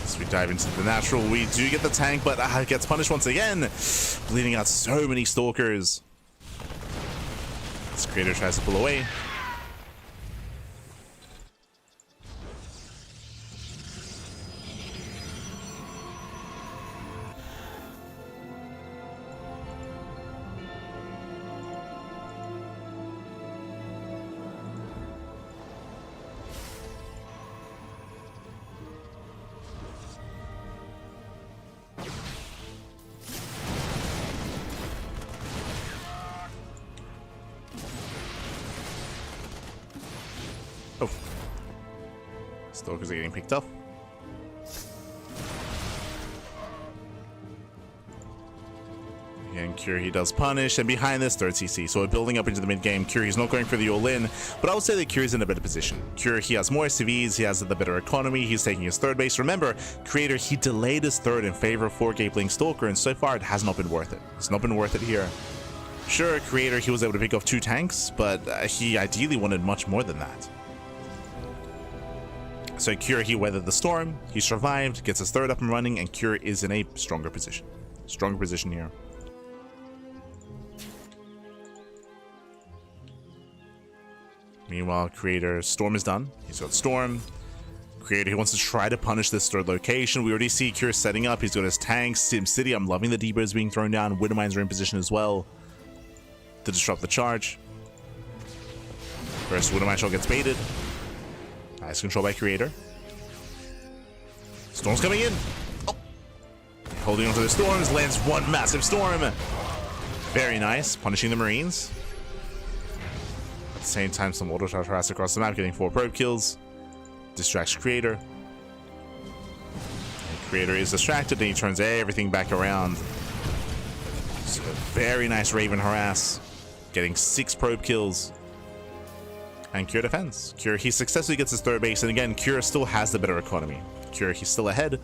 As we dive into the natural, we do get the tank, but it gets punished once again. Bleeding out so many Stalkers. This Creator tries to pull away. Oh. Stalkers are getting picked up. Again, Cure, he does punish, and behind this, third CC. So we're building up into the mid-game. Cure, he's not going for the all-in, but I would say that Cure's in a better position. Cure, he has more SCVs, he has the better economy, he's taking his third base. Remember, Creator, he delayed his third in favor of 4 Gate Blink Stalker, and so far it has not been worth it. It's not been worth it here. Sure, Creator, he was able to pick off 2 tanks, but he ideally wanted much more than that. So Cure, he weathered the storm, he survived, gets his third up and running, and Cure is in a stronger position. Stronger position here. Meanwhile, Creator, Storm is done. He's got Storm. Creator, he wants to try to punish this third location. We already see Cure setting up. He's got his tanks, SimCity. I'm loving the depots being thrown down. Widowmines are in position as well to disrupt the charge. First Widowmine shot gets baited. Nice control by Creator. Storm's coming in. Oh. Holding onto the storms, lands one massive storm. Very nice, punishing the Marines. At the same time, some auto harass across the map, getting 4 probe kills. Distracts Creator. And Creator is distracted, and he turns everything back around. So very nice Raven harass, getting 6 probe kills. And Cure defends. Cure, he successfully gets his third base, and again, Cure still has the better economy. Cure, he's still ahead.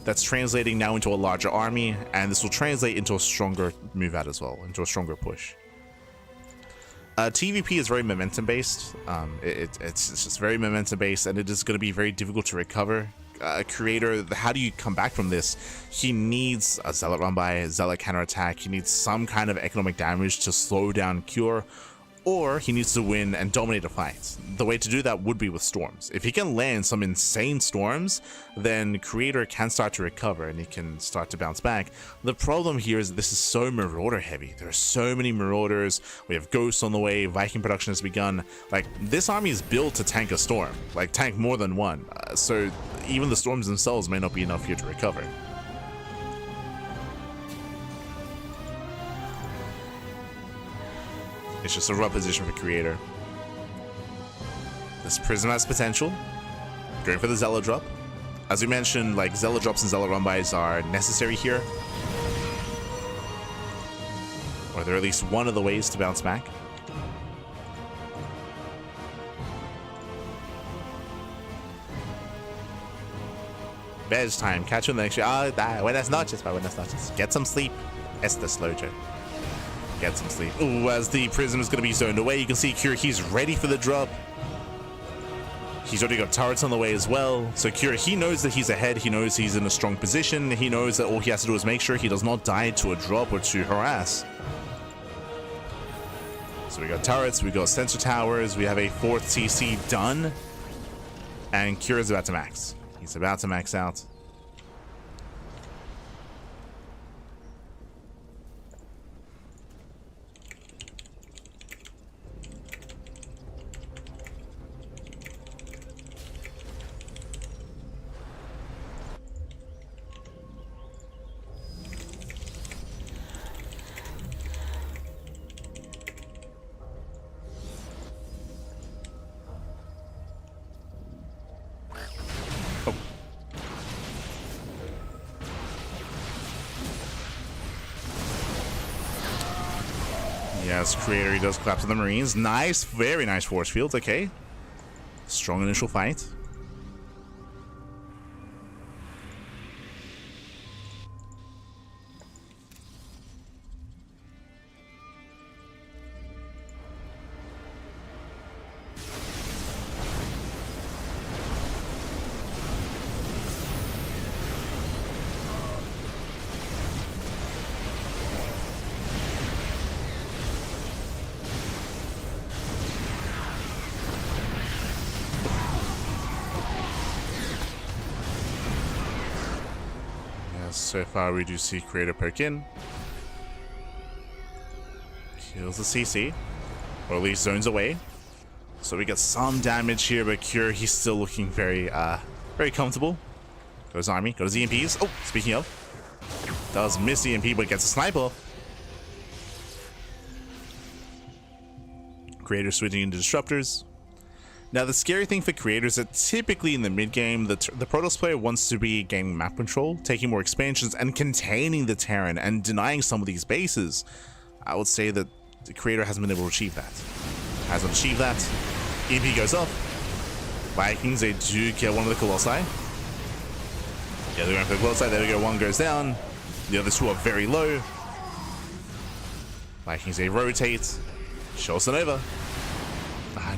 That's translating now into a larger army, and this will translate into a stronger move out as well, into a stronger push. TVP is very momentum based. It's just very momentum based, and it is going to be very difficult to recover. Creator, how do you come back from this? He needs a Zealot run by, a Zealot counterattack. He needs some kind of economic damage to slow down Cure, or he needs to win and dominate a fight. The way to do that would be with storms. If he can land some insane storms, then Creator can start to recover and he can start to bounce back. The problem here is that this is so Marauder heavy. There are so many Marauders. We have Ghosts on the way. Viking production has begun. Like, this army is built to tank a storm, like tank more than one. So even the storms themselves may not be enough here to recover. It's just a rough position for Creator. This Prism has potential. Going for the Zealot drop. As we mentioned, like, Zealot drops and Zealot run-bys are necessary here. Or they're at least one of the ways to bounce back. Bedtime. Catch you in the next. Buenas noches, buenas noches. Get some sleep. Esta Slojo. Get some sleep. Ooh, as the Prism is going to be zoned away, you can see Cure, he's ready for the drop. He's already got turrets on the way as well. So Cure, he knows that he's ahead. He knows he's in a strong position. He knows that all he has to do is make sure he does not die to a drop or to harass. So we got turrets, we got sensor towers, we have a 4th CC done. And Cure is about to max. He's about to max out. Yes, Creator, he does collapse on the Marines. Nice, very nice force fields, okay. Strong initial fight. So far, we do see Creator poke in. Kills the CC. Or at least zones away. So we get some damage here, but Cure, he's still looking very, very comfortable. Goes Army, goes EMPs. Oh, speaking of. Does miss EMP, but gets a sniper. Creator switching into Disruptors. Now, the scary thing for creators is that typically in the mid-game, the Protoss player wants to be gaining map control, taking more expansions, and containing the Terran, and denying some of these bases. I would say that the creator hasn't been able to achieve that. Hasn't achieved that. EMP goes off. Vikings, they do kill one of the Colossi. Yeah, they're going for the Colossi. There we go. One goes down. The other two are very low. Vikings, they rotate. Shows it over.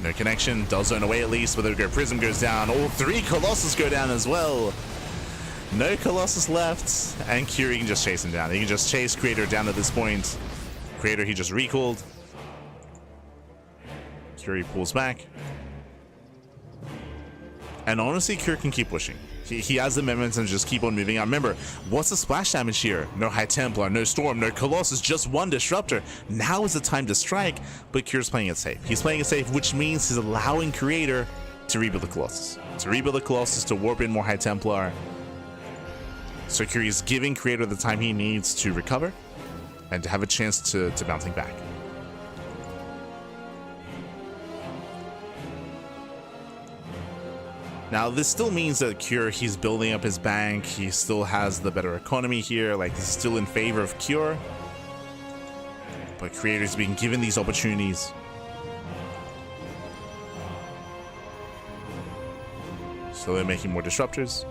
No connection, does zone away at least, but there we go, Prism goes down, all 3 Colossus go down as well. No Colossus left, and Curie can just chase him down. He can just chase Creator down at this point. Creator, he just recalled. Curie pulls back. And honestly, Curie can keep pushing. He has the momentum to just keep on moving out. Remember, what's the splash damage here? No High Templar, no Storm, no Colossus, just 1 Disruptor. Now is the time to strike, but Cure's playing it safe. He's playing it safe, which means he's allowing Creator to rebuild the Colossus. To warp in more High Templar. So Cure is giving Creator the time he needs to recover and to have a chance to bouncing back. Now, this still means that Cure, he's building up his bank. He still has the better economy here. Like, this is still in favor of Cure. But Creator's being given these opportunities. So they're making more Disruptors.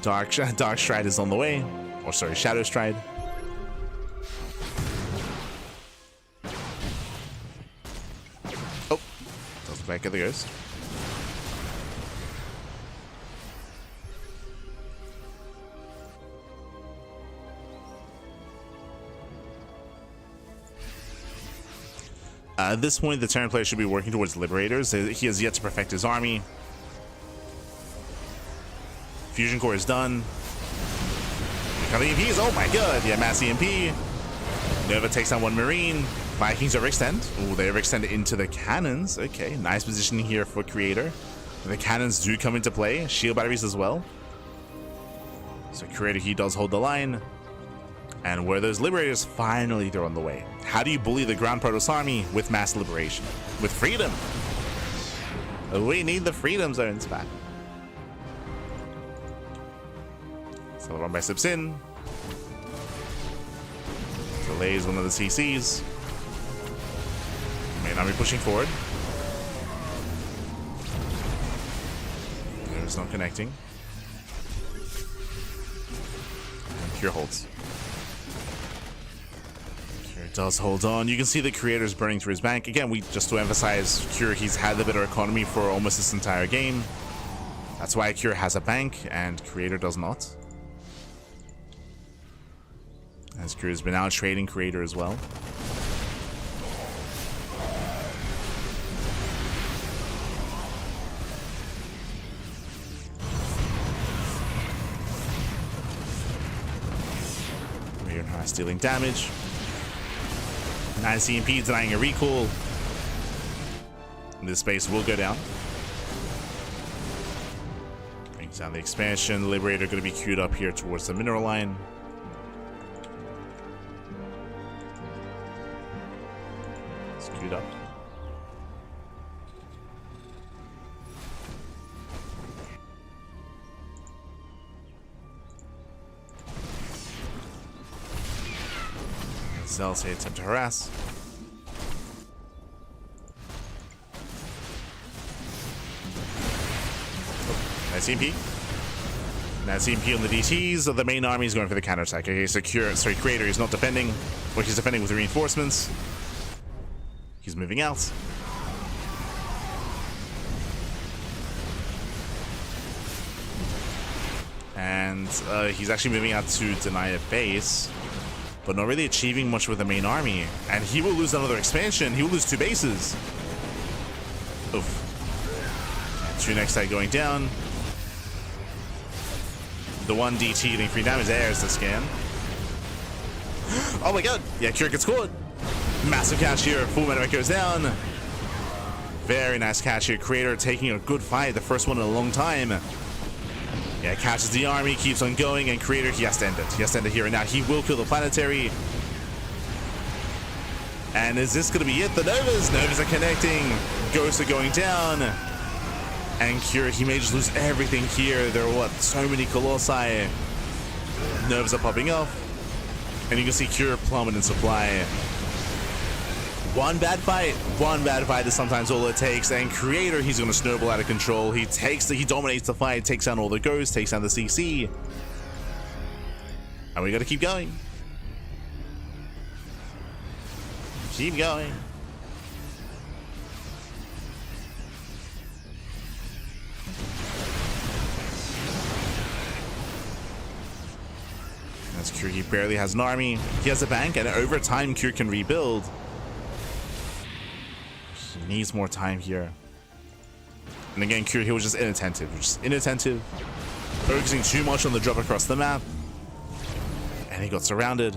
Dark Stride is on the way. Or sorry, Shadow Stride. Back at the Ghost. At this point, the Terran player should be working towards Liberators. He has yet to perfect his army. Fusion Core is done. EMPs, oh my god, yeah, mass EMP. Nova takes down 1 Marine. Vikings overextend. Oh, they overextend into the cannons. Okay, nice positioning here for Creator. And the cannons do come into play. Shield batteries as well. So Creator, he does hold the line. And where those Liberators, finally they're on the way. How do you bully the ground Protoss army? With mass liberation. With freedom. We need the freedom zones back. So the Rumbai slips in. Delays one of the CCs. Now we're pushing forward. It's not connecting. And Cure holds. Cure does hold on. You can see the Creator's burning through his bank. Again, just to emphasize, Cure, he's had the better economy for almost this entire game. That's why Cure has a bank and Creator does not. As Cure has been out trading Creator as well. Stealing damage. Nice EMP denying a recall. This base will go down. Brings down the expansion. Liberator going to be queued up here towards the mineral line. It's queued up. Zealous attempt to harass. Oh, nice EMP. Nice EMP on the DTs. So the main army is going for the counterattack. Okay, so Creator is not defending. Well, he's defending with reinforcements. He's moving out. And he's actually moving out to deny a base, but not really achieving much with the main army. And he will lose another expansion. He will lose 2 bases. Oof. And 2 next side going down. The 1 DT getting 3 damage. There's the scan. Oh my god. Yeah, Cure gets caught. Massive catch here. Full medevac goes down. Very nice catch here. Creator taking a good fight. The first one in a long time. Yeah, catches the army, keeps on going, and Creator, he has to end it. He has to end it here and now. He will kill the planetary. And is this going to be it? The Novas! Novas are connecting. Ghosts are going down. And Cure, he may just lose everything here. There are, what, so many Colossi. Novas are popping off. And you can see Cure plummet in supply. One bad fight is sometimes all it takes, and Creator, he's going to snowball out of control. He dominates the fight, takes down all the ghosts, takes down the CC. And we got to keep going. Keep going. That's Cure, he barely has an army. He has a bank, and over time, Cure can rebuild. Needs more time here. And again, Cure, he was just inattentive. Focusing too much on the drop across the map. And he got surrounded.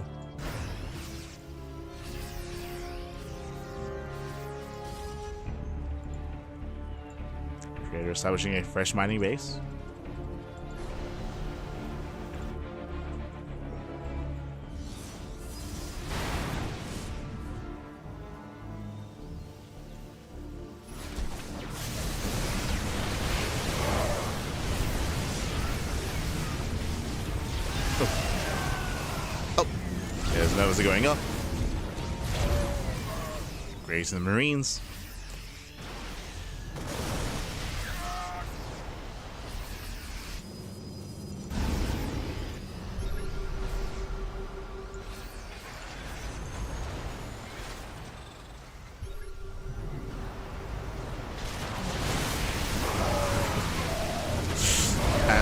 Creator establishing a fresh mining base. There's Novas going up. Graves and the Marines.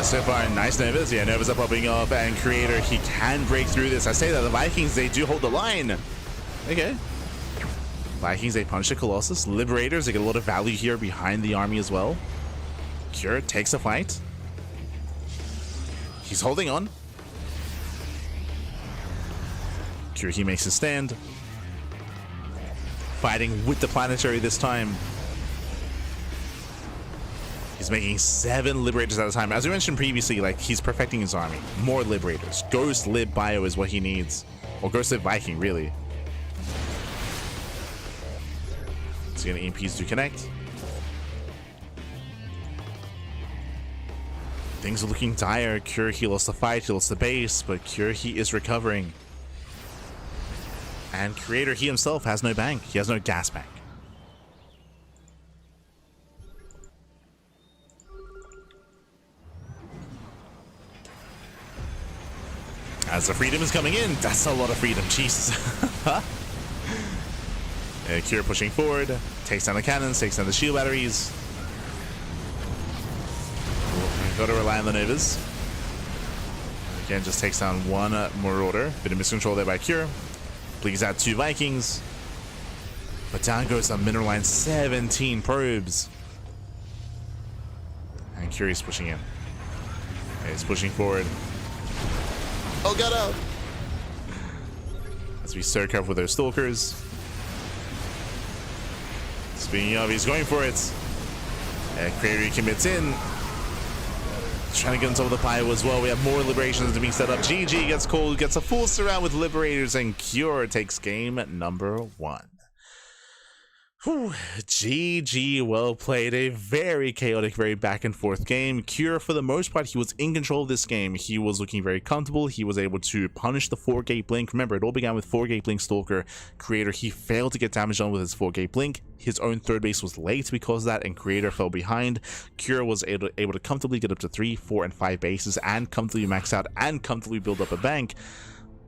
So far, nice Novas. Yeah, Novas are popping up, and Creator, he can break through this. I say that the Vikings, they do hold the line. Okay. Vikings, they punch the Colossus. Liberators, they get a lot of value here behind the army as well. Cure takes a fight. He's holding on. Cure, he makes a stand. Fighting with the planetary this time. He's making 7 Liberators at a time. As we mentioned previously, like, he's perfecting his army. More Liberators. Ghost Lib Bio is what he needs. Or Ghost Lib Viking, really. He's getting EMPs to connect. Things are looking dire. Cure, he lost the fight, he lost the base, but Cure, he is recovering. And Creator, he himself has no bank. He has no gas bank. As the freedom is coming in, that's a lot of freedom, Jesus. Cure pushing forward, takes down the cannons, takes down the shield batteries. Gotta rely on the Novas. Again, just takes down one Marauder. Bit of miscontrol there by Cure. Bleeds out 2 Vikings. But down goes the mineral line, 17 probes. And Cure is pushing in. He's pushing forward. Oh, got up! As we so careful with those stalkers. Speaking of, he's going for it. Creator commits in. Trying to get on top of the pyro as well. We have more liberations to be set up. GG gets called, gets a full surround with liberators, and Cure takes game number 1. Whew. GG, well played. A very chaotic, very back and forth game. Cure, for the most part, he was in control of this game. He was looking very comfortable. He was able to punish the 4-gate blink. Remember, it all began with 4-gate blink stalker. Creator, he failed to get damage done with his 4-gate blink. His own third base was late because of that, and Creator fell behind. Cure was able to comfortably get up to 3, 4, and 5 bases, and comfortably max out, and comfortably build up a bank.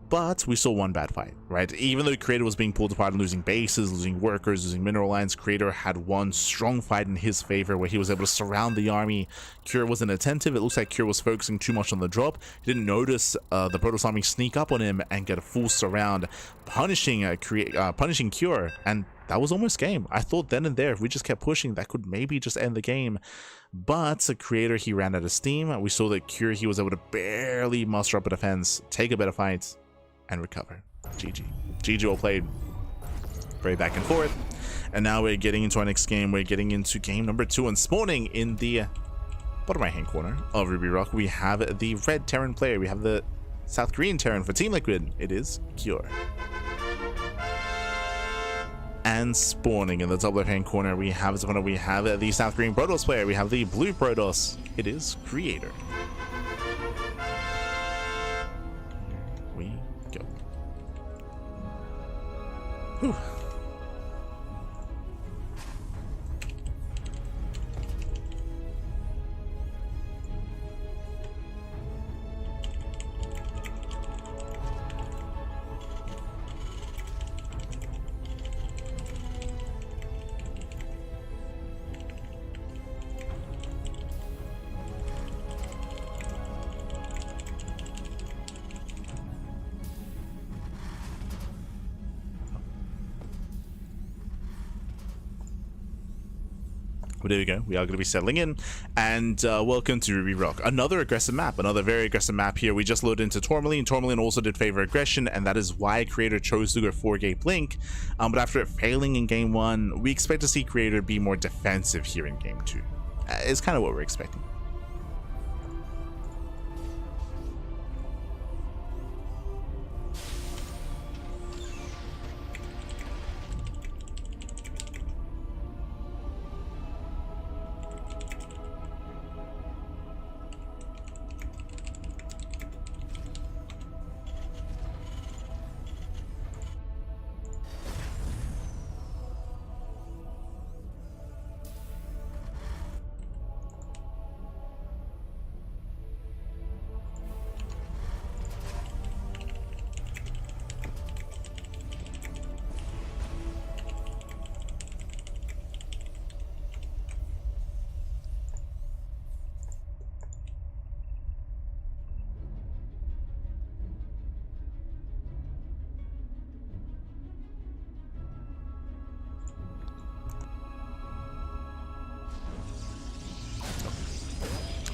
But we saw one bad fight, right? Even though Creator was being pulled apart and losing bases, losing workers, losing mineral lines, Creator had one strong fight in his favor where he was able to surround the army. Cure wasn't attentive. It looks like Cure was focusing too much on the drop. He didn't notice the Protoss army sneak up on him and get a full surround, punishing Cure, and that was almost game. I thought then and there, if we just kept pushing, that could maybe just end the game. But Creator, he ran out of steam. We saw that Cure, he was able to barely muster up a defense, take a better fight, and recover. GG. GG well played. Very back and forth. And now we're getting into our next game. We're getting into game number 2, and spawning in the bottom right hand corner of Ruby Rock, we have the red Terran player. We have the South Korean Terran for Team Liquid. It is Cure. And spawning in the top left hand corner, we have the South Korean Protoss player. We have the blue Protoss. It is Creator. We go. Whew. But there we go, we are going to be settling in, and welcome to Ruby Rock. Another aggressive map, another very aggressive map here. We just loaded into Tourmaline. Tourmaline also did favor aggression, and that is why Creator chose to go 4-gate blink. But after it failing in game 1, we expect to see Creator be more defensive here in game 2. It's kind of what we're expecting.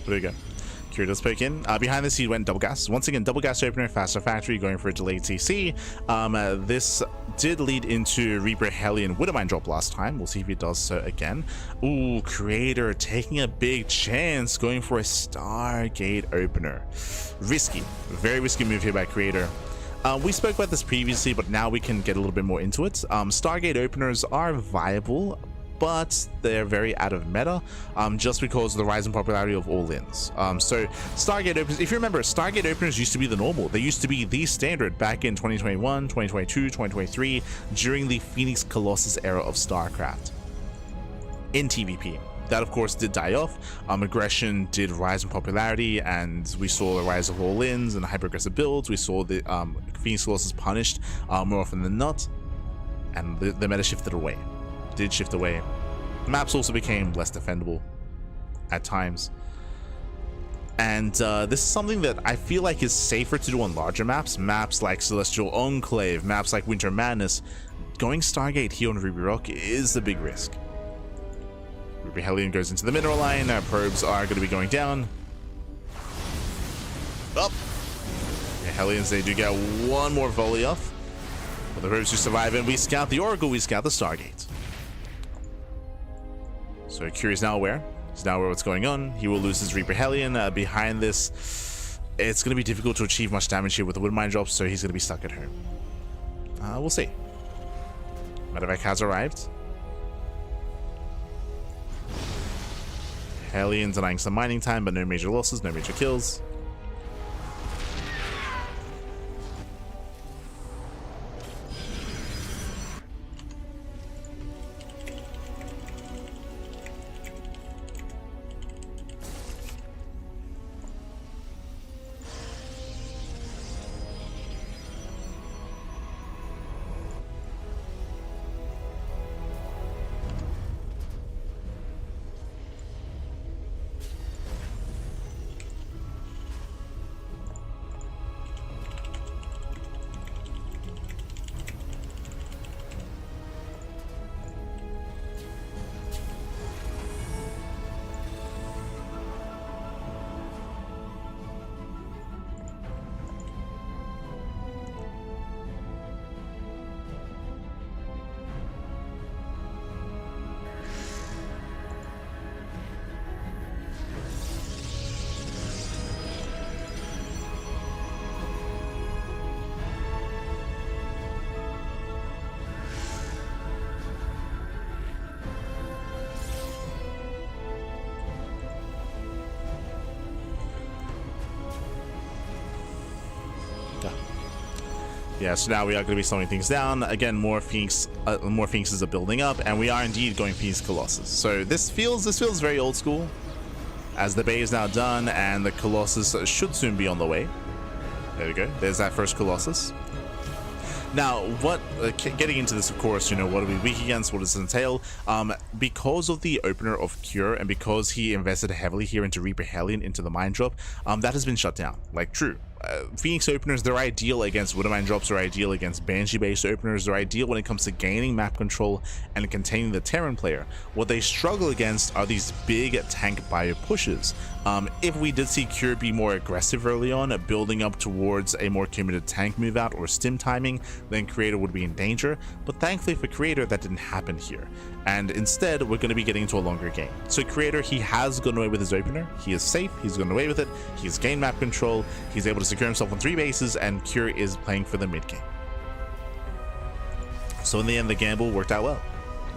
There we go. Cure does poke in. Behind this, he went double gas. Once again, double gas opener, faster factory, going for a delayed CC. This did lead into Reaper Hellion Widowmine drop last time. We'll see if he does so again. Ooh, Creator taking a big chance, going for a Stargate opener. Risky. Very risky move here by Creator. We spoke about this previously, but now we can get a little bit more into it. Stargate openers are viable, but they're very out of meta, just because of the rise in popularity of all-ins. So Stargate openers, if you remember, Stargate openers used to be the normal. They used to be the standard back in 2021, 2022, 2023, during the Phoenix Colossus era of StarCraft in TVP. That of course did die off. Aggression did rise in popularity, and we saw a rise of all-ins and hyper-aggressive builds. We saw the Phoenix Colossus punished more often than not, and the meta shifted away. Did shift away. Maps also became less defendable at times. And this is something that I feel like is safer to do on larger maps. Maps like Celestial Enclave, maps like Winter Madness. Going Stargate here on Ruby Rock is the big risk. Ruby Hellion goes into the mineral line. Our probes are going to be going down. Oh! Yeah, Hellions, they do get one more volley off. But the probes do survive, and we scout the Oracle, we scout the Stargate. So Curious now aware. He's now aware what's going on. He will lose his Reaper Hellion. Behind this, it's going to be difficult to achieve much damage here with the Woodmine drops, so he's going to be stuck at home. We'll see. Medevac has arrived. Hellion denying some mining time, but no major losses, no major kills. Yeah, so now we are going to be slowing things down. Again, more Phoenixes are building up, and we are indeed going Phoenix Colossus. So this feels very old school, as the Bay is now done, and the Colossus should soon be on the way. There we go. There's that first Colossus. Now, what getting into this, of course, you know, what are we weak against? What does this entail? Because of the opener of Cure, and because he invested heavily here into Reaper Hellion, into the mine drop, that has been shut down. Like, true. Phoenix openers, they're ideal against Widowmine drops, they're ideal against Banshee-based openers, they're ideal when it comes to gaining map control and containing the Terran player. What they struggle against are these big tank bio pushes. If we did see Cure be more aggressive early on, building up towards a more committed tank move out or stim timing, then Creator would be in danger, but thankfully for Creator that didn't happen here. And instead, we're going to be getting into a longer game. So Creator, he has gone away with his opener, he is safe, he's gone away with it, he's gained map control, he's able to secure himself on 3 bases, and Cure is playing for the mid game. So in the end, the gamble worked out well.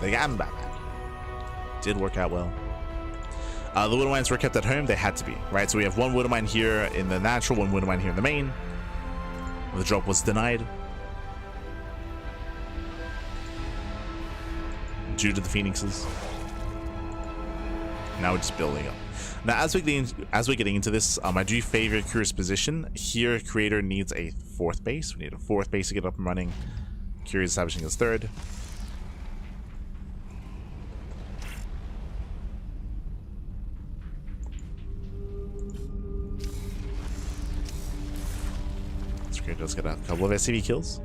The gamble did work out well. The Widowmines were kept at home, they had to be, right? So we have one Widowmine here in the natural, one Widowmine here in the main. The drop was denied due to the Phoenixes. Now we're just building up. Now, as we're getting into this, I do favor Curio's position. Here, Creator needs a 4th base. We need a 4th base to get up and running. Curious establishing his 3rd. So Creator does get a couple of SCV kills.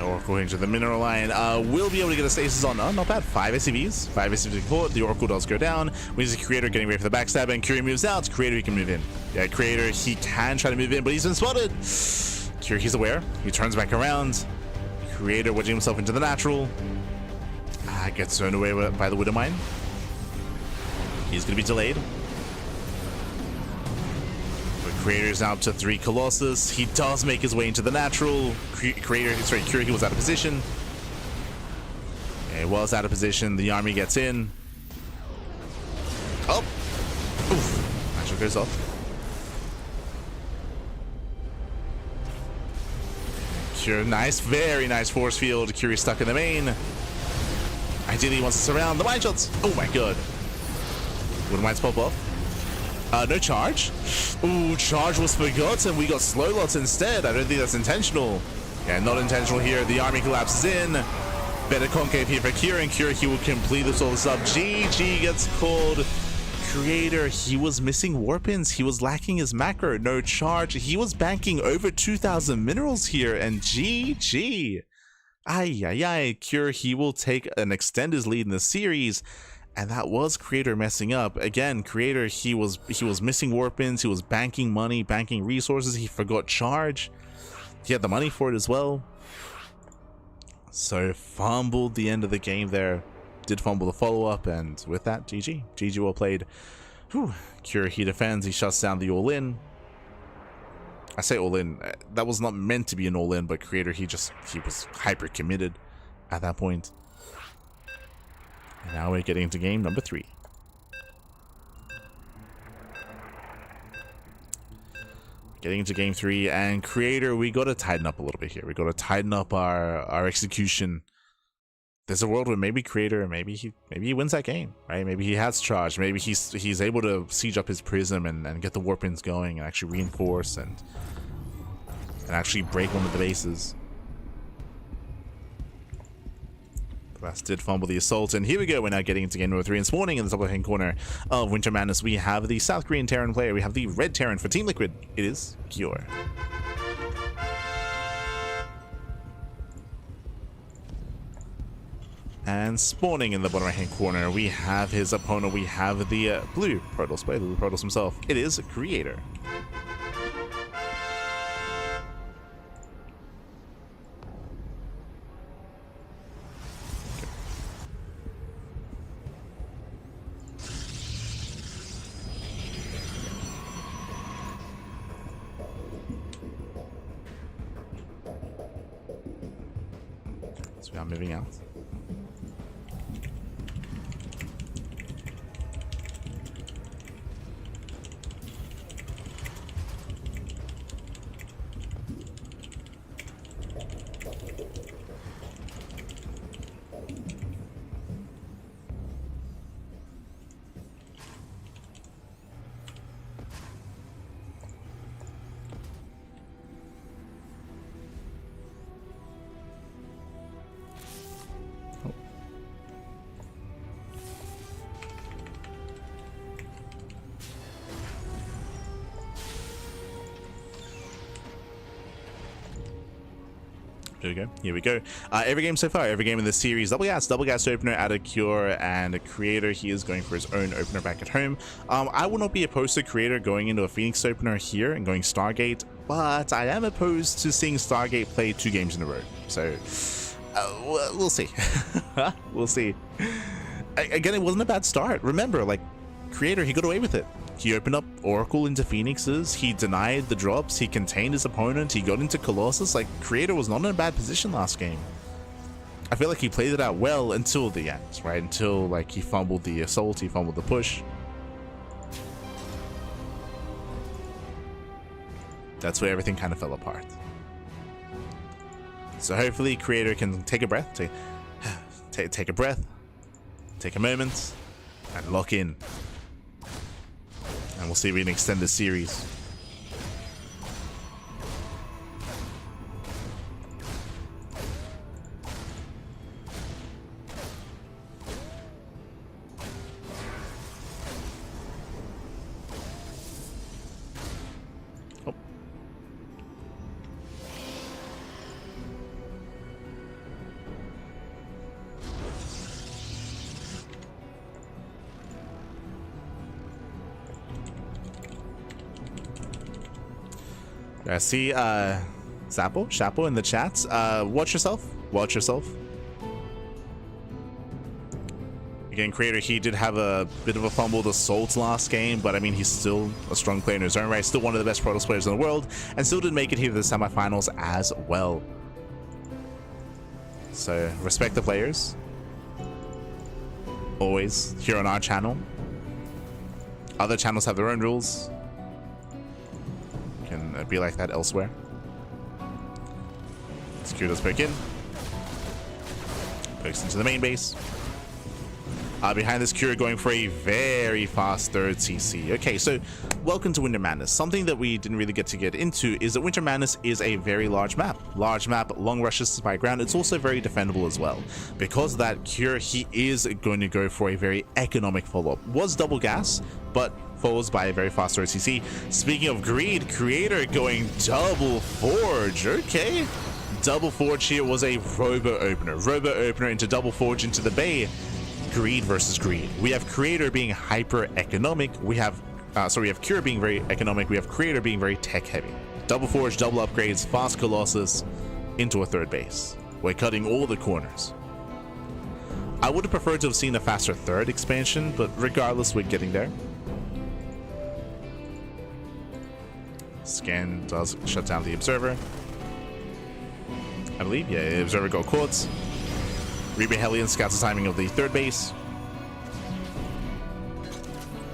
Oracle into the mineral line. We'll be able to get a stasis on. Not bad. 5 SCVs. 5 SCVs support. The Oracle does go down. We see Creator getting ready for the backstab, and Curie moves out. Creator, he can move in. Yeah, Creator, he can try to move in, but he's been spotted. Curie, he's aware. He turns back around. Creator wedging himself into the natural. Gets thrown away by the Widowmine. He's going to be delayed. But Creator's now up to 3 Colossus. He does make his way into the natural. Curie was out of position. It was out of position. The army gets in. Oh! Oof. Natural goes off. Cure, nice, very nice force field. Curie stuck in the main. Ideally, he wants to surround the mine shots. Oh my god. Wouldn't mind pop off. No charge. Ooh, charge was forgotten. We got slow lots instead. I don't think that's intentional. Yeah, not intentional here. The army collapses in. Better concave here for Kira, and Kira, he will complete this all sub. GG gets called. Creator, he was missing warpins. He was lacking his macro. No charge. He was banking over 2,000 minerals here, and GG. Cure, he will take an extended lead in the series, and that was Creator messing up. Again, Creator, he was missing warpins, he was banking money, banking resources, he forgot charge. He had the money for it as well. So fumbled the end of the game there. Did fumble the follow-up, and with that, GG. GG well played. Whew. Cure, he defends, he shuts down the all-in. I say all-in, that was not meant to be an all-in, but Creator, he was hyper-committed at that point. And now we're getting into game number 3. Getting into game 3, and Creator, we got to tighten up a little bit here. We got to tighten up our execution. There's a world where maybe Creator, maybe he wins that game, right? Maybe he has charge. Maybe he's able to siege up his prism and get the warpins going and actually reinforce and actually break one of the bases. The rest did fumble the assault, and here we go. We're now getting into game number 3. And this morning in the top left-hand corner of Winter Madness, we have the South Korean Terran player. We have the red Terran for Team Liquid. It is Cure. And spawning in the bottom right-hand corner, we have his opponent. We have the blue Protoss player, the blue Protoss himself. It is Creator. So we are moving out. There we go. Here we go. Every game so far, every game in the series, double gas opener out of Cure, and a Creator, he is going for his own opener back at home. I will not be opposed to Creator going into a Phoenix opener here and going Stargate, but I am opposed to seeing Stargate play 2 games in a row. So we'll see. We'll see. Again, it wasn't a bad start. Remember, like, Creator, he got away with it. He opened up Oracle into Phoenixes, he denied the drops, he contained his opponent, he got into Colossus. Like, Creator was not in a bad position last game. I feel like he played it out well until the end, right? Until, like, he fumbled the assault, he fumbled the push. That's where everything kind of fell apart. So hopefully Creator can take a breath, take a breath, take a moment, and lock in. And we'll see if we can extend the series. Oh. I see Shapo in the chats. Watch yourself. Again, Creator, he did have a bit of a fumbled assault last game, but I mean, he's still a strong player in his own right, still one of the best Protoss players in the world, and still did make it here to the semifinals as well. So, respect the players. Always, here on our channel. Other channels have their own rules. Can be like that elsewhere. Secure does poke in. Pokes into the main base. Behind this Cure going for a very fast third CC. Okay, so welcome to Winter Madness. Something that we didn't really get into is that Winter Madness is a very large map. Large map, long rushes to by ground. It's also very defendable as well. Because of that, Cure, he is going to go for a very economic follow-up. Was double gas, but follows by a very fast third CC. Speaking of greed, Creator going double forge. Okay. Double forge here was a robo opener. Robo opener into double forge into the bay. Greed versus greed. We have Creator being hyper economic. We have Cure being very economic. We have Creator being very tech heavy. Double forge, double upgrades, fast Colossus into a third base. We're cutting all the corners. I would have preferred to have seen a faster third expansion, but regardless, we're getting there. Scan does shut down the observer. I believe, yeah, the observer got caught. Reba Hellion scouts the timing of the third base.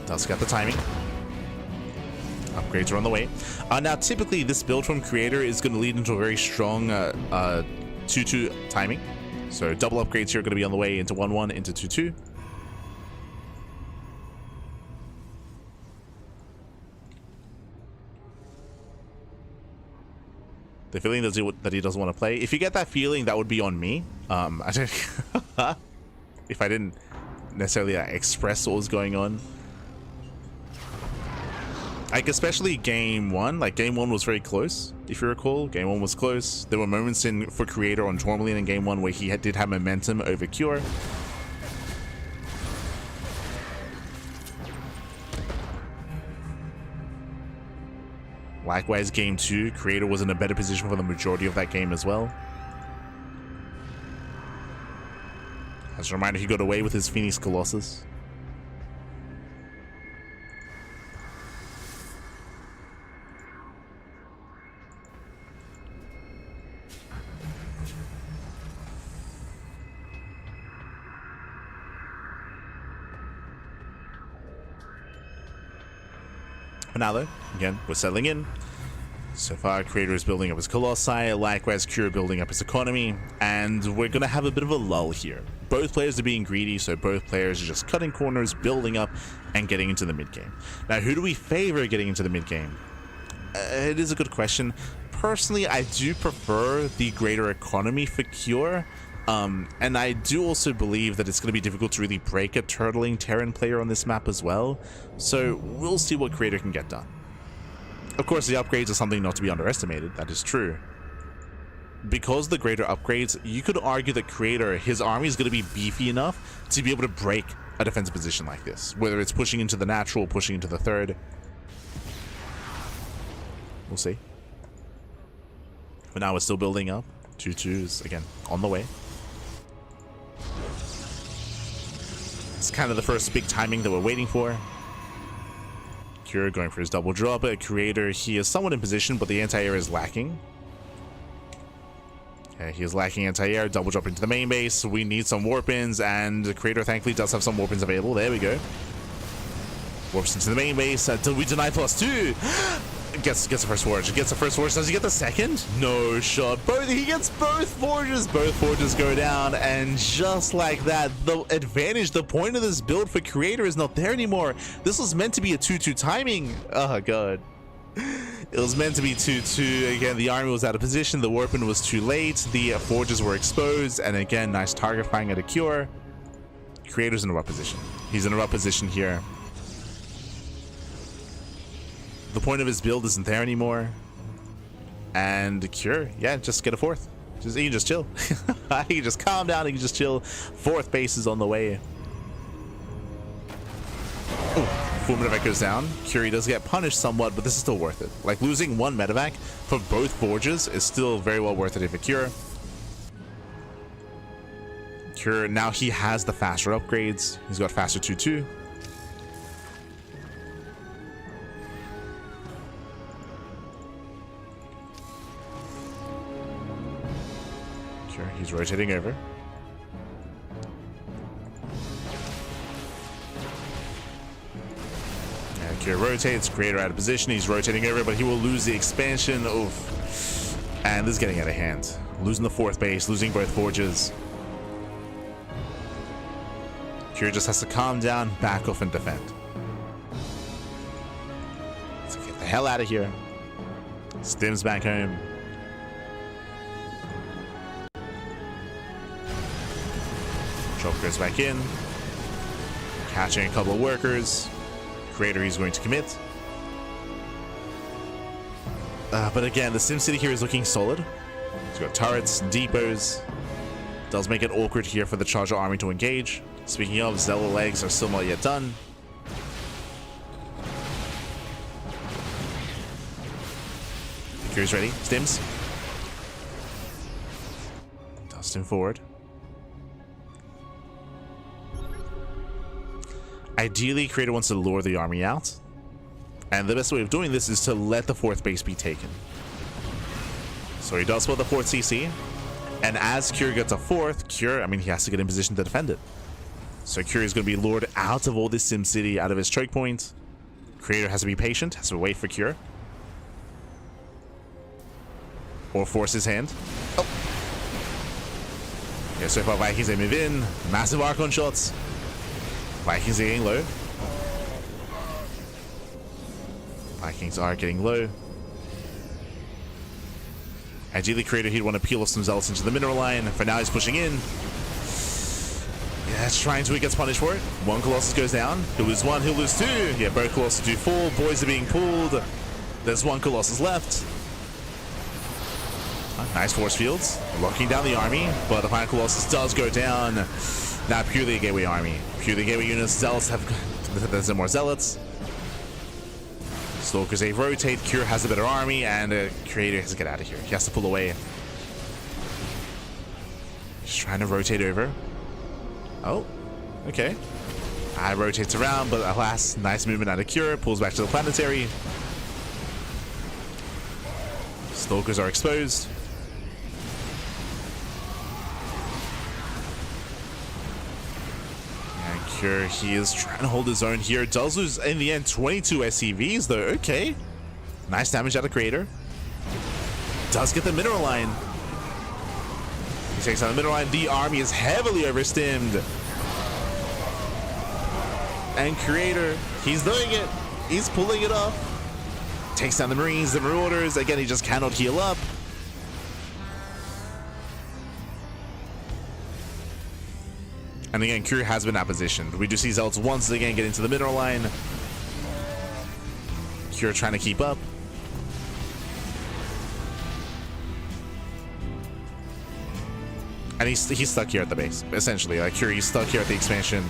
Does scout the timing. Upgrades are on the way. Now, typically, this build from Creator is going to lead into a very strong 2-2 timing. So, double upgrades here are going to be on the way into 1-1, into 2-2. The feeling that he doesn't want to play. If you get that feeling, that would be on me. I don't if I didn't necessarily express what was going on. Like, especially game one. Like, game one was very close, if you recall. Game one was close. There were moments for Creator on Tourmaline in game one where he did have momentum over Cure. Likewise, game two, Creator was in a better position for the majority of that game as well. As a reminder, he got away with his Phoenix Colossus. But now though, again, we're settling in. So far, Creator is building up his Colossi, likewise Cure building up his economy, and we're going to have a bit of a lull here. Both players are being greedy, so both players are just cutting corners, building up, and getting into the mid-game. Now, who do we favor getting into the mid-game? It is a good question. Personally, I do prefer the greater economy for Cure, and I do also believe that it's going to be difficult to really break a turtling Terran player on this map as well, so we'll see what Creator can get done. Of course, the upgrades are something not to be underestimated, that is true. Because the greater upgrades, you could argue that Creator, his army is going to be beefy enough to be able to break a defensive position like this. Whether it's pushing into the natural, pushing into the third. We'll see. But now we're still building up. 2-2 is, again, on the way. It's kind of the first big timing that we're waiting for. Cure going for his double drop. Creator, he is somewhat in position, but the anti-air is lacking. Okay, he is lacking anti-air. Double drop into the main base. We need some warp-ins, and Creator thankfully does have some warp-ins available. There we go. Warps into the main base. We deny +2. Gets the first forge. Gets the first forge. Does he get the second? No shot. He gets both forges. Both forges go down, and just like that, the advantage, the point of this build for Creator is not there anymore. This was meant to be a 2-2 timing. Oh god. It was meant to be 2-2. Again, the army was out of position. The warping was too late. The forges were exposed, and again, nice target firing at a Cure. Creator's in a rough position. He's in a rough position here. The point of his build isn't there anymore. And Cure, yeah, just get a fourth. You can just chill. You can just calm down, you can just chill. Fourth base is on the way. Oh, full medevac goes down. Cure does get punished somewhat, but this is still worth it. Like, losing one medevac for both forges is still very well worth it if a Cure. Cure, now he has the faster upgrades. He's got faster 2-2. Cure, he's rotating over. And Cure rotates, Creator out of position. He's rotating over, but he will lose the expansion. Oof. And this is getting out of hand. Losing the 4th base, losing both forges. Cure just has to calm down, back off, and defend. Let's get the hell out of here. Stims back home. Chop goes back in. Catching a couple of workers. Creator, he's going to commit. But again, the SimCity here is looking solid. He's got turrets, depots. Does make it awkward here for the Charger army to engage. Speaking of, Zealot legs are still not yet done. Cure's ready. Stims. Dust him forward. Ideally, Creator wants to lure the army out. And the best way of doing this is to let the 4th base be taken. So he does split the 4th CC. And as Cure gets a 4th, Cure, I mean, he has to get in position to defend it. So Cure is going to be lured out of all this SimCity, out of his choke point. Creator has to be patient, has to wait for Cure. Or force his hand. Oh. Yeah, so far Vikings, they move in. Massive Archon shots. Vikings are getting low. Vikings are getting low. Ideally, Creator, he'd want to peel off some Zealots into the mineral line. For now, he's pushing in. Yeah, it's trying to, he gets punished for it. 1 Colossus goes down. He'll lose 1, he'll lose 2. Yeah, both Colossus do fall. Boys are being pulled. There's 1 Colossus left. Nice force fields. Locking down the army, but the final Colossus does go down. Now, purely a gateway army. Purely gateway units. Zealots have... There's no more Zealots. Stalkers, they rotate. Cure has a better army, and Creator has to get out of here. He has to pull away. He's trying to rotate over. Oh, okay. Rotates around, but alas, nice movement out of Cure. Pulls back to the planetary. Stalkers are exposed. And Cure, he is trying to hold his own here. Does lose, in the end, 22 SCVs, though. Okay. Nice damage out of Creator. Does get the mineral line. He takes out the mineral line. The army is heavily overstimmed. And Creator, he's doing it. He's pulling it off. Takes down the Marines, the Marauders. Again, he just cannot heal up. And again, Cure has been outpositioned. We do see Zealots once again get into the mineral line. Cure trying to keep up. And he's stuck here at the base, essentially. Like Cure, he's stuck here at the expansion.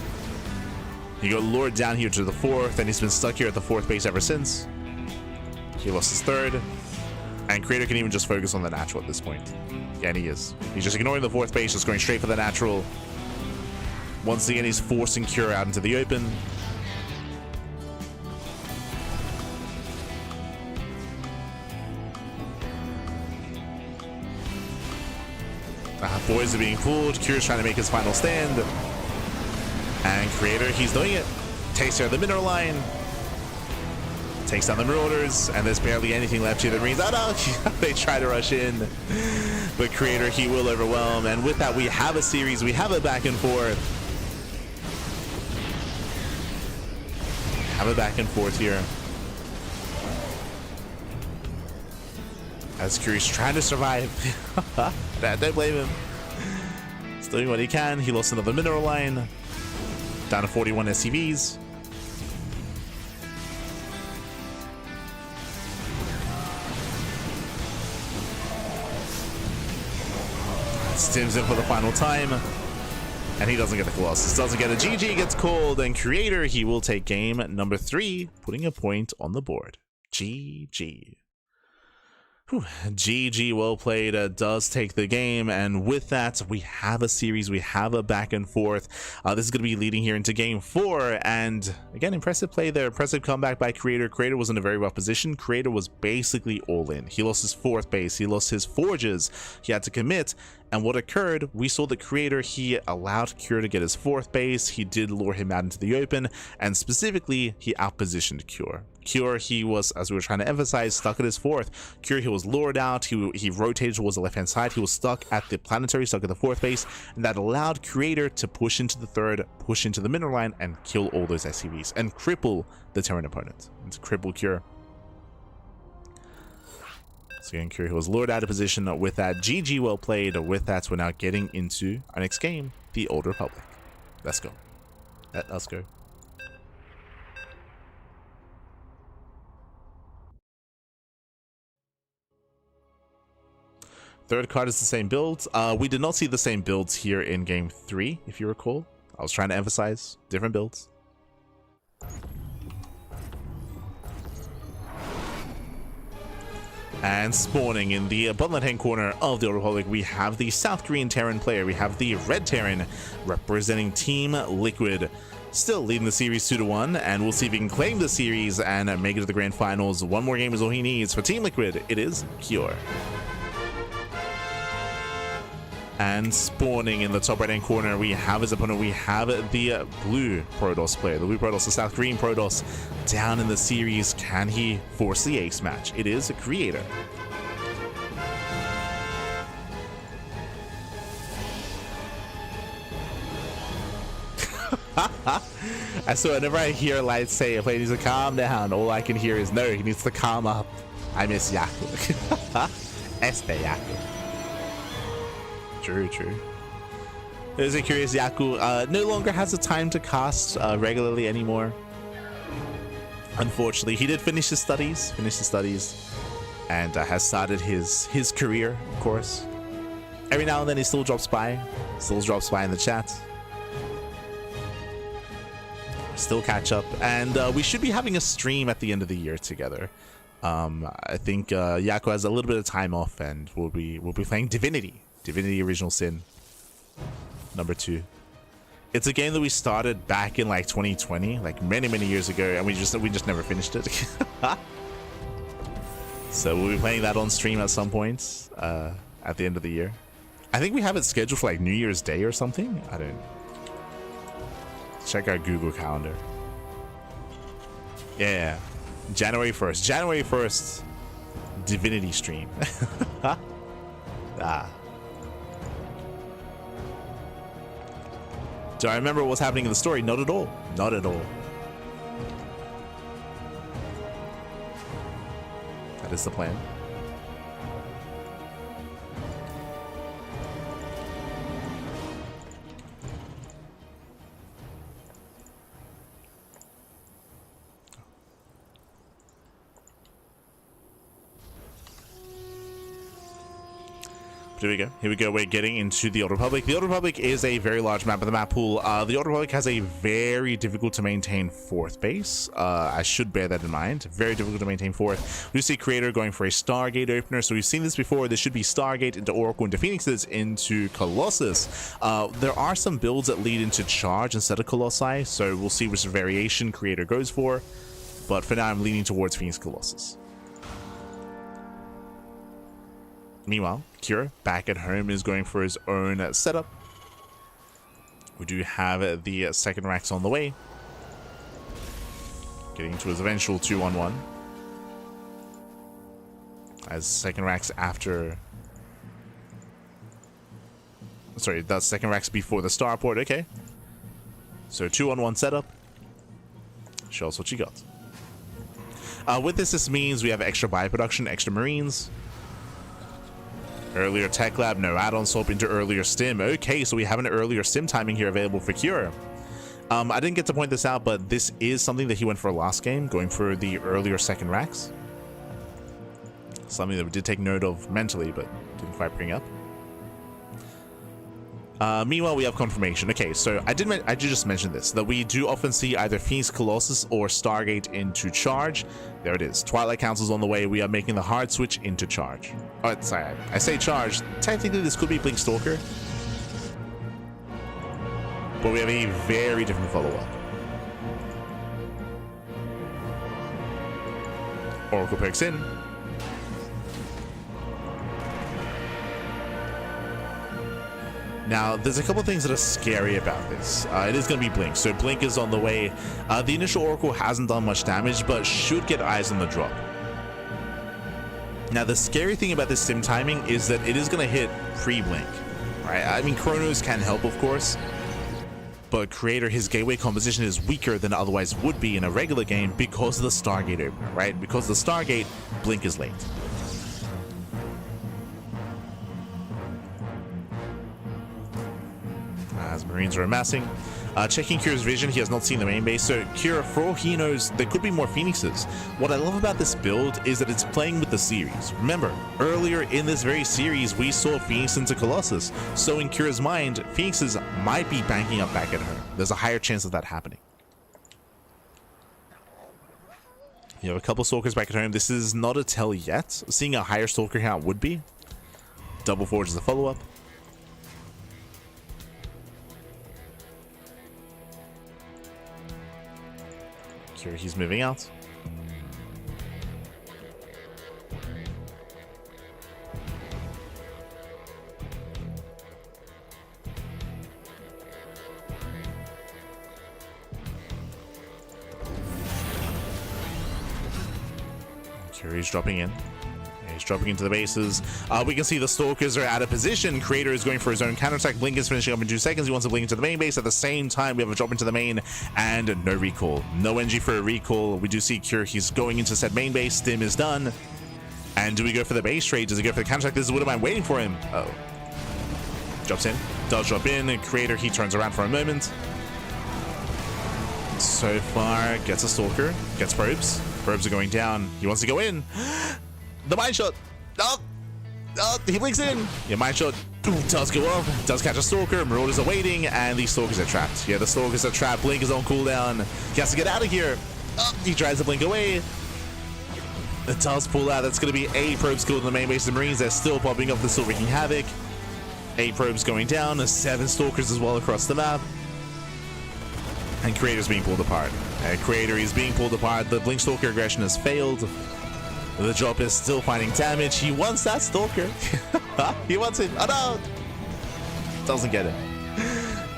He got lured down here to the 4th, and he's been stuck here at the 4th base ever since. He lost his 3rd. And Creator can even just focus on the natural at this point. Yeah, and he is. He's just ignoring the 4th base, just going straight for the natural. Once again, he's forcing Cure out into the open. Boys are being pulled. Cure's trying to make his final stand. And Creator, he's doing it. Takes out the mineral line. Takes down the Marauders. And there's barely anything left here. The Marines, oh no! They try to rush in. But Creator, he will overwhelm. And with that, we have a series. We have a back and forth. Have a back and forth here. As Curie's trying to survive. Don't blame him. He's doing what he can. He lost another mineral line. Down to 41 SCVs. Stims in for the final time. And he doesn't get the Colossus. Doesn't get a GG, gets called. And Creator, he will take game number 3, putting a point on the board. GG. Whew. GG, well played, does take the game, and with that we have a series, we have a back and forth. This is going to be leading here into game 4, and again, impressive play there, impressive comeback by Creator. Creator was in a very rough position. Creator was basically all in. He lost his 4th base, he lost his forges, he had to commit, and what occurred, we saw the Creator, he allowed Cure to get his 4th base, he did lure him out into the open, and specifically, he outpositioned Cure. Cure, he was, as we were trying to emphasize, stuck at his 4th. Cure, he was lured out, he rotated towards the left-hand side, he was stuck at the planetary, stuck at the 4th base, and that allowed Creator to push into the 3rd, push into the mineral line, and kill all those SCVs, and cripple the Terran opponent, and to cripple Cure. So again, Cure, who was lured out of position with that. GG, well played. With that, we're now getting into our next game, the Old Republic. Let's go. Let's go. Third card is the same build. We did not see the same builds here in game 3, if you recall. I was trying to emphasize different builds. And spawning in the bottom left-hand corner of the Old Republic, we have the South Korean Terran player. We have the Red Terran representing Team Liquid. Still leading the series 2-1, and we'll see if he can claim the series and make it to the grand finals. One more game is all he needs for Team Liquid. It is Cure. And spawning in the top right-hand corner, we have his opponent. We have the blue Protoss player, the blue Protoss, the South Korean Protoss, down in the series. Can he force the ace match? It is a Creator. And so whenever I hear Light say a player needs to calm down, all I can hear is, no, he needs to calm up. I miss Yaku. Este Yaku. True. There's a curious Yaku no longer has the time to cast regularly anymore. Unfortunately, he did finish his studies, and has started his career, of course. Every now and then he still drops by in the chat. Still catch up, and we should be having a stream at the end of the year together. I think Yaku has a little bit of time off, and we'll be playing Divinity Original Sin number 2. It's a game that we started back in like 2020, like many years ago, and we just never finished it. So we'll be playing that on stream at some point at the end of the year. I think we have it scheduled for like New Year's Day or something. I don't check our Google calendar. Yeah, January 1st Divinity stream. Do I remember what's happening in the story? Not at all. Not at all. That is the plan. Here we go. We're getting into the Old Republic. The Old Republic is a very large map of the map pool. The Old Republic has a very difficult to maintain 4th base. I should bear that in mind. Very difficult to maintain 4th. We see Creator going for a Stargate opener. So we've seen this before. This should be Stargate into Oracle, into Phoenixes, into Colossus. There are some builds that lead into Charge instead of Colossi. So we'll see which variation Creator goes for. But for now, I'm leaning towards Phoenix Colossus. Meanwhile, Cure, back at home, is going for his own setup. We do have the second racks on the way. Getting to his eventual 2-1-1. As second racks after... Sorry, that's second racks before the starport, okay. So 2-1-1 setup. Show us what you got. With this means we have extra bioproduction, extra marines. Earlier tech lab, no add-on swap into earlier stim. Okay, so we have an earlier stim timing here available for Cure. I didn't get to point this out, but this is something that he went for last game, going for the earlier second racks. Something that we did take note of mentally, but didn't quite bring up. Meanwhile, we have confirmation. Okay, so I did just mention this, that we do often see either Phoenix Colossus or Stargate into charge. There it is. Twilight Council's on the way. We are making the hard switch into charge. Oh, sorry, I say charge. Technically, this could be Blink Stalker, but we have a very different follow-up. Oracle perks in. Now, there's a couple things that are scary about this. It is going to be Blink, so Blink is on the way. The initial Oracle hasn't done much damage, but should get eyes on the drop. Now, the scary thing about this sim timing is that it is going to hit pre-Blink, right? I mean, Chronos can help, of course, but Creator, his gateway composition is weaker than it otherwise would be in a regular game because of the Stargate opener, right? Because of the Stargate, Blink is late. As Marines are amassing. Checking Kira's vision, he has not seen the main base, so Kira, for all he knows, there could be more Phoenixes. What I love about this build is that it's playing with the series. Remember, earlier in this very series, we saw Phoenix into Colossus, so in Kira's mind, Phoenixes might be banking up back at her. There's a higher chance of that happening. You have a couple Stalkers back at home. This is not a tell yet. Seeing a higher Stalker count would be. Double Forge is a follow-up. Here he's moving out. Curie's dropping in. He's dropping into the bases. We can see the Stalkers are out of position. Creator is going for his own counterattack. Blink is finishing up in 2 seconds. He wants to blink into the main base. At the same time, we have a drop into the main and no recall. No NG for a recall. We do see Cure. He's going into said main base. Stim is done. And do we go for the base trade? Does he go for the counterattack? This is what am I waiting for him? Oh. Drops in. Does drop in. Creator, he turns around for a moment. So far, gets a Stalker. Gets probes. Probes are going down. He wants to go in. The mine shot. Oh, he blinks in. Yeah, mine shot does go off. Does catch a Stalker. Marauders are waiting, and these Stalkers are trapped. Yeah, the Stalkers are trapped. Blink is on cooldown. He has to get out of here. Oh, he tries to blink away. It does pull out. That's going to be 8 probes killed in the main base of Marines. They're still popping up. They're still wreaking havoc. 8 probes going down. 7 Stalkers as well across the map. And Creator's being pulled apart. Creator is being pulled apart. The Blink Stalker aggression has failed. The drop is still finding damage. He wants that Stalker. He wants it. Oh no! Doesn't get it.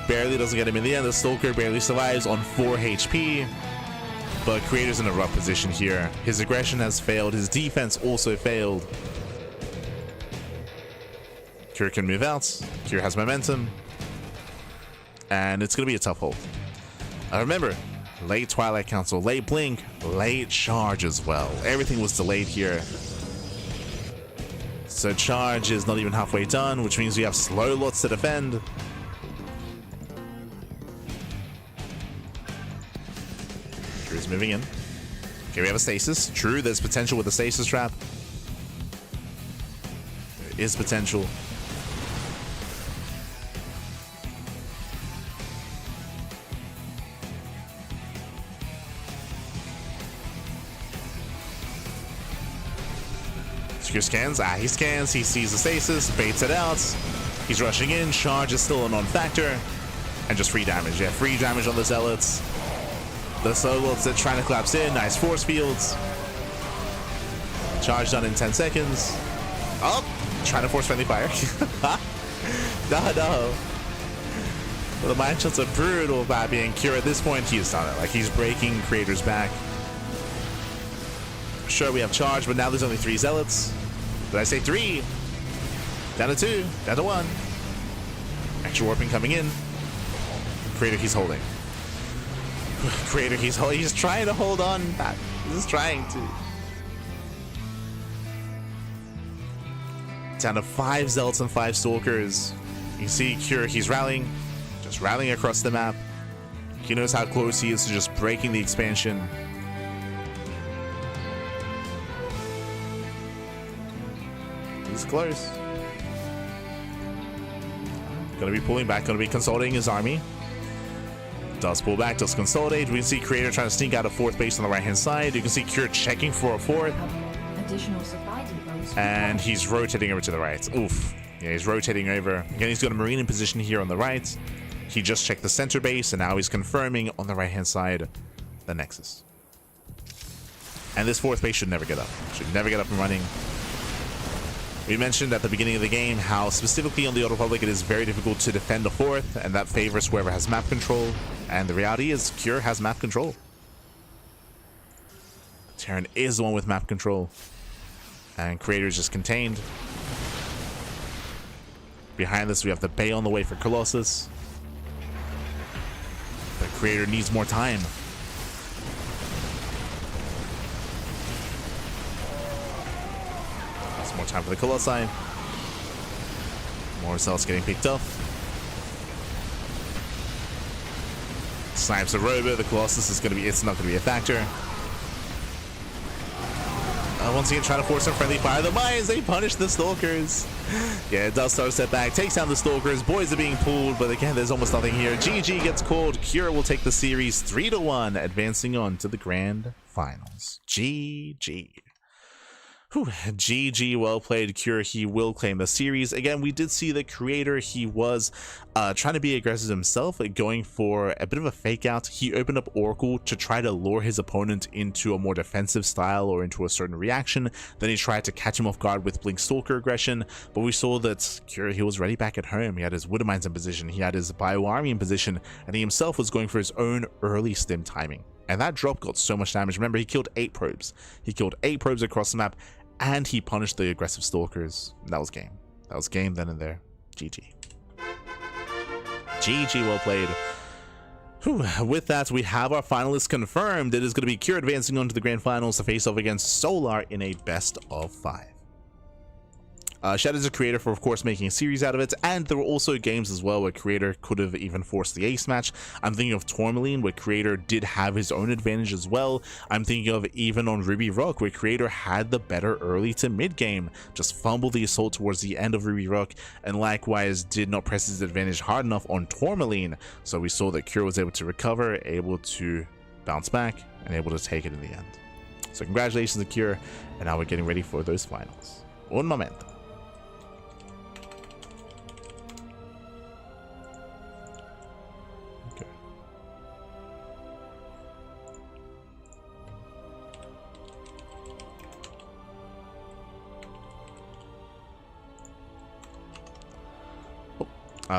Barely doesn't get him in the end. The Stalker barely survives on 4 HP. But Creator's in a rough position here. His aggression has failed. His defense also failed. Kira can move out. Kira has momentum. And it's going to be a tough hold. Remember, late Twilight Council, late Blink, late Charge as well. Everything was delayed here. So Charge is not even halfway done, which means we have slow lots to defend. Drew's moving in. Okay, we have a stasis. True, there's potential with the stasis trap. There is potential. Secure scans. He scans. He sees the stasis, baits it out. He's rushing in. Charge is still a non-factor. And just free damage. Yeah, free damage on the Zealots. The Zealots are trying to collapse in. Nice force fields. Charge done in 10 seconds. Oh, trying to force friendly fire. No. Well, the mine shots are brutal by being Cure. At this point, he has done it. Like, he's breaking Creator's back. Sure, we have Charge, but now there's only 3 Zealots. Did I say 3? Down to 2. Down to 1. Extra warping coming in. Creator, he's holding. Creator, he's trying to hold on back. He's trying to. Down to 5 Zealots and 5 Stalkers. You see Cure, he's rallying. Just rallying across the map. He knows how close he is to just breaking the expansion. He's close. Gonna be pulling back, gonna be consolidating his army. Does pull back, does consolidate. We can see Creator trying to sneak out of 4th base on the right hand side. You can see Cure checking for a 4th. Additional supply depots. And he's rotating over to the right. Oof. Yeah, he's rotating over. Again, he's got a Marine in position here on the right. He just checked the center base, and now he's confirming on the right hand side the Nexus. And this 4th base should never get up. Should never get up and running. We mentioned at the beginning of the game how specifically on the Old Republic it is very difficult to defend the 4th, and that favors whoever has map control. And the reality is Cure has map control. Terran is the one with map control. And Creator is just contained. Behind this we have the Bay on the way for Colossus. But Creator needs more time. That's more time for the Colossi. More cells getting picked up. Snipes a Robo, the Colossus is gonna be, it's not gonna be a factor. Once again, trying to force some friendly fire. The mines, they punish the Stalkers. Yeah, it does start a step back. Takes down the Stalkers. Boys are being pulled, but again, there's almost nothing here. GG gets called. Cure will take the series 3-1, advancing on to the grand finals. GG. Whew, GG, well played, Cure. He will claim the series. Again, we did see the Creator. He was trying to be aggressive himself, going for a bit of a fake out. He opened up Oracle to try to lure his opponent into a more defensive style or into a certain reaction. Then he tried to catch him off guard with Blink Stalker aggression, but we saw that Cure, he was ready back at home. He had his Widow Mines in position, he had his Bio Army in position, and he himself was going for his own early stim timing. And that drop got so much damage. Remember, he killed 8 probes. He killed 8 probes across the map, and he punished the aggressive Stalkers. That was game. That was game then and there. GG. GG, well played. Whew. With that, we have our finalists confirmed. It is going to be Cure advancing on to the grand finals to face off against Solar in a best of 5. Shout out to Creator for, of course, making a series out of it, and there were also games as well where Creator could have even forced the ace match. I'm thinking of Tourmaline, where Creator did have his own advantage as well. I'm thinking of even on Ruby Rock, where Creator had the better early to mid game, just fumbled the assault towards the end of Ruby Rock, and likewise did not press his advantage hard enough on Tourmaline. So we saw that Cure was able to recover, able to bounce back, and able to take it in the end. So congratulations to Cure, and now we're getting ready for those finals. Un momento.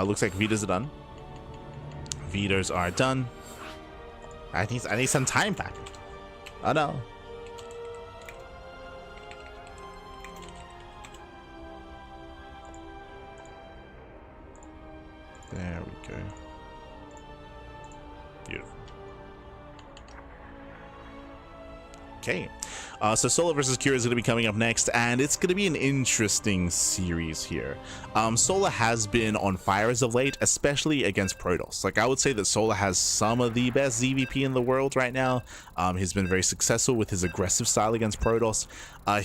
Looks like Vitas are done. Vitas are done. I need some time back. Oh no. There we go. Beautiful. Okay. So Solar versus Cure is going to be coming up next, and it's going to be an interesting series here. Solar has been on fire as of late, especially against Protoss. Like, I would say that Solar has some of the best ZVP in the world right now. He's been very successful with his aggressive style against Protoss.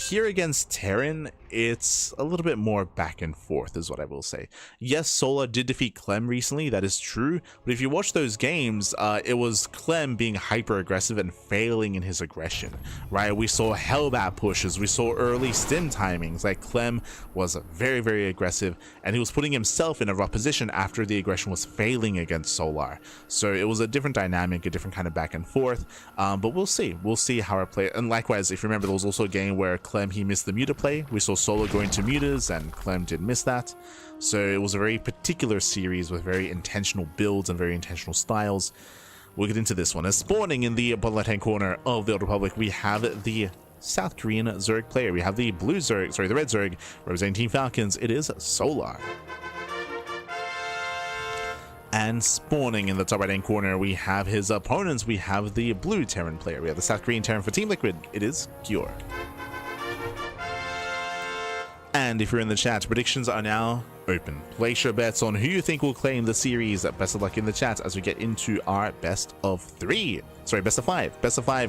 Here against Terran, it's a little bit more back and forth is what I will say. Yes, Solar did defeat Clem recently, that is true, but if you watch those games, it was Clem being hyper aggressive and failing in his aggression, right? We saw Hellbat pushes, we saw early stim timings. Like, Clem was very, very aggressive, and he was putting himself in a rough position after the aggression was failing against Solar. So it was a different dynamic, a different kind of back and forth, but we'll see how it plays. And likewise, if you remember, there was also a game where Clem, he missed the muta play. We saw Solar going to mutas, and Clem did miss that. So it was a very particular series with very intentional builds and very intentional styles. We'll get into this one. As spawning in the bottom left-hand corner of the Old Republic, we have the South Korean Zerg player. We have the blue Zerg, sorry, the red Zerg representing Team Falcons. It is Solar. And spawning in the top right-hand corner, we have his opponents. We have the blue Terran player. We have the South Korean Terran for Team Liquid. It is Cure. And if you're in the chat, predictions are now open. Place your bets on who you think will claim the series. Best of luck in the chat as we get into our best of 5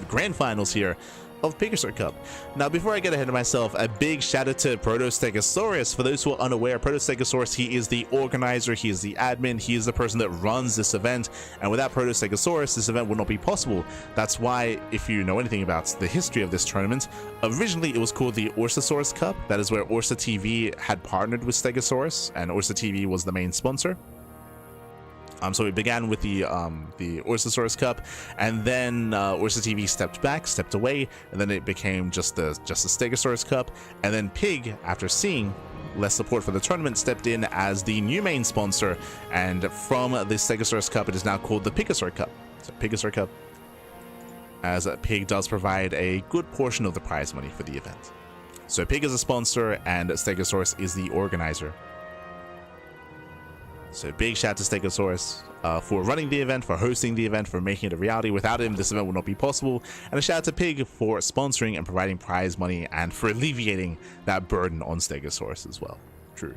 grand finals here of PiGosaur Cup. Now, before I get ahead of myself, a big shout out to Protostegosaurus. For those who are unaware, Protostegosaurus, he is the organizer, he is the admin, he is the person that runs this event, and without Protostegosaurus, this event would not be possible. That's why, if you know anything about the history of this tournament, originally it was called the Orsasaurus Cup. That is where Orsa TV had partnered with Stegosaurus, and Orsa TV was the main sponsor. So it began with the Orsasaurus Cup, and then Orsa TV stepped away, and then it became just the Stegosaurus Cup, and then Pig, after seeing less support for the tournament, stepped in as the new main sponsor, and from the Stegosaurus Cup, it is now called the PiGosaur Cup. So PiGosaur Cup, as Pig does provide a good portion of the prize money for the event. So Pig is a sponsor, and Stegosaurus is the organizer. So big shout out to Stegosaurus for running the event, for hosting the event, for making it a reality. Without him, this event would not be possible. And a shout out to Pig for sponsoring and providing prize money, and for alleviating that burden on Stegosaurus as well. True.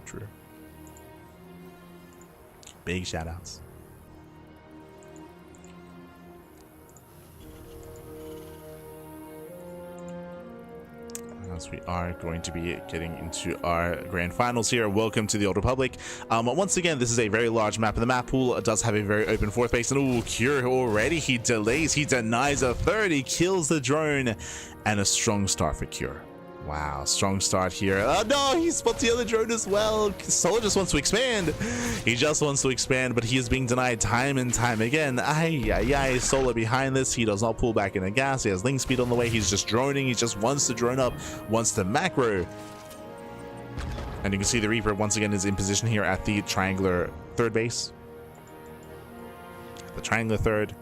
Big shout outs. As we are going to be getting into our grand finals here. Welcome to the Old Republic. Once again, this is a very large map, and the map pool does have a very open fourth base. And oh, Cure already, he delays, he denies a third, he kills the drone, and a strong start for Cure. Wow, strong start here. Oh no, he spots the other drone as well. Solar just wants to expand. He just wants to expand, but he is being denied time and time again. Ay, Solar behind this. He does not pull back in the gas. He has link speed on the way. He's just droning. He just wants to drone up, wants to macro. And you can see the Reaper once again is in position here at the triangular third base. The triangular third.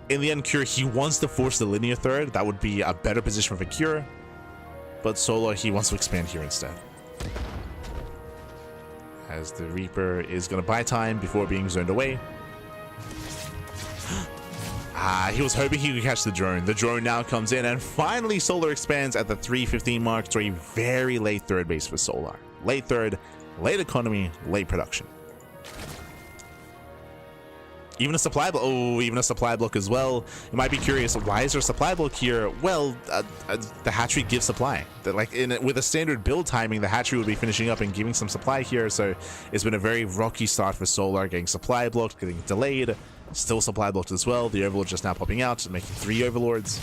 In the end, Cure, he wants to force the linear third. That would be a better position for Cure. But Solar, he wants to expand here instead. As the Reaper is going to buy time before being zoned away. He was hoping he could catch the drone. The drone now comes in, and finally Solar expands at the 3:15 mark to a very late third base for Solar. Late third, late economy, late production. Even a supply block. Oh, even a supply block as well. You might be curious, why is there a supply block here? Well, the hatchery gives supply. With a standard build timing, the hatchery would be finishing up and giving some supply here. So it's been a very rocky start for Solar, getting supply blocked, getting delayed. Still supply blocked as well. The Overlord just now popping out, making 3 Overlords.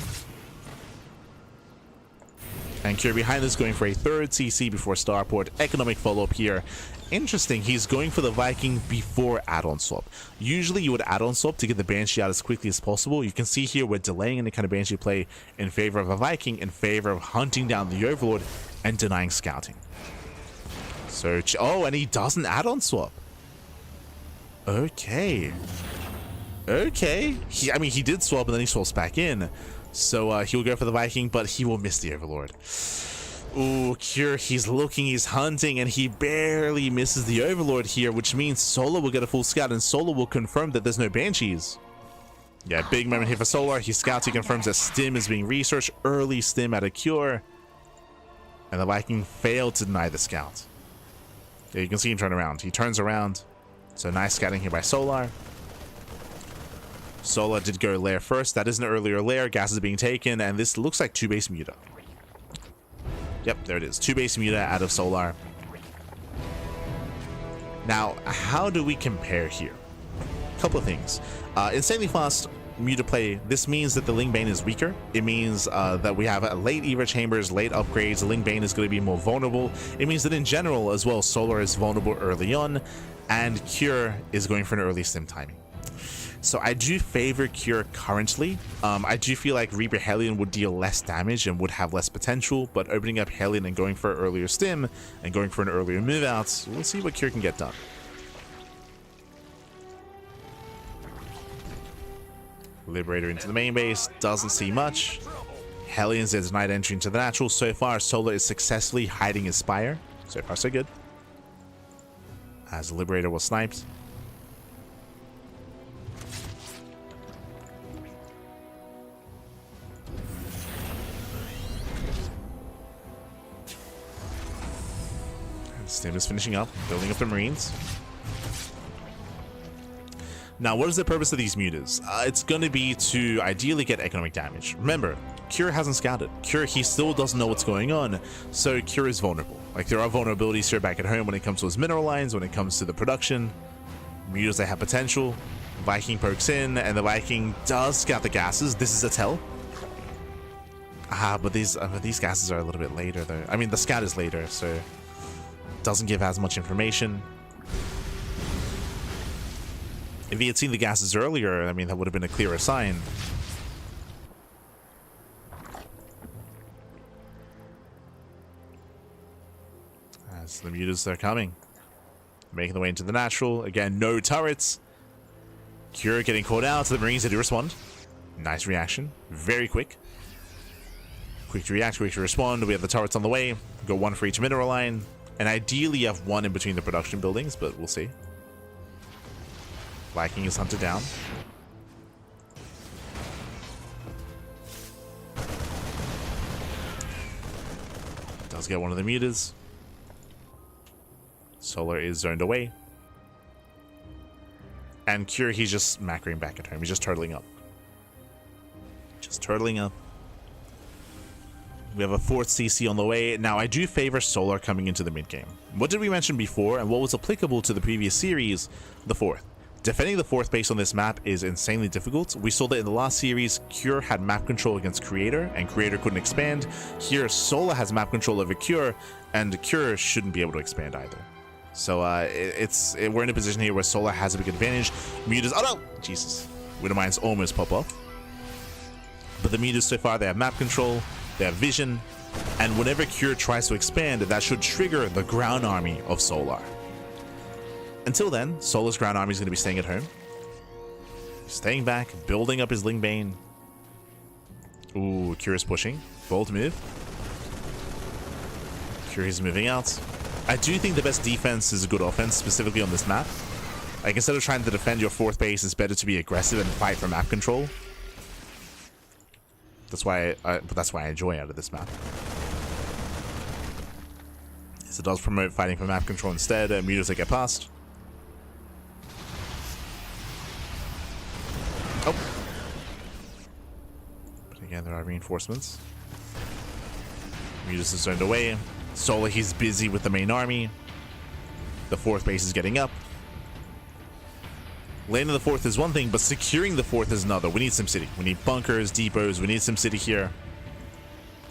And Cure behind this going for a third CC before Starport. Economic follow-up here. Interesting, he's going for the Viking before add-on swap. Usually you would add-on swap to get the Banshee out as quickly as possible. You can see here we're delaying any kind of Banshee play in favor of a Viking, in favor of hunting down the Overlord and denying scouting. So, oh, and he doesn't add-on swap. Okay. He did swap and then he swaps back in. So he'll go for the Viking, but he will miss the Overlord. Ooh, Cure, he's looking, he's hunting, and he barely misses the Overlord here, which means Solar will get a full scout, and Solar will confirm that there's no Banshees. Yeah, big moment here for Solar. He scouts, he confirms that Stim is being researched. Early Stim at a Cure. And the Viking failed to deny the scout. Yeah, you can see him turn around. He turns around. So nice scouting here by Solar. Solar did go lair first. That is an earlier lair. Gas is being taken, and this looks like 2 base Muta. Yep, there it is. 2 base Muta out of Solar. Now, how do we compare here? A couple of things. Insanely fast Muta play, this means that the Ling Bane is weaker. It means that we have late Eva Chambers, late upgrades. The Ling Bane is going to be more vulnerable. It means that in general as well, Solar is vulnerable early on, and Cure is going for an early Stim timing. So I do favor Cure currently. I do feel like Reaper Hellion would deal less damage and would have less potential, but opening up Hellion and going for an earlier Stim and going for an earlier move out, we'll see what Cure can get done. Liberator into the main base, doesn't see much. Hellion's a denied entry into the natural. So far, Solar is successfully hiding his Spire. So far, so good. As the Liberator was sniped. Stim is finishing up, building up the Marines. Now, what is the purpose of these mutas? It's going to be to ideally get economic damage. Remember, Cure hasn't scouted. Cure, he still doesn't know what's going on, so Cure is vulnerable. Like, there are vulnerabilities here back at home when it comes to his mineral lines, when it comes to the production. Mutas that have potential. Viking pokes in, and the Viking does scout the gases. This is a tell. But these gases are a little bit later, though. I mean, the scout is later, so doesn't give as much information. If he had seen the gases earlier, I mean, that would have been a clearer sign. As the mutas are coming. Making their way into the natural. Again, no turrets. Cure getting caught out. The Marines did respond. Nice reaction. Very quick. Quick to react, quick to respond. We have the turrets on the way. Go one for each mineral line. And ideally you have one in between the production buildings, but we'll see. Viking is hunted down. Does get one of the mutas. Solar is zoned away. And Cure, he's just macroing back at home. He's just turtling up. Just turtling up. We have a 4th CC on the way. Now, I do favor Solar coming into the mid game. What did we mention before, and what was applicable to the previous series? The 4th. Defending the 4th base on this map is insanely difficult. We saw that in the last series, Cure had map control against Creator, and Creator couldn't expand. Here, Solar has map control over Cure, and Cure shouldn't be able to expand either. So we're in a position here where Solar has a big advantage. Mutas, oh no! Jesus. Widowmines almost pop off. But the mutas so far, they have map control, they have vision, and whenever Cure tries to expand, that should trigger the ground army of Solar. Until then, Solar's ground army is going to be staying at home. Staying back, building up his Lingbane. Ooh, Cure is pushing. Bold move. Cure is moving out. I do think the best defense is a good offense, specifically on this map. Like, instead of trying to defend your 4th base, it's better to be aggressive and fight for map control. That's why I enjoy out of this map. Yes, it does promote fighting for map control instead. Mutas that get past. Oh. But again, there are reinforcements. Mutas is zoned away. Solar, he's busy with the main army. The 4th base is getting up. Landing the 4th is one thing, but securing the 4th is another. We need some city. We need bunkers, depots. We need some city here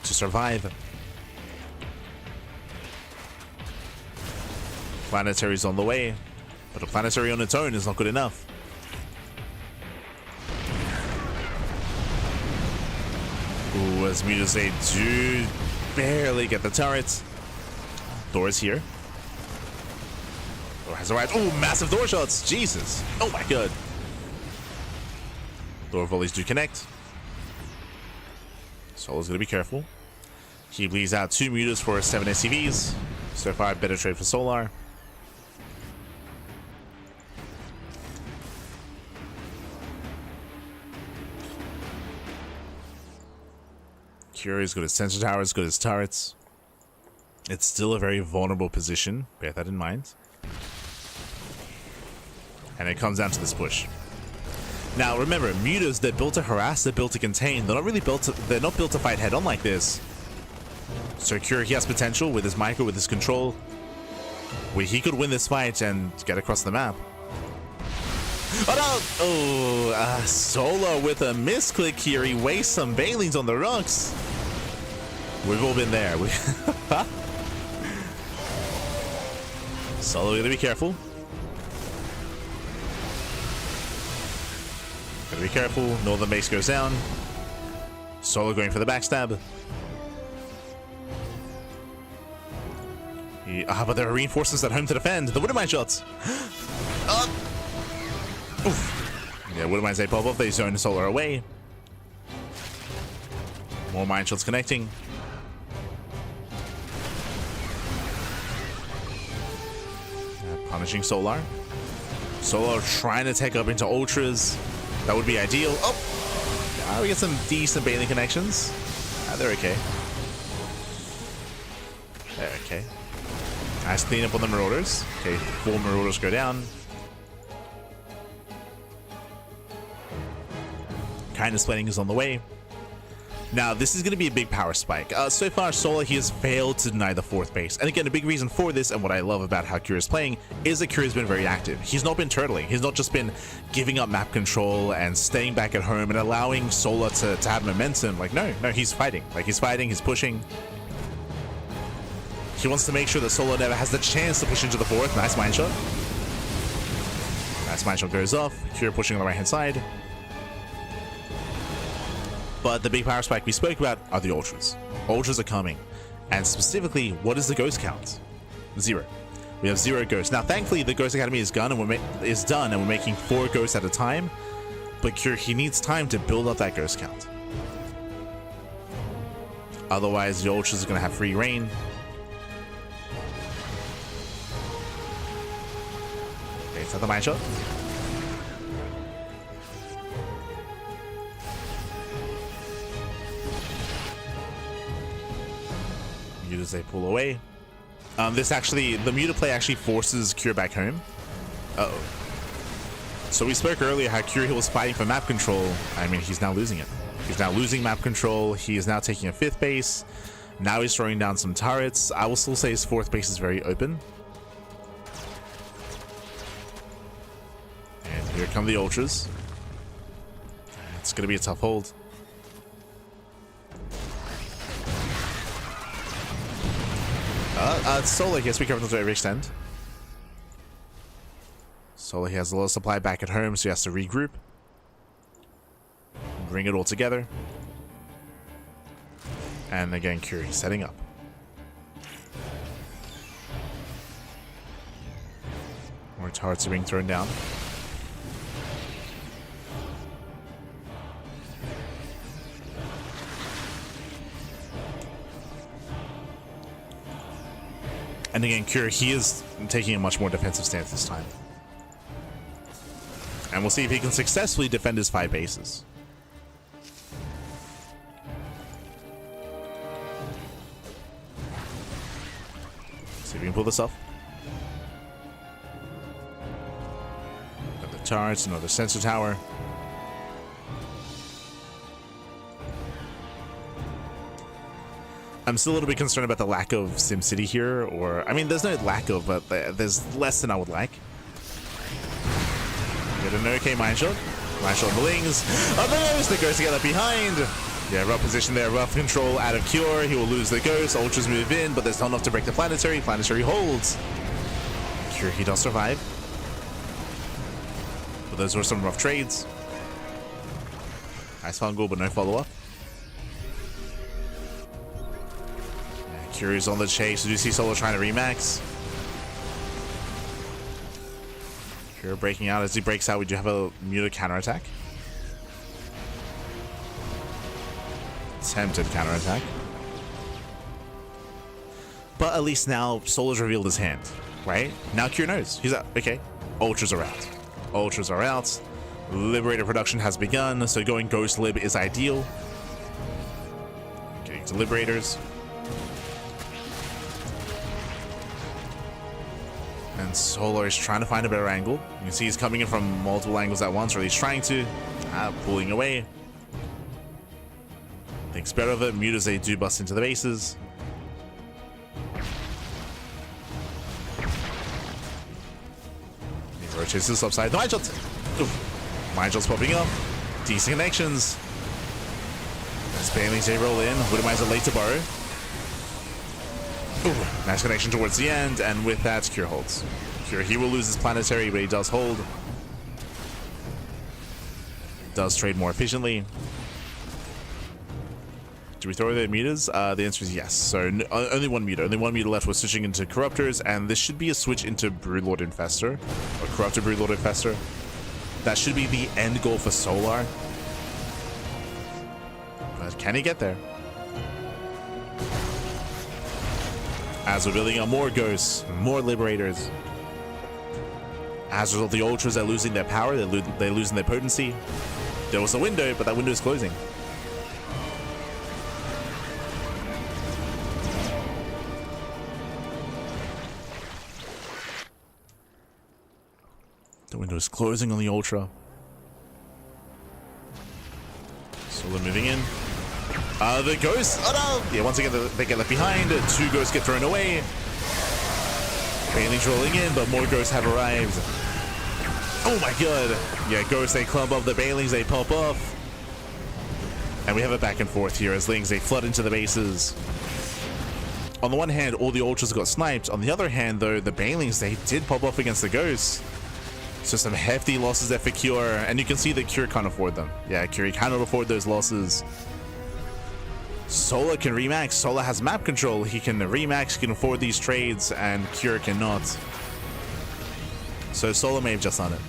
to survive. Planetary's on the way, but a planetary on its own is not good enough. Ooh, as mutas, they do barely get the turrets. Thor is here. Thor has arrived. Oh, massive Thor shots. Jesus. Oh my god. Thor volleys do connect. Solar's going to be careful. He bleeds out 2 mutas for 7 SCVs. So far, better trade for Solar. Cure is good as sensor towers, good as turrets. It's still a very vulnerable position. Bear that in mind. And it comes down to this push. Now remember, mutas, they're built to harass, they're built to contain. They're not really built to, they're not built to fight head on like this. So Cure, he has potential with his micro, with his control, where he could win this fight and get across the map. Oh no! Oh, Solar with a misclick here. He wastes some Banelings on the rocks. We've all been there. Solar, gotta be careful. Gotta be careful. Northern base goes down. Solar going for the backstab. But there are reinforcements at home to defend. The Widowmine shots. Oof. Yeah, Widowmines, they pop off. They zone Solar away. More mine shots connecting. Punishing Solar. Solar trying to take up into Ultras. That would be ideal. Oh! We get some decent Bailey connections. They're okay. They're okay. Nice cleanup on the Marauders. Okay, 4 Marauders go down. Kindness Planning is on the way. Now, this is going to be a big power spike. So far, Solar, he has failed to deny the 4th base. And again, a big reason for this, and what I love about how Kira is playing, is that Kira has been very active. He's not been turtling. He's not just been giving up map control and staying back at home and allowing Solar to have momentum. Like, no, he's fighting. Like, he's fighting, he's pushing. He wants to make sure that Solar never has the chance to push into the 4th. Nice mine shot. Nice mine shot goes off. Kira pushing on the right-hand side. But the big power spike we spoke about are the Ultras. Ultras are coming. And specifically, what is the ghost count? 0. We have 0 ghosts. Now, thankfully, the Ghost Academy is done, and we're making 4 ghosts at a time. But Kira, he needs time to build up that ghost count. Otherwise, the Ultras are going to have free reign. Okay, is that the mine shot? As they pull away. This actually, the Muta play actually forces Kira back home. Uh-oh. So we spoke earlier how Kira was fighting for map control. I mean, he's now losing it. He's now losing map control. He is now taking a 5th base. Now he's throwing down some turrets. I will still say his 4th base is very open. And here come the Ultras. It's going to be a tough hold. Solar, yes, be careful to every extent. Solar, he has a lot of supply back at home, so he has to regroup. Bring it all together. And again, Kira setting up. More turrets are being thrown down. And again, Kira, he is taking a much more defensive stance this time. And we'll see if he can successfully defend his 5 bases. See if we can pull this off. Got the turrets, another sensor tower. I'm still a little bit concerned about the lack of SimCity here, or, I mean, there's no lack of, but there's less than I would like. Get an okay mine shot. Mine shot blings. Oh no, the Ghost together behind. Yeah, rough position there, rough control out of Cure. He will lose the Ghost. Ultras move in, but there's not enough to break the Planetary. Planetary holds. Cure, he does survive. But those were some rough trades. Nice found goal, but no follow-up. Curie's on the chase. Do you see Solo trying to remax? Curie breaking out. As he breaks out, we do have a Muta counterattack. Attempted counterattack. But at least now Solo's revealed his hand, right? Now Curie knows. He's out. Okay. Ultras are out. Ultras are out. Liberator production has begun, so going Ghost Lib is ideal. Getting to Liberators. And Solar is trying to find a better angle. You can see he's coming in from multiple angles at once, or he's trying to. Pulling away. Thinks better of it. Mutas, they do bust into the bases. He rotates this upside. Mine shots! Mine shots popping up. Decent connections. As Banelings, they roll in. Widowmines are late to borrow. Ooh, nice connection towards the end, and with that, Cure holds. Cure, he will lose his Planetary, but he does hold. Does trade more efficiently. Do we throw the mutas? The answer is yes. So only one muta. Only one muta left. We're switching into Corruptors, and this should be a switch into Broodlord Infestor. Or Corruptor Broodlord Infestor. That should be the end goal for Solar. But can he get there? As we're building up more Ghosts, more Liberators. As a result, the Ultras are losing their power, they're losing their potency. There was a window, but that window is closing. The window is closing on the Ultra. The ghosts. Oh no! Yeah, once again they get left behind. 2 ghosts get thrown away. Banelings rolling in, but more ghosts have arrived. Oh my god! Yeah, ghosts they clump up the Banelings, they pop off. And we have a back and forth here as Lings they flood into the bases. On the one hand, all the ultras got sniped. On the other hand, though, the Banelings they did pop off against the ghosts. So some hefty losses there for Cure, and you can see that Cure can't afford them. Yeah, Cure cannot afford those losses. Solar can remax. Solar has map control. He can remax, he can afford these trades, and Cure cannot. So Solar may have just done it.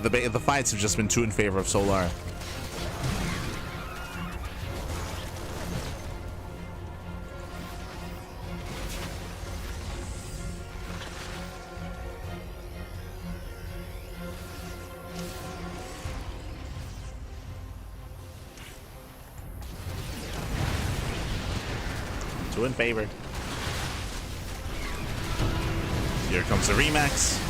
The fights have just been too in favor of Solar. Two in favor. Here comes the remax.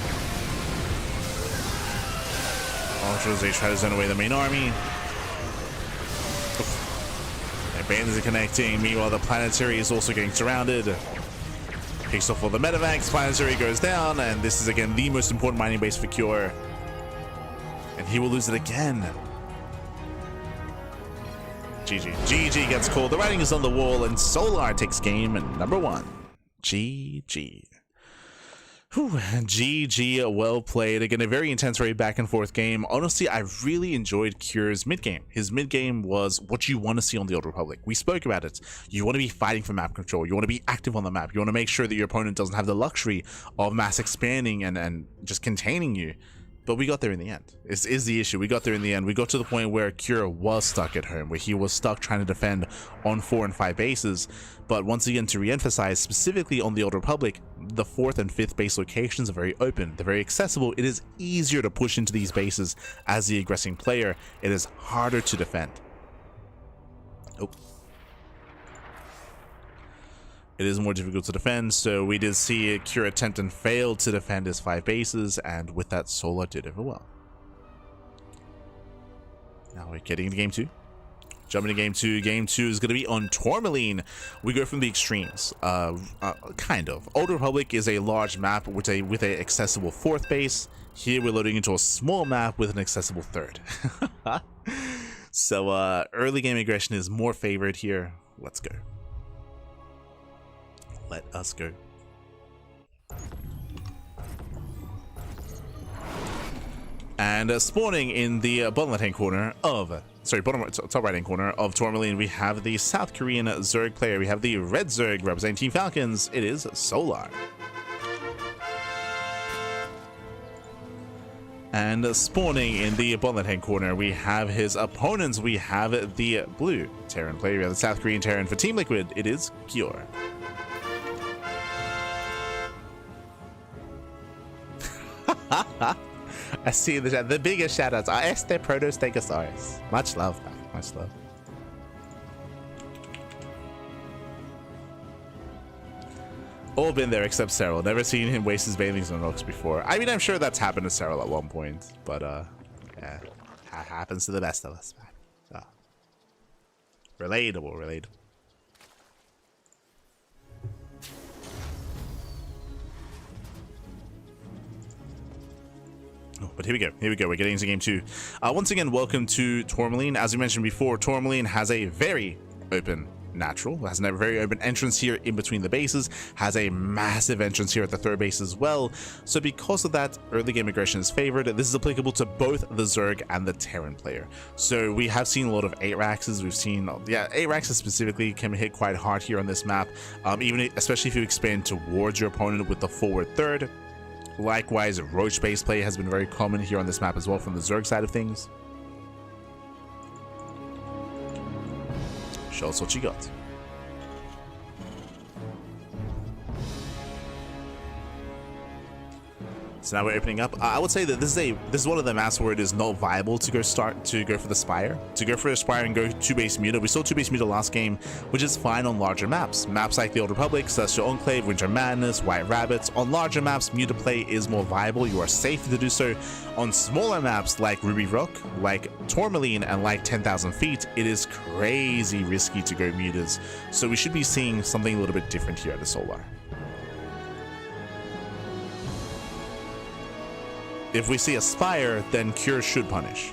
Ultras, they try to zone away the main army. Their bandits are connecting. Meanwhile, the planetary is also getting surrounded. Picks off all the medevacs. Planetary goes down, and this is again the most important mining base for Cure. And he will lose it again. GG. GG gets called. The writing is on the wall, and Solar takes game number 1. GG. Whew, GG, well played. Again, a very intense, very back and forth game. Honestly, I really enjoyed Cure's mid game. His mid game was what you want to see on the Old Republic. We spoke about it. You want to be fighting for map control. You want to be active on the map. You want to make sure that your opponent doesn't have the luxury of mass expanding and just containing you. But we got there in the end. Is the issue. We got there in the end. We got to the point where Cure was stuck at home, where he was stuck trying to defend on 4 and 5 bases. But once again, to re-emphasize, specifically on the Old Republic, the 4th and 5th base locations are very open. They're very accessible. It is easier to push into these bases as the aggressing player. It is harder to defend. Oh. It is more difficult to defend, so we did see Cure attempt and fail to defend his 5 bases, and with that, Solar did it well. Now we're getting into game 2. Jumping to game 2. Game 2 is going to be on Tourmaline. We go from the extremes. Kind of. Old Republic is a large map with a accessible 4th base. Here we're loading into a small map with an accessible 3rd. So early game aggression is more favored here. Let's go. Let us go. And spawning in the bottom left-hand corner of, top right-hand corner of Tourmaline, we have the South Korean Zerg player. We have the red Zerg representing Team Falcons. It is Solar. And spawning in the bottom left-hand corner, we have his opponents. We have the blue Terran player. We have the South Korean Terran for Team Liquid. It is Cure. I see the biggest shoutouts are Este Protostegosaurus. Much love, man. Much love. All been there except Cyril. Never seen him waste his banelings on rocks before. I mean, I'm sure that's happened to Cyril at one point, but yeah, happens to the best of us, man. Relatable, relatable. But here we go. We're getting into game 2. Once again, welcome to Tourmaline. As we mentioned before, Tourmaline has a very open natural, has a very open entrance here in between the bases, has a massive entrance here at the 3rd base as well. So because of that, early game aggression is favored. This is applicable to both the Zerg and the Terran player. So we have seen a lot of 8-Raxes. We've seen, 8-Raxes specifically can hit quite hard here on this map, especially if you expand towards your opponent with the forward 3rd. Likewise, roach-based play has been very common here on this map as well from the Zerg side of things. Show us what you got. So now we're opening up. I would say that this is one of the maps where it is not viable to go for the Spire. To go for a Spire and go 2-base Muta. We saw 2-base Muta last game, which is fine on larger maps. Maps like the Old Republic, Celestial Enclave, Winter Madness, White Rabbits. On larger maps, Muta play is more viable. You are safe to do so. On smaller maps like Ruby Rock, like Tourmaline, and like 10,000 Feet, it is crazy risky to go Mutas. So we should be seeing something a little bit different here at the Solar. If we see a Spire, then Cure should punish.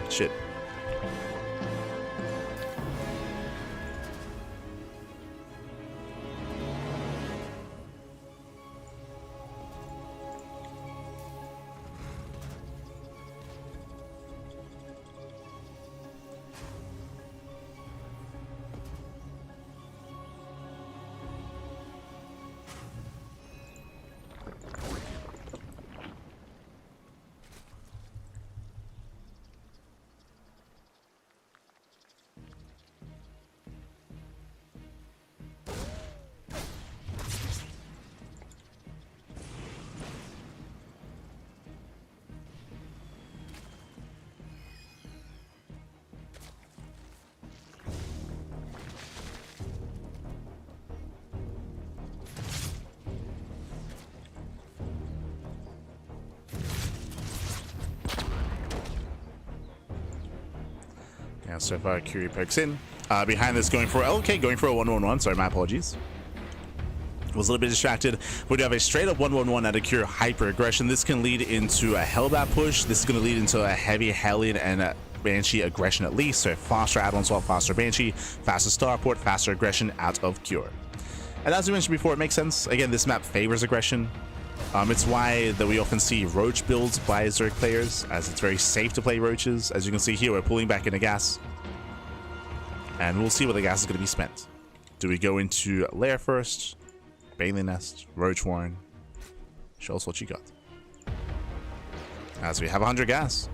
Shit. Yeah, so far Curie pokes in. Behind this going for a 1-1-1. Sorry, my apologies. Was a little bit distracted. We do have a straight up 1-1-1 out of Cure hyper aggression. This can lead into a Hellbat push. This is going to lead into a heavy Hellion and a Banshee aggression at least. So faster add-on swap, faster Banshee, faster Starport, faster aggression out of Cure. And as we mentioned before, it makes sense. Again, this map favors aggression. It's why that we often see Roach builds by Zerg players, as it's very safe to play Roaches. As you can see here, we're pulling back into gas. And we'll see where the gas is going to be spent. Do we go into Lair first? Bailey Nest, Roach Warren. Show us what you got. As we have 100 gas.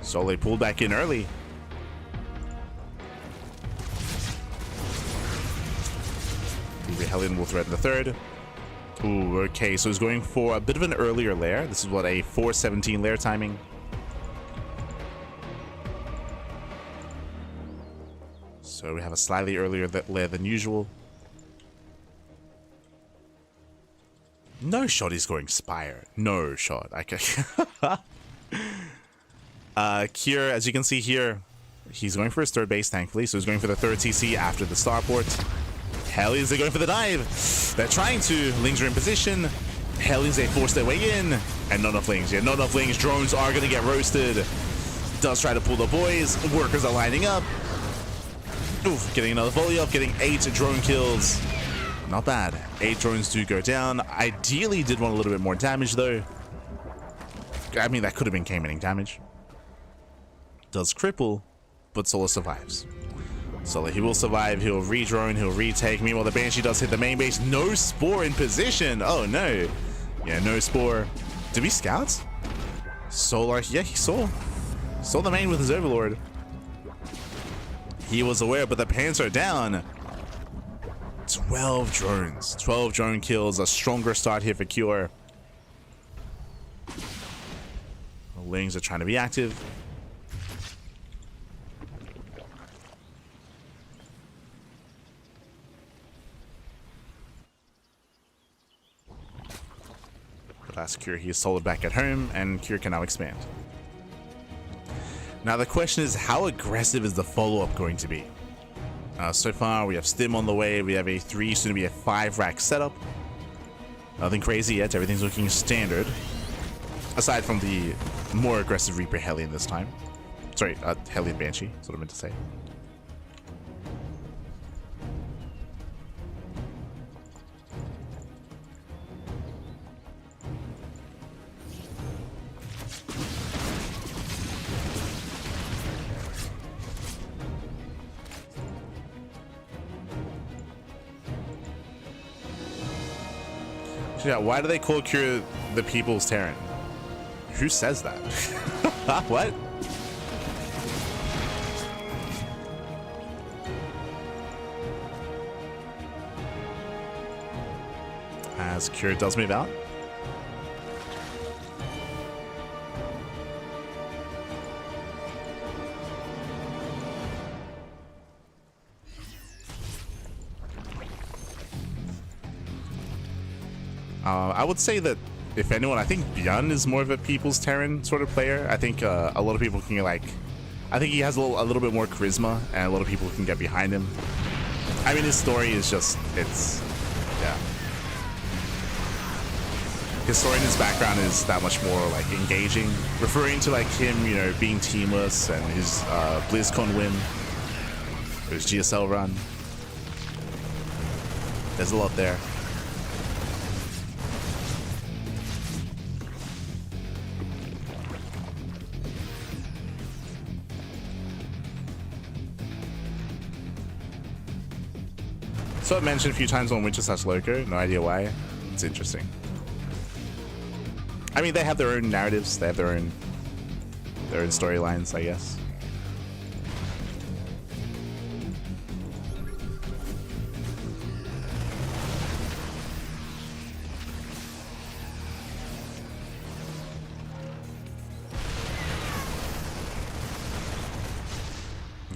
So they pulled back in early. The Hellion will threaten the third. Ooh, okay, so he's going for a bit of an earlier lair. This is what, a 4:17 lair timing. So we have a slightly earlier lair than usual. No shot he's going Spire. No shot. Okay. Kier, as you can see here, he's going for his third base, thankfully. So he's going for the third TC after the starport. Hellions are going for the dive. They're trying to. Lings are in position. Hellions, they force their way in. And not enough Lings. Yeah, not enough Lings. Drones are going to get roasted. Does try to pull the boys. Workers are lining up. Oof, getting another volley up. Getting 8 drone kills. Not bad. 8 drones do go down. Ideally did want a little bit more damage though. I mean, that could have been K-manning damage. Does cripple, but Solar survives. Solar, he will survive. He'll re-drone. He'll retake. Meanwhile, the Banshee does hit the main base. No Spore in position. Oh, no. Yeah, no Spore. Did we scout? Solar, yeah, he saw. Saw the main with his Overlord. He was aware, but the pants are down. 12 drones. 12 drone kills. A stronger start here for Cure. The Lings are trying to be active. Last Cure, he is solid back at home, and Cure can now expand. Now the question is, how aggressive is the follow-up going to be? So far, we have Stim on the way, we have a 3, soon to be a 5 rack setup. Nothing crazy yet, everything's looking standard. Aside from the more aggressive Reaper Hellion this time. Sorry, Hellion Banshee, that's what I meant to say. Yeah, why do they call Cure the People's Terran? Who says that? What? as Cure does move out. I would say that if anyone, I think Björn is more of a People's Terran sort of player. I think a lot of people can like, I think he has a little bit more charisma, and a lot of people can get behind him. I mean, his story is just, it's, yeah. His story and his background is that much more like engaging, referring to like him, you know, being teamless and his BlizzCon win, or his GSL run. There's a lot there. So I mentioned a few times on Winter/Loco, no idea why. It's interesting. I mean, they have their own narratives, they have their own storylines, I guess.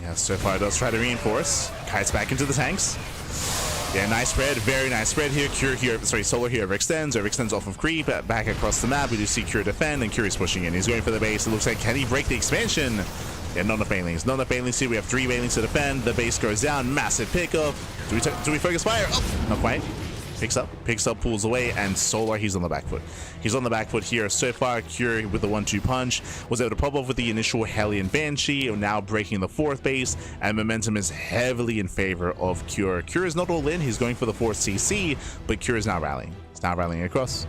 Yeah, so far it does try to reinforce. Kites back into the tanks. Yeah, nice spread, very nice spread here. Cure here, sorry, Solar here overextends off of creep, back across the map. We do see Cure defend, and Cure is pushing in. He's going for the base. It looks like, can he break the expansion? Yeah, not enough banelings. Not enough banelings here. We have 3 banelings to defend. The base goes down, massive pickup. Do we focus fire? Oh, not quite. Picks up, pulls away, and Solar, he's on the back foot. He's on the back foot here. So far, Cure with the 1-2 punch was able to pop off with the initial Hellion Banshee, now breaking the 4th base, and momentum is heavily in favor of Cure. Cure is not all in, he's going for the 4th CC, but Cure is now rallying. He's now rallying across.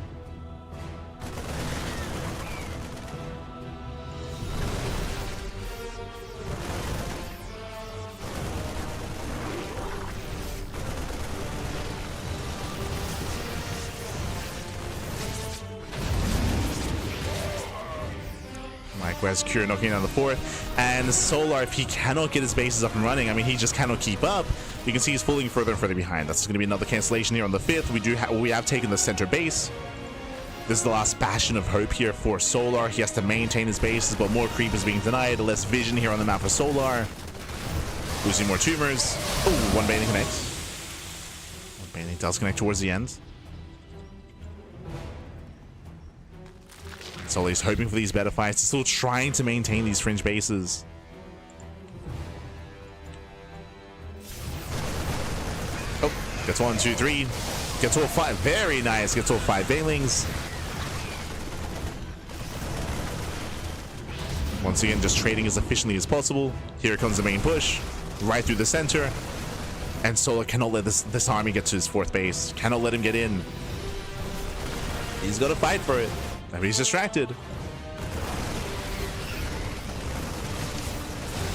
Whereas Cure knocking down the 4th, and Solar, if he cannot get his bases up and running, I mean, he just cannot keep up. You can see he's falling further and further behind. That's going to be another cancellation here on the 5th. We have taken the center base. This is the last bastion of hope here for Solar. He has to maintain his bases, but more creep is being denied. Less vision here on the map for Solar. Losing more tumors. Oh, one baning connects. One baning does connect towards the end. So he's hoping for these better fights. He's still trying to maintain these fringe bases. Oh, gets 1, 2, 3. Gets all 5. Very nice. Gets all 5 banelings. Once again, just trading as efficiently as possible. Here comes the main push. Right through the center. And Solar cannot let this army get to his 4th base. Cannot let him get in. He's got to fight for it. But he's distracted.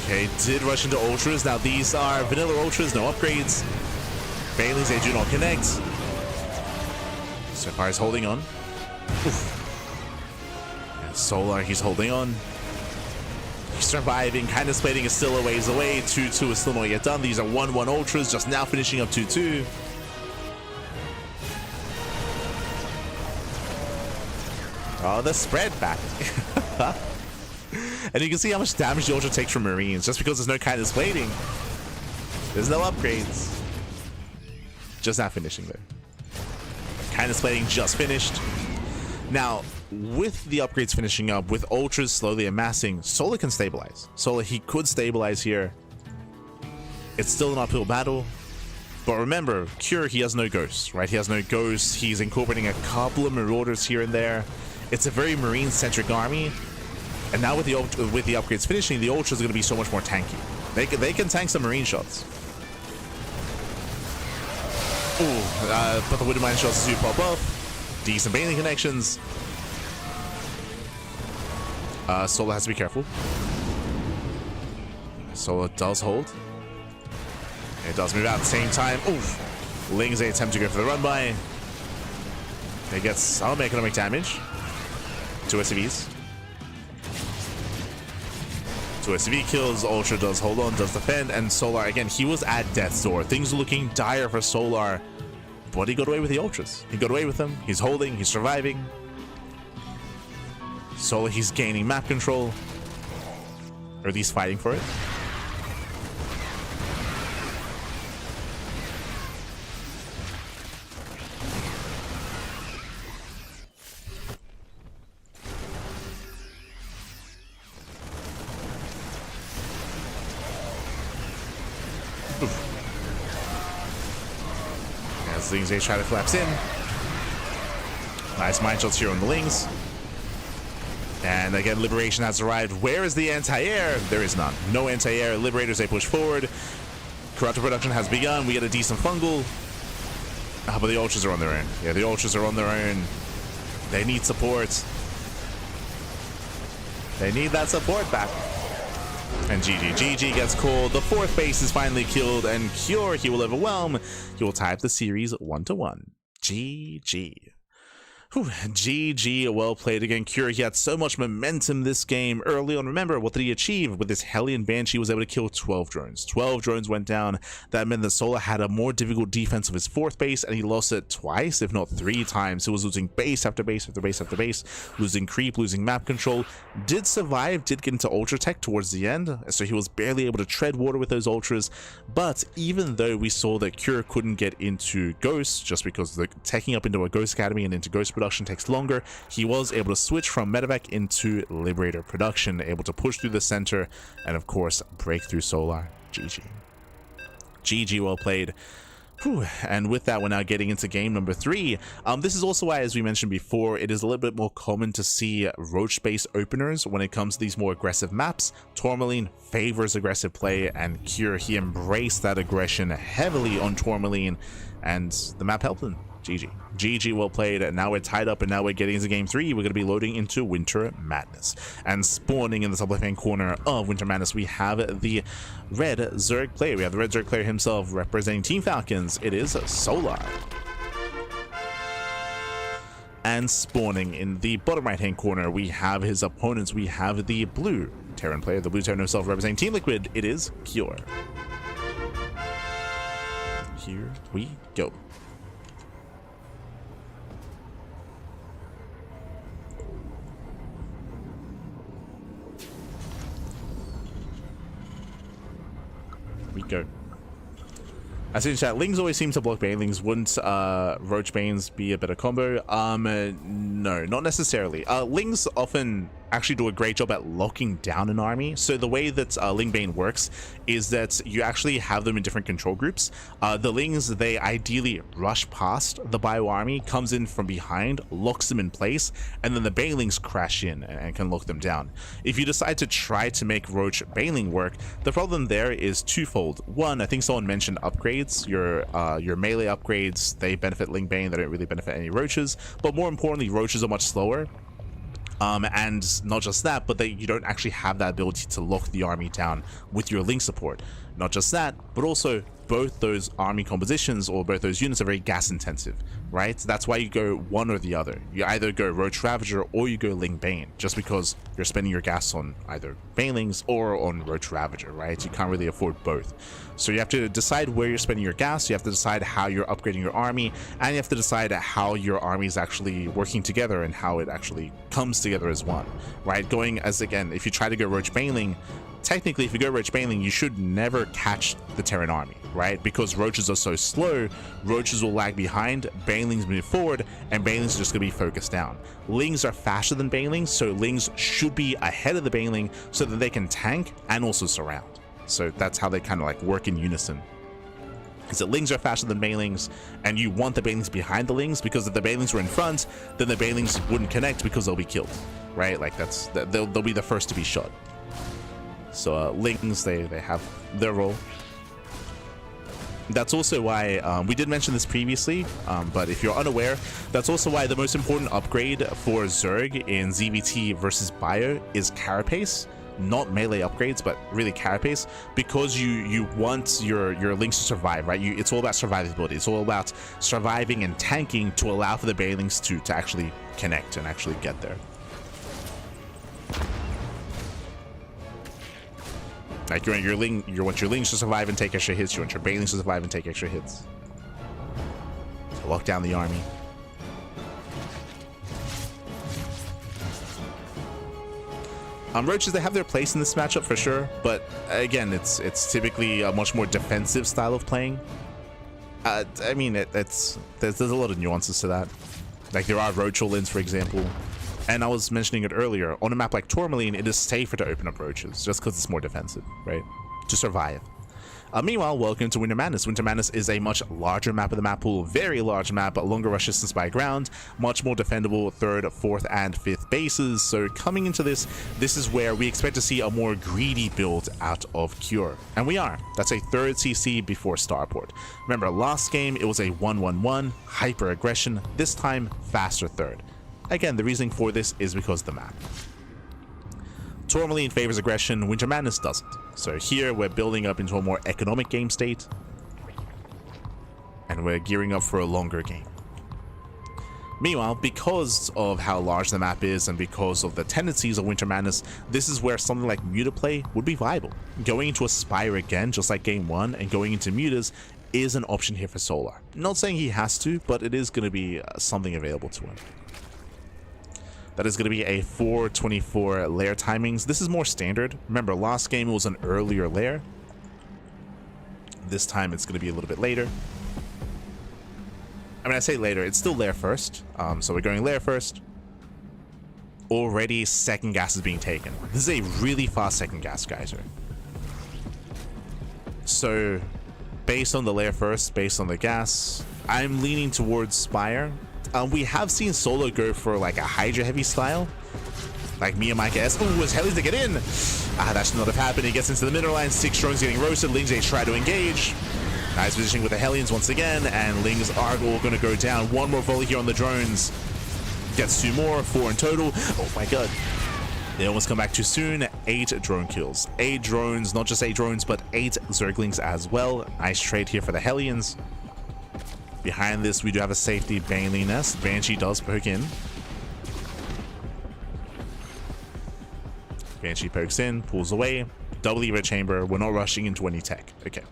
Okay, did rush into Ultras. Now these are vanilla Ultras, no upgrades. Baileys, they do not connect. So far he's holding on. And Solar, he's holding on. He's surviving, kind of splitting, is still a ways away. 2-2 is still not yet done. These are 1-1 Ultras, just now finishing up 2-2. Oh, the spread back. And you can see how much damage the Ultra takes from Marines, just because there's no kindness plating. There's no upgrades. Just not finishing there. Kindness plating just finished. Now, with the upgrades finishing up, with Ultras slowly amassing, Solar can stabilize. Solar, he could stabilize here. It's still an uphill battle. But remember, Cure, he has no ghosts, right? He has no ghosts. He's incorporating a couple of Marauders here and there. It's a very Marine-centric army, and now with the upgrades finishing, the Ultras are going to be so much more tanky. They can tank some Marine shots. Ooh, but the Wooden Mine shots do pop off. Decent bailing connections. Solar has to be careful. Solar does hold. It does move out at the same time. Oof. Lings, they attempt to go for the run by. They get some economic damage. 2 SCVs. 2 SCV kills. Ultra does hold on, does defend, and Solar, again, he was at death's door. Things are looking dire for Solar. but he got away with the ultras. He got away with them. He's holding, he's surviving. Solar, he's gaining map control, or at least fighting for it. As Lings Ace try to collapse in. Nice mind shots here on the Lings. And again, Liberation has arrived. Where is the anti-air? There is none. No anti-air. Liberators, they push forward. Corruptor production has begun. We get a decent fungal. But the ultras are on their own. Yeah, the ultras are on their own. They need support. They need that support back. And GG gets called. The fourth base is finally killed, and Cure, he will overwhelm. He will tie up the series 1-1. GG. Whew, GG, well played again. Cure, he had so much momentum this game early on. Remember, what did he achieve? With this Hellion Banshee, he was able to kill 12 drones. 12 drones went down. That meant that Solar had a more difficult defense of his fourth base, and he lost it twice, if not 3 times. He was losing base after base after base after base, losing creep, losing map control. Did survive, did get into Ultra Tech towards the end, so he was barely able to tread water with those Ultras. But even though we saw that Cure couldn't get into Ghost, just because the teching up into a Ghost Academy and into Ghost production takes longer, he was able to switch from medevac into Liberator production, able to push through the center and of course break through Solar. GG, well played. Whew. And with that, we're now getting into game number 3. This is also why, as we mentioned before, it is a little bit more common to see roach base openers when it comes to these more aggressive maps. Tourmaline favors aggressive play, and Cure, he embraced that aggression heavily on Tourmaline, and the map helped him. GG, well played. And now we're tied up, and now we're getting into game 3. We're going to be loading into Winter Madness. And spawning in the top left-hand corner of Winter Madness, we have the red Zerg player. We have the red Zerg player himself representing Team Falcons. It is Solar. And spawning in the bottom right-hand corner, we have his opponents. We have the blue Terran player, the blue Terran himself representing Team Liquid. It is Cure. Here we go. We go. I see in chat, Lings always seem to block Banelings. Wouldn't Roach Banes be a better combo? No, not necessarily. Lings often actually do a great job at locking down an army. So the way that Ling Bane works is that you actually have them in different control groups. The Lings, they ideally rush past the Bio army, comes in from behind, locks them in place, and then the Banelings crash in and can lock them down. If you decide to try to make Roach Baneling work, the problem there is twofold. One, I think someone mentioned upgrades. Your melee upgrades, they benefit Ling Bane, they don't really benefit any Roaches. But more importantly, Roaches are much slower. And not just that, but you don't actually have that ability to lock the army down with your Link support. Not just that, but also both those army compositions or both those units are very gas intensive, right? That's why you go one or the other. You either go Roach Ravager or you go Ling Bane, just because you're spending your gas on either Banelings or on Roach Ravager, right? You can't really afford both. So you have to decide where you're spending your gas, you have to decide how you're upgrading your army, and you have to decide how your army is actually working together and how it actually comes together as one, right? Going as, again, if you try to go Roach Baneling, technically if you go Roach Baneling, you should never catch the Terran army, right? Because Roaches are so slow, Roaches will lag behind, Banelings move forward, and Banelings are just going to be focused down. Lings are faster than Banelings, so Lings should be ahead of the Baneling so that they can tank and also surround. So that's how they kind of like work in unison. Is that Lings are faster than Banelings, and you want the Banelings behind the Lings, because if the Banelings were in front, then the Banelings wouldn't connect because they'll be killed, right? Like they'll be the first to be shot. So Lings, they have their role. That's also why, we did mention this previously, but if you're unaware, that's also why the most important upgrade for Zerg in ZVT versus Bio is Carapace. Not melee upgrades, but really Carapace, because you want your Lings to survive, right? It's all about survivability. It's all about surviving and tanking to allow for the Banelings to actually connect and actually get there. Like you want your Lings to survive and take extra hits. You want your Banelings to survive and take extra hits. lock down the army. Roaches, they have their place in this matchup for sure, but again, it's typically a much more defensive style of playing. I mean, there's a lot of nuances to that. Like there are roach all-ins, for example, and I was mentioning it earlier, on a map like Tourmaline, it is safer to open up roaches just because it's more defensive, right? To survive. Meanwhile, welcome to Winter Madness. Winter Madness is a much larger map of the map pool, very large map, longer rush distance by ground, much more defendable 3rd, 4th, and 5th bases. So coming into this is where we expect to see a more greedy build out of Cure. And we are. That's a 3rd CC before Starport. Remember, last game, it was a 1-1-1, hyper aggression, this time faster 3rd. Again, the reasoning for this is because of the map. Tourmaline favors aggression, Winter Madness doesn't. So here we're building up into a more economic game state, and we're gearing up for a longer game. Meanwhile, because of how large the map is and because of the tendencies of Winter Madness, this is where something like Mutaplay would be viable. Going into Aspire again, just like game 1, and going into Mutas is an option here for Solar. Not saying he has to, but it is going to be something available to him. That is going to be a 4:24 lair timings. This is more standard. Remember, last game was an earlier lair. This time it's going to be a little bit later. I mean, I say later, it's still lair first. So we're going lair first. Already second gas is being taken. This is a really fast second gas geyser. So based on the lair first, based on the gas, I'm leaning towards Spire. We have seen Solo go for like a Hydra heavy style, like Mia Micah S. Ooh, was Hellions to get in? That should not have happened. He gets into the middle line, 6 drones getting roasted. Lings, they try to engage. Nice positioning with the Hellions once again, and Lings are all going to go down. One more volley here on the drones. Gets 2 more, 4 in total. Oh my god. They almost come back too soon. 8 drone kills. 8 drones, not just 8 drones, but 8 Zerglings as well. Nice trade here for the Hellions. Behind this, we do have a safety Baneley Nest. Banshee does poke in. Banshee pokes in, pulls away. Double Evo Chamber. We're not rushing into any tech. Okay.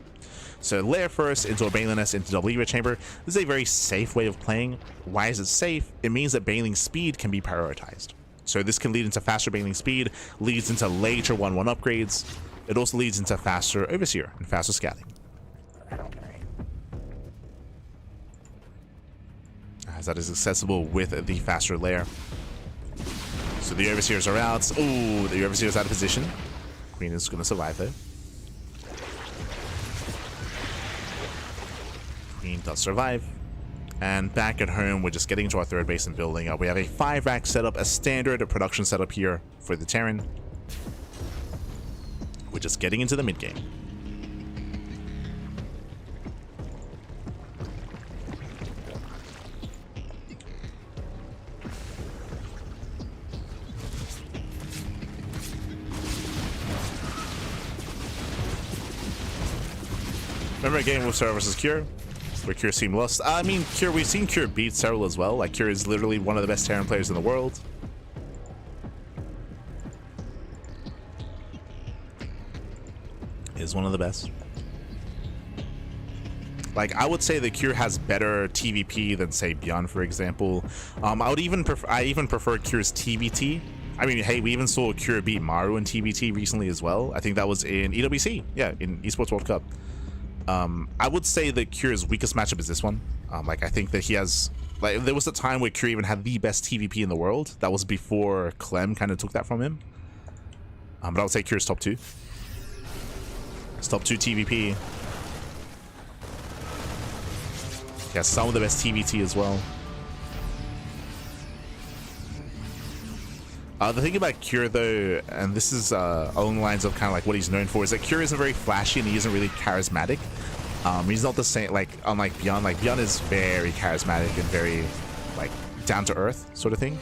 So lair first into a Baneley Nest into Double Evo Chamber. This is a very safe way of playing. Why is it safe? It means that Baneling speed can be prioritized. So this can lead into faster Baneling speed, leads into later 1-1 upgrades. It also leads into faster Overseer and faster scouting. As that is accessible with the faster lair. So the Overseers are out. Ooh, the Overseer's out of position. Queen is going to survive though. Queen does survive. And back at home, we're just getting to our 3rd base and building up. We have a 5-rack setup, a standard production setup here for the Terran. We're just getting into the mid game. Remember a game with Serral versus Cure, where Cure seemed lost? I mean, Cure, we've seen Cure beat Serral as well. Like, Cure is literally one of the best Terran players in the world. Is one of the best. Like, I would say that Cure has better TVP than, say, Beyond, for example. I even prefer Cure's TBT. I mean, hey, we even saw Cure beat Maru in TBT recently as well. I think that was in EWC. Yeah, in Esports World Cup. I would say that Cure's weakest matchup is this one. Like, I think that he has... Like, there was a time where Cure even had the best TVP in the world. That was before Clem kind of took that from him. But I would say Cure's top 2. It's top 2 TVP. He has some of the best TVT as well. The thing about Cure, though, and this is along the lines of kind of like what he's known for, is that Cure isn't very flashy and he isn't really charismatic. He's not the same, like, unlike Beyond. Like, Beyond is very charismatic and very, like, down-to-earth sort of thing.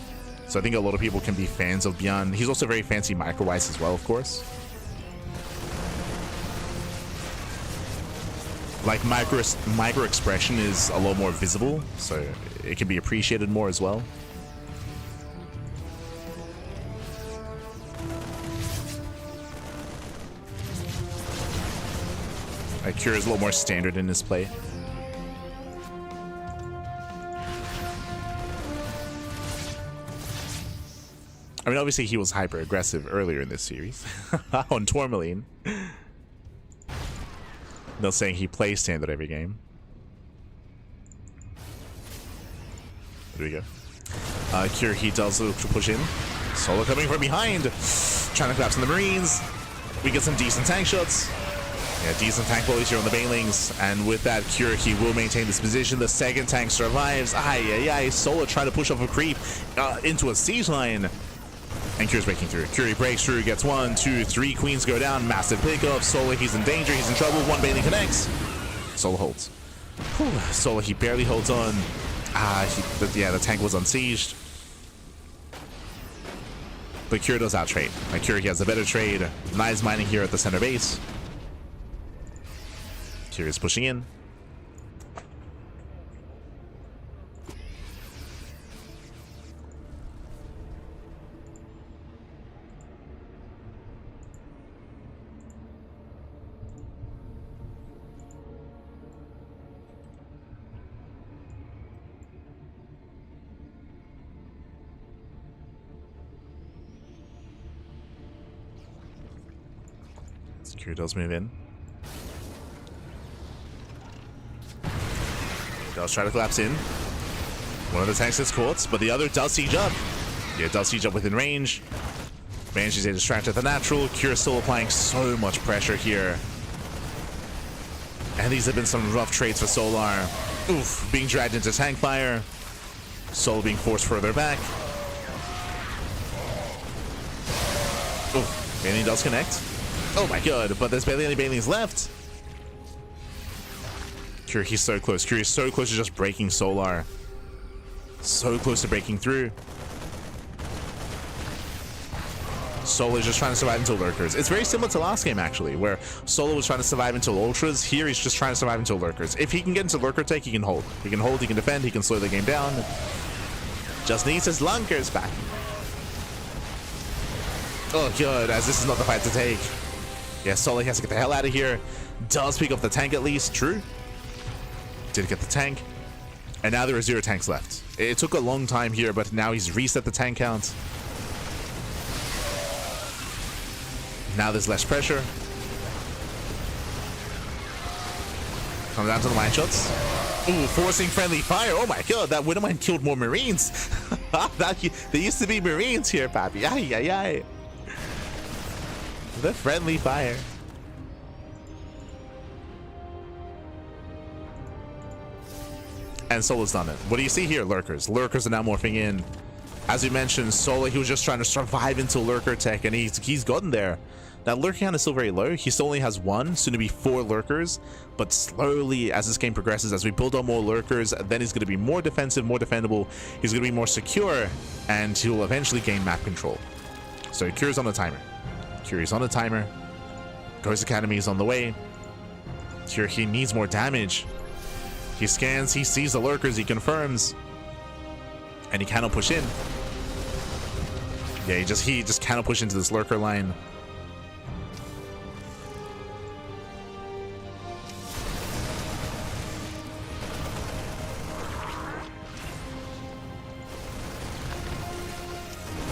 So I think a lot of people can be fans of Beyond. He's also very fancy micro-wise as well, of course. Like, micro expression is a lot more visible, so it can be appreciated more as well. Cure is a little more standard in his play. I mean, obviously he was hyper aggressive earlier in this series on Tourmaline. Not saying he plays standard every game. There we go. Cure, he does look to push in. Solo coming from behind, trying to collapse on the Marines. We get some decent tank shots. Yeah, decent tank volleys here on the Banelings, and with that Cure, he will maintain this position. The second tank survives. Solo trying to push off a creep into a siege line, and Cure's breaking through. Cure breaks through, gets 1, 2, 3 queens go down. Massive pickup. Solo, he's in danger. He's in trouble. One Baneling connects. Solo holds. Whew. Solo, he barely holds on. The tank was unsieged. But Cure does out trade. Cure, he has a better trade. Nice mining here at the center base. Cure is pushing in. Cure does move in. Does try to collapse in. One of the tanks is caught, but the other does siege up. Yeah, does siege up within range. Manages to distract at the natural. Cure still applying so much pressure here. And these have been some rough trades for Solar. Oof, being dragged into tank fire. Solo being forced further back. Oof, Baneling does connect. Oh my god, but there's barely any Banelings left. Cure, he's so close. Cure is so close to just breaking Solar. So close to breaking through. Solo is just trying to survive until lurkers. It's very similar to last game, actually, where Solo was trying to survive until ultras. Here, he's just trying to survive until lurkers. If he can get into lurker tech, he can hold. He can hold, he can defend, he can slow the game down. Just needs his lunkers back. Oh, good, as this is not the fight to take. Yeah, Solo has to get the hell out of here. Does pick up the tank at least, true. Did get the tank. And now there are 0 tanks left. It took a long time here, but now he's reset the tank count. Now there's less pressure. Come down to the mine shots. Ooh, forcing friendly fire. Oh my god, that Widowmine killed more Marines. There used to be Marines here, papi. Ay. The friendly fire. And Solo's done it. What do you see here? Lurkers. Lurkers are now morphing in. As we mentioned, Solo, he was just trying to survive until lurker tech, and he's gotten there. That lurker count is still very low. He still only has 1, soon to be 4 lurkers. But slowly, as this game progresses, as we build on more lurkers, then he's going to be more defensive, more defendable. He's going to be more secure, and he will eventually gain map control. So Cure's on a timer. Cure's on a timer. Ghost Academy is on the way. Cure, he needs more damage. He scans, he sees the lurkers, he confirms. And he cannot push in. Yeah, he just cannot push into this lurker line.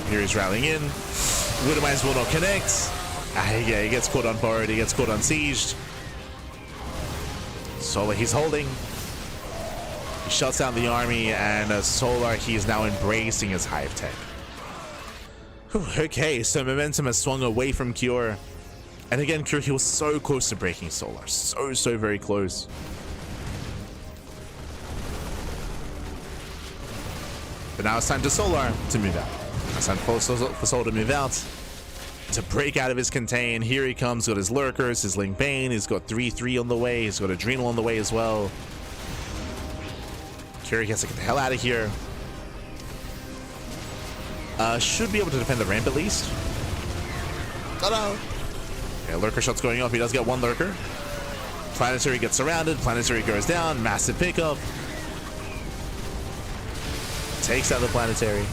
Here he's rallying in. Widowmines will not connect. Yeah, he gets caught on board, he gets caught unsieged. Solar, he's holding. He shuts down the army, and Solar, he is now embracing his hive tech. Whew, okay, so momentum has swung away from Cure. And again, Cure, he was so close to breaking Solar. So very close. But now it's time to Solar to move out. It's time for Solar to move out. To break out of his contain. Here he comes, got his lurkers, his Link Bane, he's got 3-3 on the way, he's got Adrenal on the way as well. Cure, he has to get the hell out of here. Should be able to defend the ramp at least. Ta-da! Yeah, lurker shots going off, he does get 1 lurker. Planetary gets surrounded, Planetary goes down, massive pickup. Takes out the Planetary.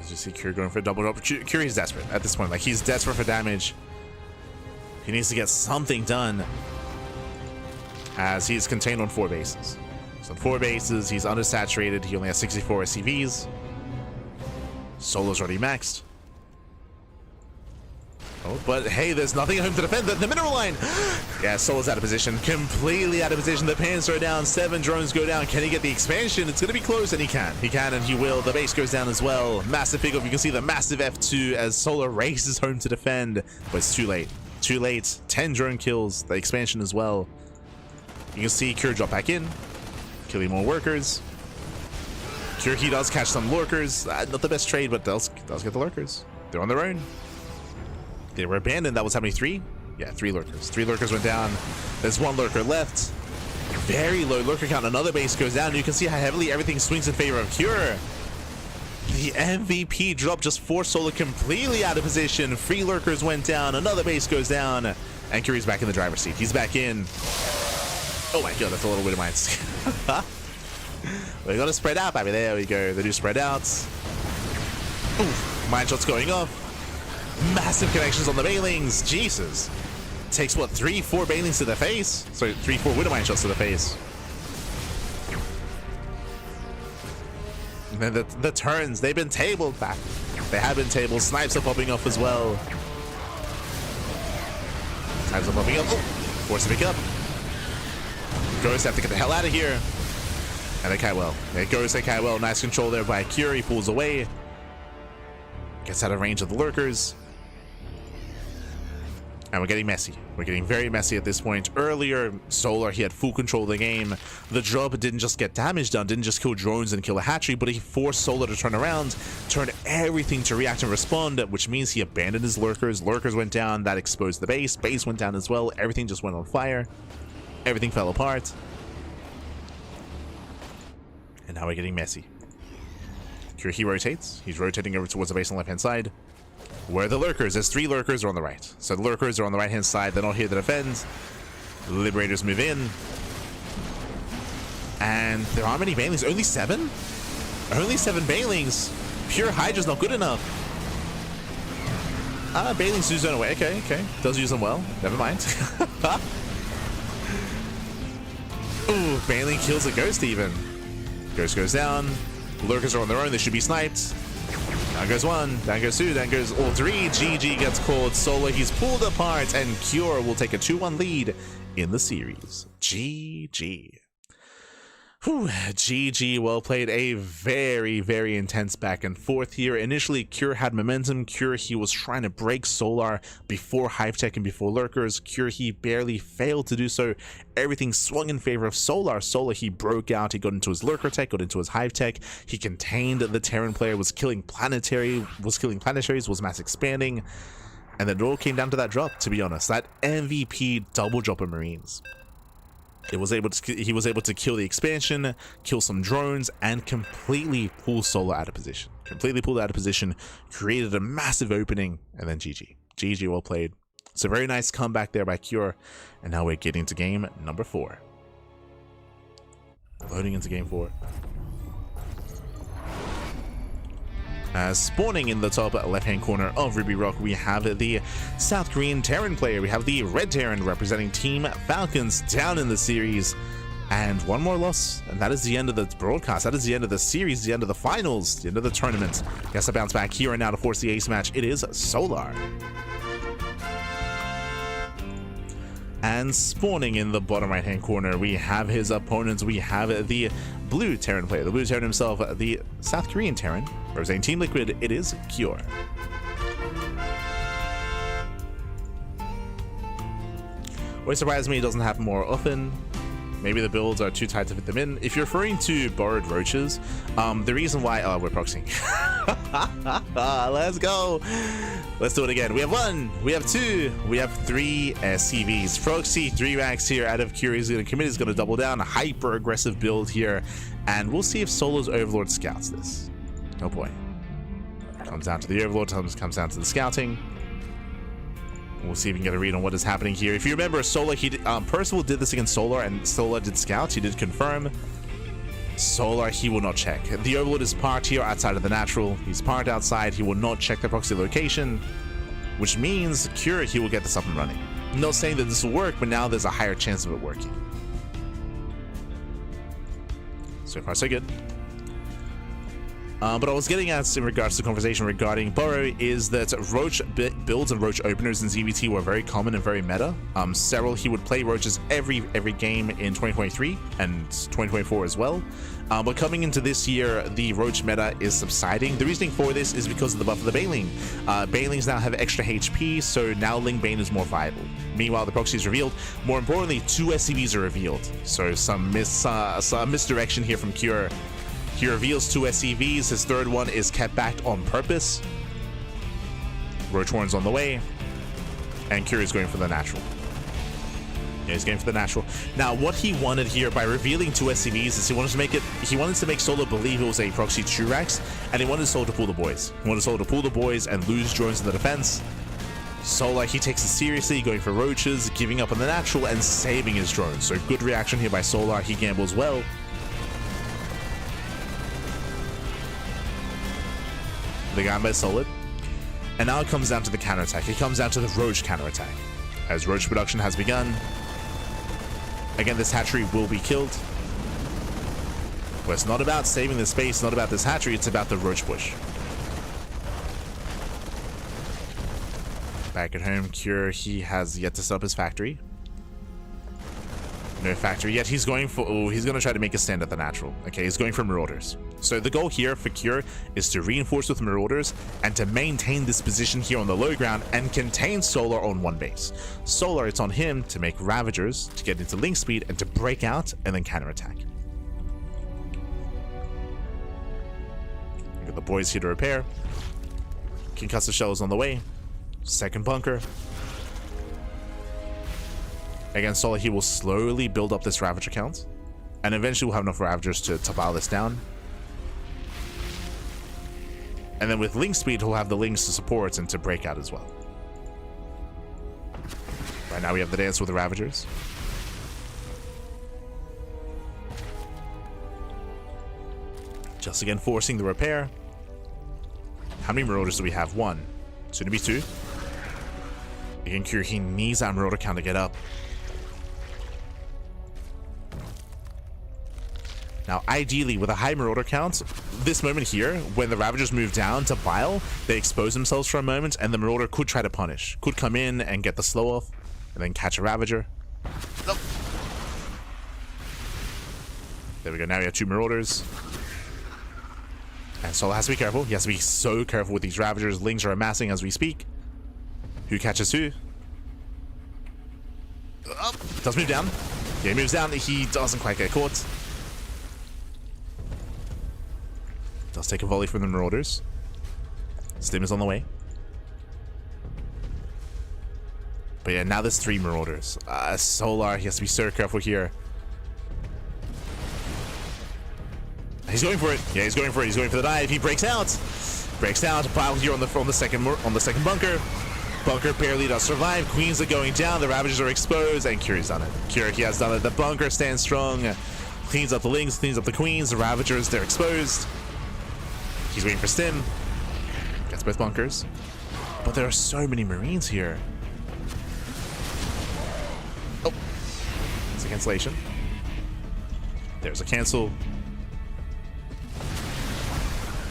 As you see Cure going for a double drop. Cure is desperate at this point. Like, he's desperate for damage. He needs to get something done, as he's contained on 4 bases. So on 4 bases, he's undersaturated. He only has 64 SCVs. Solo's already maxed. Oh, but hey, there's nothing at home to defend. The mineral line! Yeah, Solo's out of position. Completely out of position. The pans are down. 7 drones go down. Can he get the expansion? It's going to be close, and he can. He can, and he will. The base goes down as well. Massive pick-up. You can see the massive F2 as Solo races home to defend. But it's too late. Too late. 10 drone kills. The expansion as well. You can see Cure drop back in. Killing more workers. Cure, he does catch some lurkers. Not the best trade, but does get the lurkers. They're on their own. They were abandoned. That was how many? 3? Yeah, 3 lurkers. 3 lurkers went down. There's 1 lurker left. Very low lurker count. Another base goes down. You can see how heavily everything swings in favor of Cure. The MVP drop just forced Solo completely out of position. 3 lurkers went down. Another base goes down. And Curie's back in the driver's seat. He's back in. Oh my god, that's a little bit of mines. We're gonna spread out, baby. There we go. They do spread outs. Oof. Mine shots going off. Massive connections on the Bailings. Jesus. Takes what, 3-4 Bailings to the face? Sorry, 3-4 Widowmine shots to the face. And then the turns, they've been tabled back. They have been tabled. Snipes are popping off as well. Snipes are popping up. Oh, force to pick up. Ghost have to get the hell out of here. And they can't well. There goes they can't well. Nice control there by Cure. He pulls away. Gets out of range of the lurkers. And we're getting messy. We're getting very messy at this point. Earlier, Solar, he had full control of the game. The drop didn't just get damage done, didn't just kill drones and kill a hatchery, but he forced Solar to turn around, turn everything to react and respond, which means he abandoned his lurkers. Lurkers went down, that exposed the base. Base went down as well. Everything just went on fire. Everything fell apart. And now we're getting messy. Cure, he rotates. He's rotating over towards the base on the left-hand side. Where are the lurkers? There's 3 lurkers are on the right. So the lurkers are on the right-hand side. They're not here to defend. Liberators move in. And there aren't many Bailings. Only 7? Only 7 Bailings. Pure Hydra's not good enough. Bailings do zone away. Okay, okay. Does use them well. Never mind. Ooh, Bailing kills a Ghost even. Ghost goes down. Lurkers are on their own. They should be sniped. Down goes 1, down goes 2, down goes all 3. GG gets called. Solo, he's pulled apart, and Cure will take a 2-1 lead in the series. GG. Whew, GG, well played. A very, very intense back and forth here. Initially, Cure had momentum. Cure, he was trying to break Solar before Hive Tech and before Lurkers. Cure, he barely failed to do so. Everything swung in favor of Solar. Solar, he broke out. He got into his Lurker Tech, got into his Hive Tech. He contained the Terran player, was killing planetaries, was mass expanding. And then it all came down to that drop, to be honest. That MVP double drop of Marines. He was able to kill the expansion, kill some drones, and completely pull Solar out of position. Completely pulled out of position, created a massive opening, and then GG. GG, well played. So very nice comeback there by Cure. And now we're getting to game number 4. Loading into game 4. Spawning in the top left-hand corner of Ruby Rock, we have the South Korean Terran player. We have the Red Terran representing Team Falcons down in the series. And one more loss, and that is the end of the broadcast. That is the end of the series, the end of the finals, the end of the tournament. Guess I bounce back here and now to force the ace match. It is Solar. And spawning in the bottom right-hand corner, we have his opponents. We have the Blue Terran player, the Blue Terran himself, the South Korean Terran, representing Team Liquid. It is Cure. Always surprises me it doesn't happen more often. Maybe the builds are too tight to fit them in. If you're referring to borrowed roaches, the reason why... Oh, we're proxying. Let's go. Let's do it again. We have 1, we have 2, we have 3 SCVs. Proxy 3 racks here out of Cure. He's going to commit. He's going to double down. A hyper aggressive build here. And we'll see if Solo's Overlord scouts this. Oh boy. Comes down to the Overlord. Comes down to the scouting. We'll see if we can get a read on what is happening here. If you remember, Solar, Percival did this against Solar, and Solar did scouts. He did confirm. Solar, he will not check. The Overlord is parked here outside of the natural. He's parked outside. He will not check the proxy location, which means Cure, he will get this up and running. I'm not saying that this will work, but now there's a higher chance of it working. So far, so good. But I was getting at in regards to the conversation regarding Burrow is that Roach builds and Roach openers in ZVT were very common and very meta. Several, he would play Roaches every game in 2023 and 2024 as well. But coming into this year, the Roach meta is subsiding. The reasoning for this is because of the buff of the Baneling. Banelings now have extra HP, so now Ling Bane is more viable. Meanwhile, the proxy is revealed. More importantly, 2 SCVs are revealed. So some misdirection here from Cure. He reveals 2 SCVs. His third one is kept back on purpose. Roach Horn's on the way. And Cure is going for the natural. Yeah, he's going for the natural. Now, what he wanted here by revealing 2 SCVs is he wanted to make Solo believe it was a proxy Churax, and he wanted Solo to pull the boys. He wanted Solo to pull the boys and lose drones in the defense. Solo, he takes it seriously, going for Roaches, giving up on the natural, and saving his drones. So good reaction here by Solar. He gambles well. The Gamba is solid. And now it comes down to the counterattack. It comes down to the Roach counterattack. As Roach production has begun. Again, this hatchery will be killed. But it's not about saving the space, not about this hatchery, it's about the Roach push. Back at home, Cure, he has yet to set up his factory. No factory yet. He's going for, he's going to try to make a stand at the natural. Okay, he's going for Marauders. So the goal here for Cure is to reinforce with Marauders and to maintain this position here on the low ground and contain Solar on one base. Solar, it's on him to make Ravagers, to get into link speed and to break out and then counterattack. We got the boys here to repair. Concussive Shell is on the way. Second bunker. Again, Solar, he will slowly build up this Ravager count. And eventually we'll have enough Ravagers to pile this down. And then with link speed, he'll have the links to support and to break out as well. Right now we have the dance with the Ravagers. Just again forcing the repair. How many Marauders do we have? 1. Soon to be 2. Again, Cure, he needs that Marauder count to get up. Now, ideally, with a high Marauder count, this moment here, when the Ravagers move down to Bile, they expose themselves for a moment, and the Marauder could try to punish. Could come in and get the slow off, and then catch a Ravager. Nope. There we go, now we have 2 Marauders. And Solo has to be careful. He has to be so careful with these Ravagers. Lings are amassing as we speak. Who catches who? Oh, does move down. Yeah, he moves down. He doesn't quite get caught. Does take a volley from the Marauders. Stim is on the way. But yeah, now there's 3 Marauders. Solar, he has to be so careful here. He's going for it. Yeah, he's going for it. He's going for the dive. He breaks out. Breaks out. Pile here on the second bunker. Bunker barely does survive. Queens are going down. The Ravagers are exposed, and Curie's done it. Curie, he has done it. The bunker stands strong. Cleans up the Lings, cleans up the Queens. The Ravagers, they're exposed. He's waiting for Stim. Gets both bunkers. But there are so many Marines here. Oh. It's a cancellation. There's a cancel.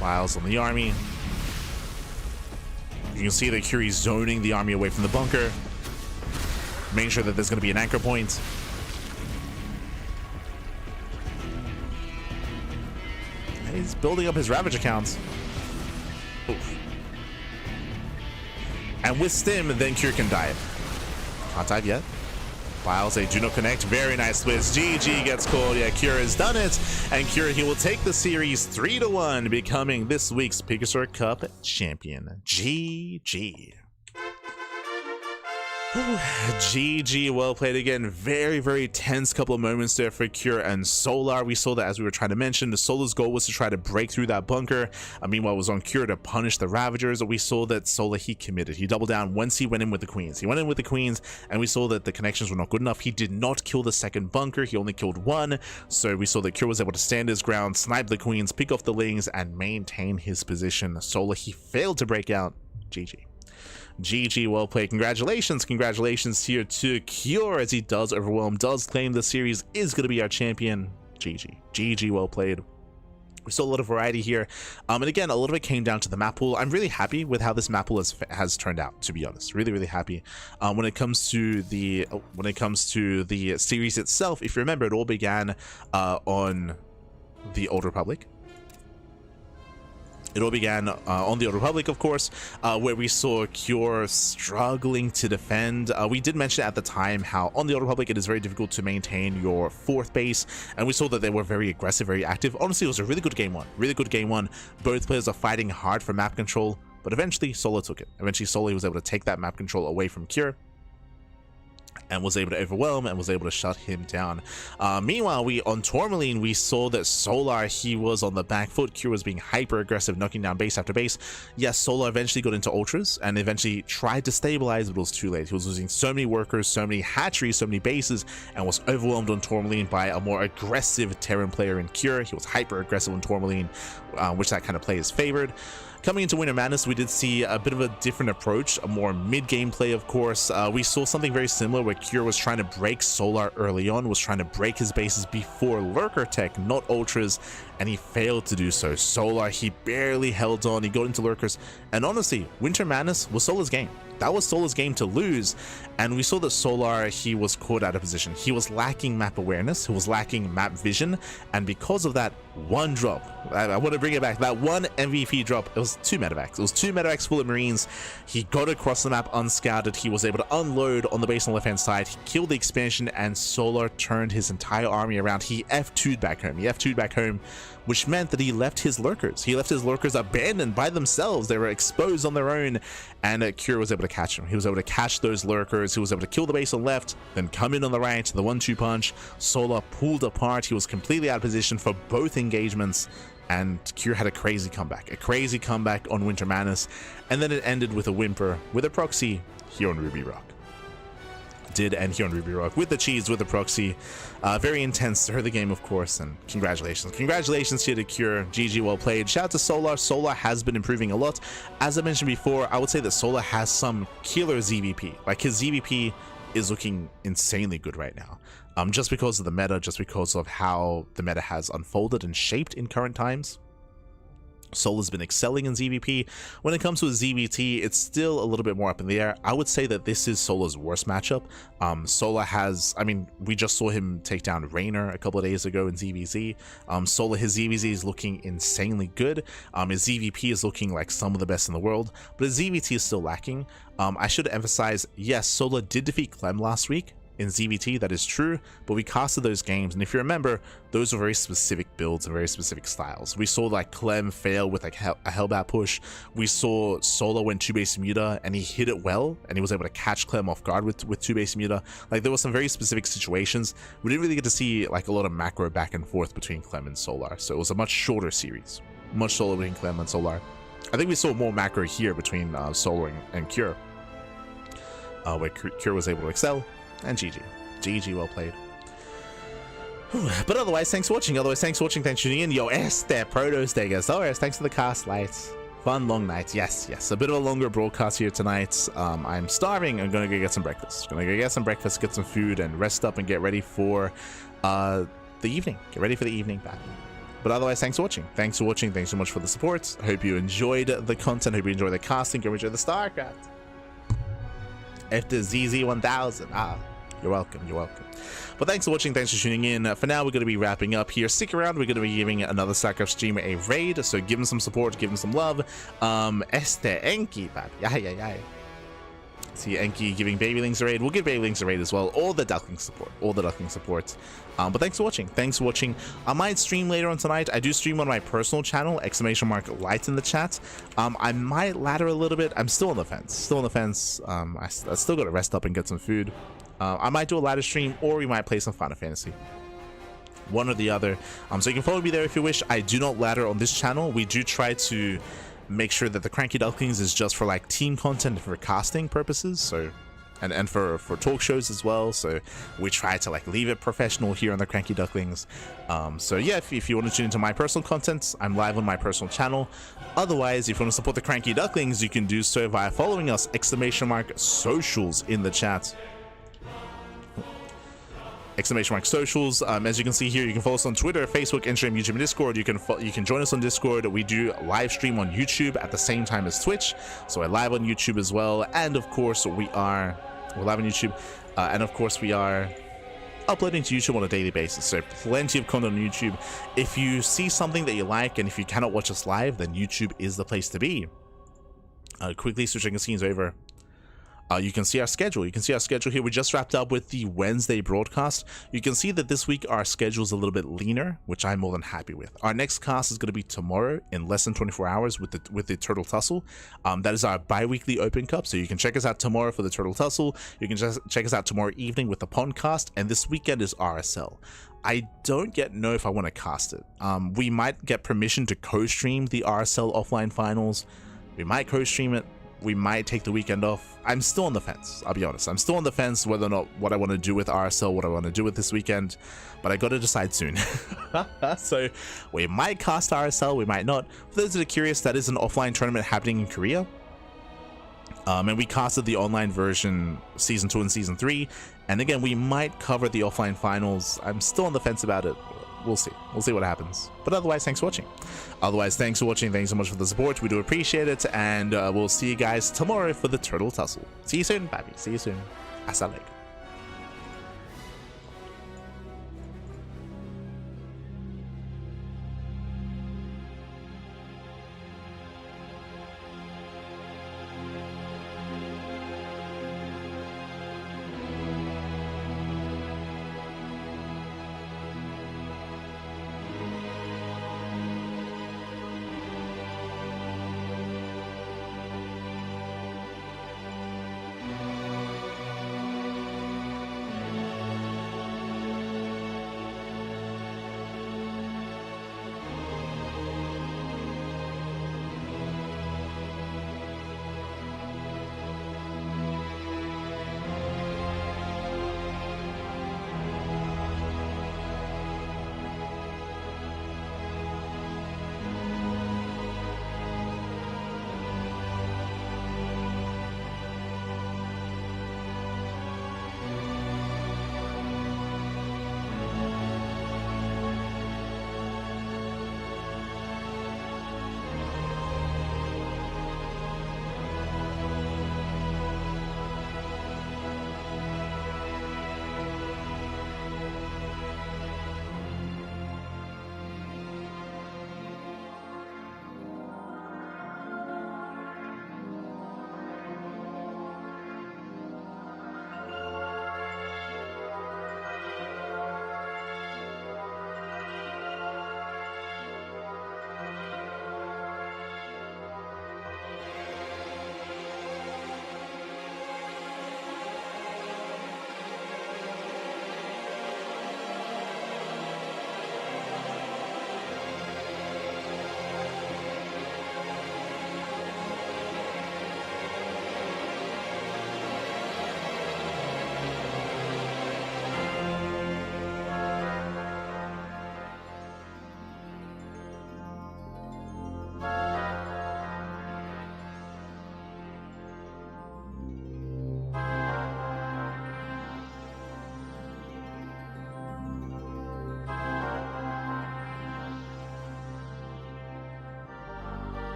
Wiles on the army. You can see that Curie's zoning the army away from the bunker. Making sure that there's going to be an anchor point. And he's building up his Ravage accounts. Oof. And with Stim, then Cure can dive. Can't dive yet. Wiles, they do not connect. Very nice twist. GG gets called. Yeah, Cure has done it. And Cure, he will take the series 3-1, becoming this week's PiGosaur Cup champion. GG. GG, well played again. Very, very tense couple of moments there for Cure and Solar. We saw that, as we were trying to mention, the Solar's goal was to try to break through that bunker. Meanwhile, it was on Cure to punish the Ravagers. We saw that Solar, he committed. He doubled down once he went in with the Queens. He went in with the Queens, and we saw that the connections were not good enough. He did not kill the second bunker. He only killed one. So we saw that Cure was able to stand his ground, snipe the Queens, pick off the Lings, and maintain his position. Solar, he failed to break out. GG. GG, well played. Congratulations here to Cure, as he does overwhelm, does claim the series, is going to be our champion. GG, well played. We saw a lot of variety here, and again, a lot of it came down to the map pool. I'm really happy with how this map pool has turned out, to be honest. Really happy. When it comes to the series itself, if you remember, it all began on the Old Republic. It all began on the Old Republic, of course, where we saw Cure struggling to defend. We did mention at the time how on the Old Republic it is very difficult to maintain your fourth base, and we saw that they were very aggressive, very active. Honestly, it was a really good game one. Both players are fighting hard for map control, but eventually Solar took it. Eventually Solar was able to take that map control away from Cure, and was able to overwhelm and was able to shut him down. Meanwhile, on Tourmaline, we saw that Solar, he was on the back foot. Cure was being hyper aggressive, knocking down base after base. Yes, Solar eventually got into ultras and eventually tried to stabilize, but it was too late. He was losing so many workers, so many hatcheries, so many bases, and was overwhelmed on Tourmaline by a more aggressive Terran player in Cure. He was hyper aggressive on Tourmaline, which that kind of play is favored. Coming into Winter Madness, we did see a bit of a different approach, a more mid-game play, of course. We saw something very similar where Cure was trying to break Solar early on, was trying to break his bases before Lurker Tech, not Ultras, and he failed to do so. Solar, he barely held on, he got into Lurkers, and honestly, Winter Madness was Solar's game. That was Solar's game to lose, and we saw that Solar, he was caught out of position. He was lacking map awareness, he was lacking map vision, and because of that one drop, I want to bring it back, that one MVP drop, it was 2 medevacs. It was 2 medevacs full of Marines. He got across the map unscouted, he was able to unload on the base on the left-hand side, he killed the expansion, and Solar turned his entire army around. He F2'd back home, which meant that he left his lurkers. He left his lurkers abandoned by themselves. They were exposed on their own, and Cure was able to catch him. He was able to catch those lurkers. He was able to kill the base on the left, then come in on the right, the 1-2 punch. Solar pulled apart. He was completely out of position for both engagements, and Cure had a crazy comeback on Winter Madness, and then it ended with a whimper, with a proxy here on Ruby Rock. Did end here on Ruby Rock with the cheese, with the proxy. Very intense early game, of course, and congratulations here to Cure. GG, well played. Shout out to Solar. Solar has been improving a lot. As I mentioned before, I would say that Solar has some killer ZVP. Like, his ZVP is looking insanely good right now, just because of the meta, just because of how the meta has unfolded and shaped in current times. Solar's been excelling in ZVP. When it comes to a ZVT, it's still a little bit more up in the air. I would say that this is Solar's worst matchup. Solar has, I mean, we just saw him take down Raynor a couple of days ago in ZVZ. Solar, his ZVZ is looking insanely good. His ZVP is looking like some of the best in the world, but his ZVT is still lacking. I should emphasize, yes, Solar did defeat Clem last week in ZVT, that is true, but we casted those games, and if you remember, those were very specific builds and very specific styles. We saw like Clem fail with like a Hellbat push. We saw Solar went 2-base muta and he hit it well, and he was able to catch Clem off guard with 2-base muta. Like, there were some very specific situations. We didn't really get to see like a lot of macro back and forth between Clem and Solar, so it was a much shorter series, much shorter between Clem and Solar. I think we saw more macro here between Solar and Cure, where Cure was able to excel. And GG, well played. But otherwise, thanks for watching. Thanks for tuning in. Yo, Protos Degas. Thanks for the cast lights. Fun long nights. Yes. A bit of a longer broadcast here tonight. I'm starving. I'm gonna go get some breakfast. Get some food, and rest up and get ready for the evening. But otherwise, thanks for watching. Thanks so much for the support. I hope you enjoyed the content. Hope you enjoyed the casting. Hope you enjoyed the StarCraft. After ZZ1000. You're welcome. But thanks for watching, thanks for tuning in. For now, we're going to be wrapping up here. Stick around, we're going to be giving another StarCraft streamer a raid, so give him some support, give him some love. Enki, See Enki giving Babylings a raid. We'll give Babylings a raid as well. All the Duckling support. All the Duckling support. But thanks for watching. Thanks for watching. I might stream later on tonight. I do stream on my personal channel, !light in the chat. I might ladder a little bit. I'm still on the fence. Still on the fence. I still got to rest up and get some food. I might do a ladder stream, or we might play some Final Fantasy. One or the other. So you can follow me there if you wish. I do not ladder on this channel. We do try to make sure that the CranKy Ducklings is just for like team content for casting purposes, so and for talk shows as well, so we try to like leave it professional here on the CranKy Ducklings. So yeah, if you want to tune into my personal content, I'm live on my personal channel. Otherwise, if you want to support the CranKy Ducklings, you can do so via following us !socials in the chat. !socials. As you can see here, you can follow us on Twitter, Facebook, Instagram, YouTube, and Discord. You can join us on Discord. We do live stream on YouTube at the same time as Twitch, so we're live on YouTube as well. And of course, we're live on YouTube, and of course we are uploading to YouTube on a daily basis. So plenty of content on YouTube. If you see something that you like, and if you cannot watch us live, then YouTube is the place to be. Quickly switching the scenes over. You can see our schedule. You can see our schedule here. We just wrapped up with the Wednesday broadcast. You can see that this week our schedule is a little bit leaner, which I'm more than happy with. Our next cast is going to be tomorrow in less than 24 hours with the Turtle Tussle. That is our bi-weekly Open Cup, so you can check us out tomorrow for the Turtle Tussle. You can just check us out tomorrow evening with the Pondcast, and this weekend is RSL. I don't yet know if I want to cast it. We might get permission to co-stream the RSL offline finals. We might co-stream it. We might take the weekend off. I'm still on the fence, I'll be honest. I'm still on the fence whether or not what I want to do with RSL, what I want to do with this weekend, but I got to decide soon. So we might cast RSL, we might not. For those that are curious, that is an offline tournament happening in Korea. And we casted the online version Season 2 and Season 3. And again, we might cover the offline finals. I'm still on the fence about it. We'll see. We'll see what happens. But otherwise, thanks for watching. Thanks so much for the support. We do appreciate it. And we'll see you guys tomorrow for the Turtle Tussle. See you soon, baby. See you soon. Hasta luego.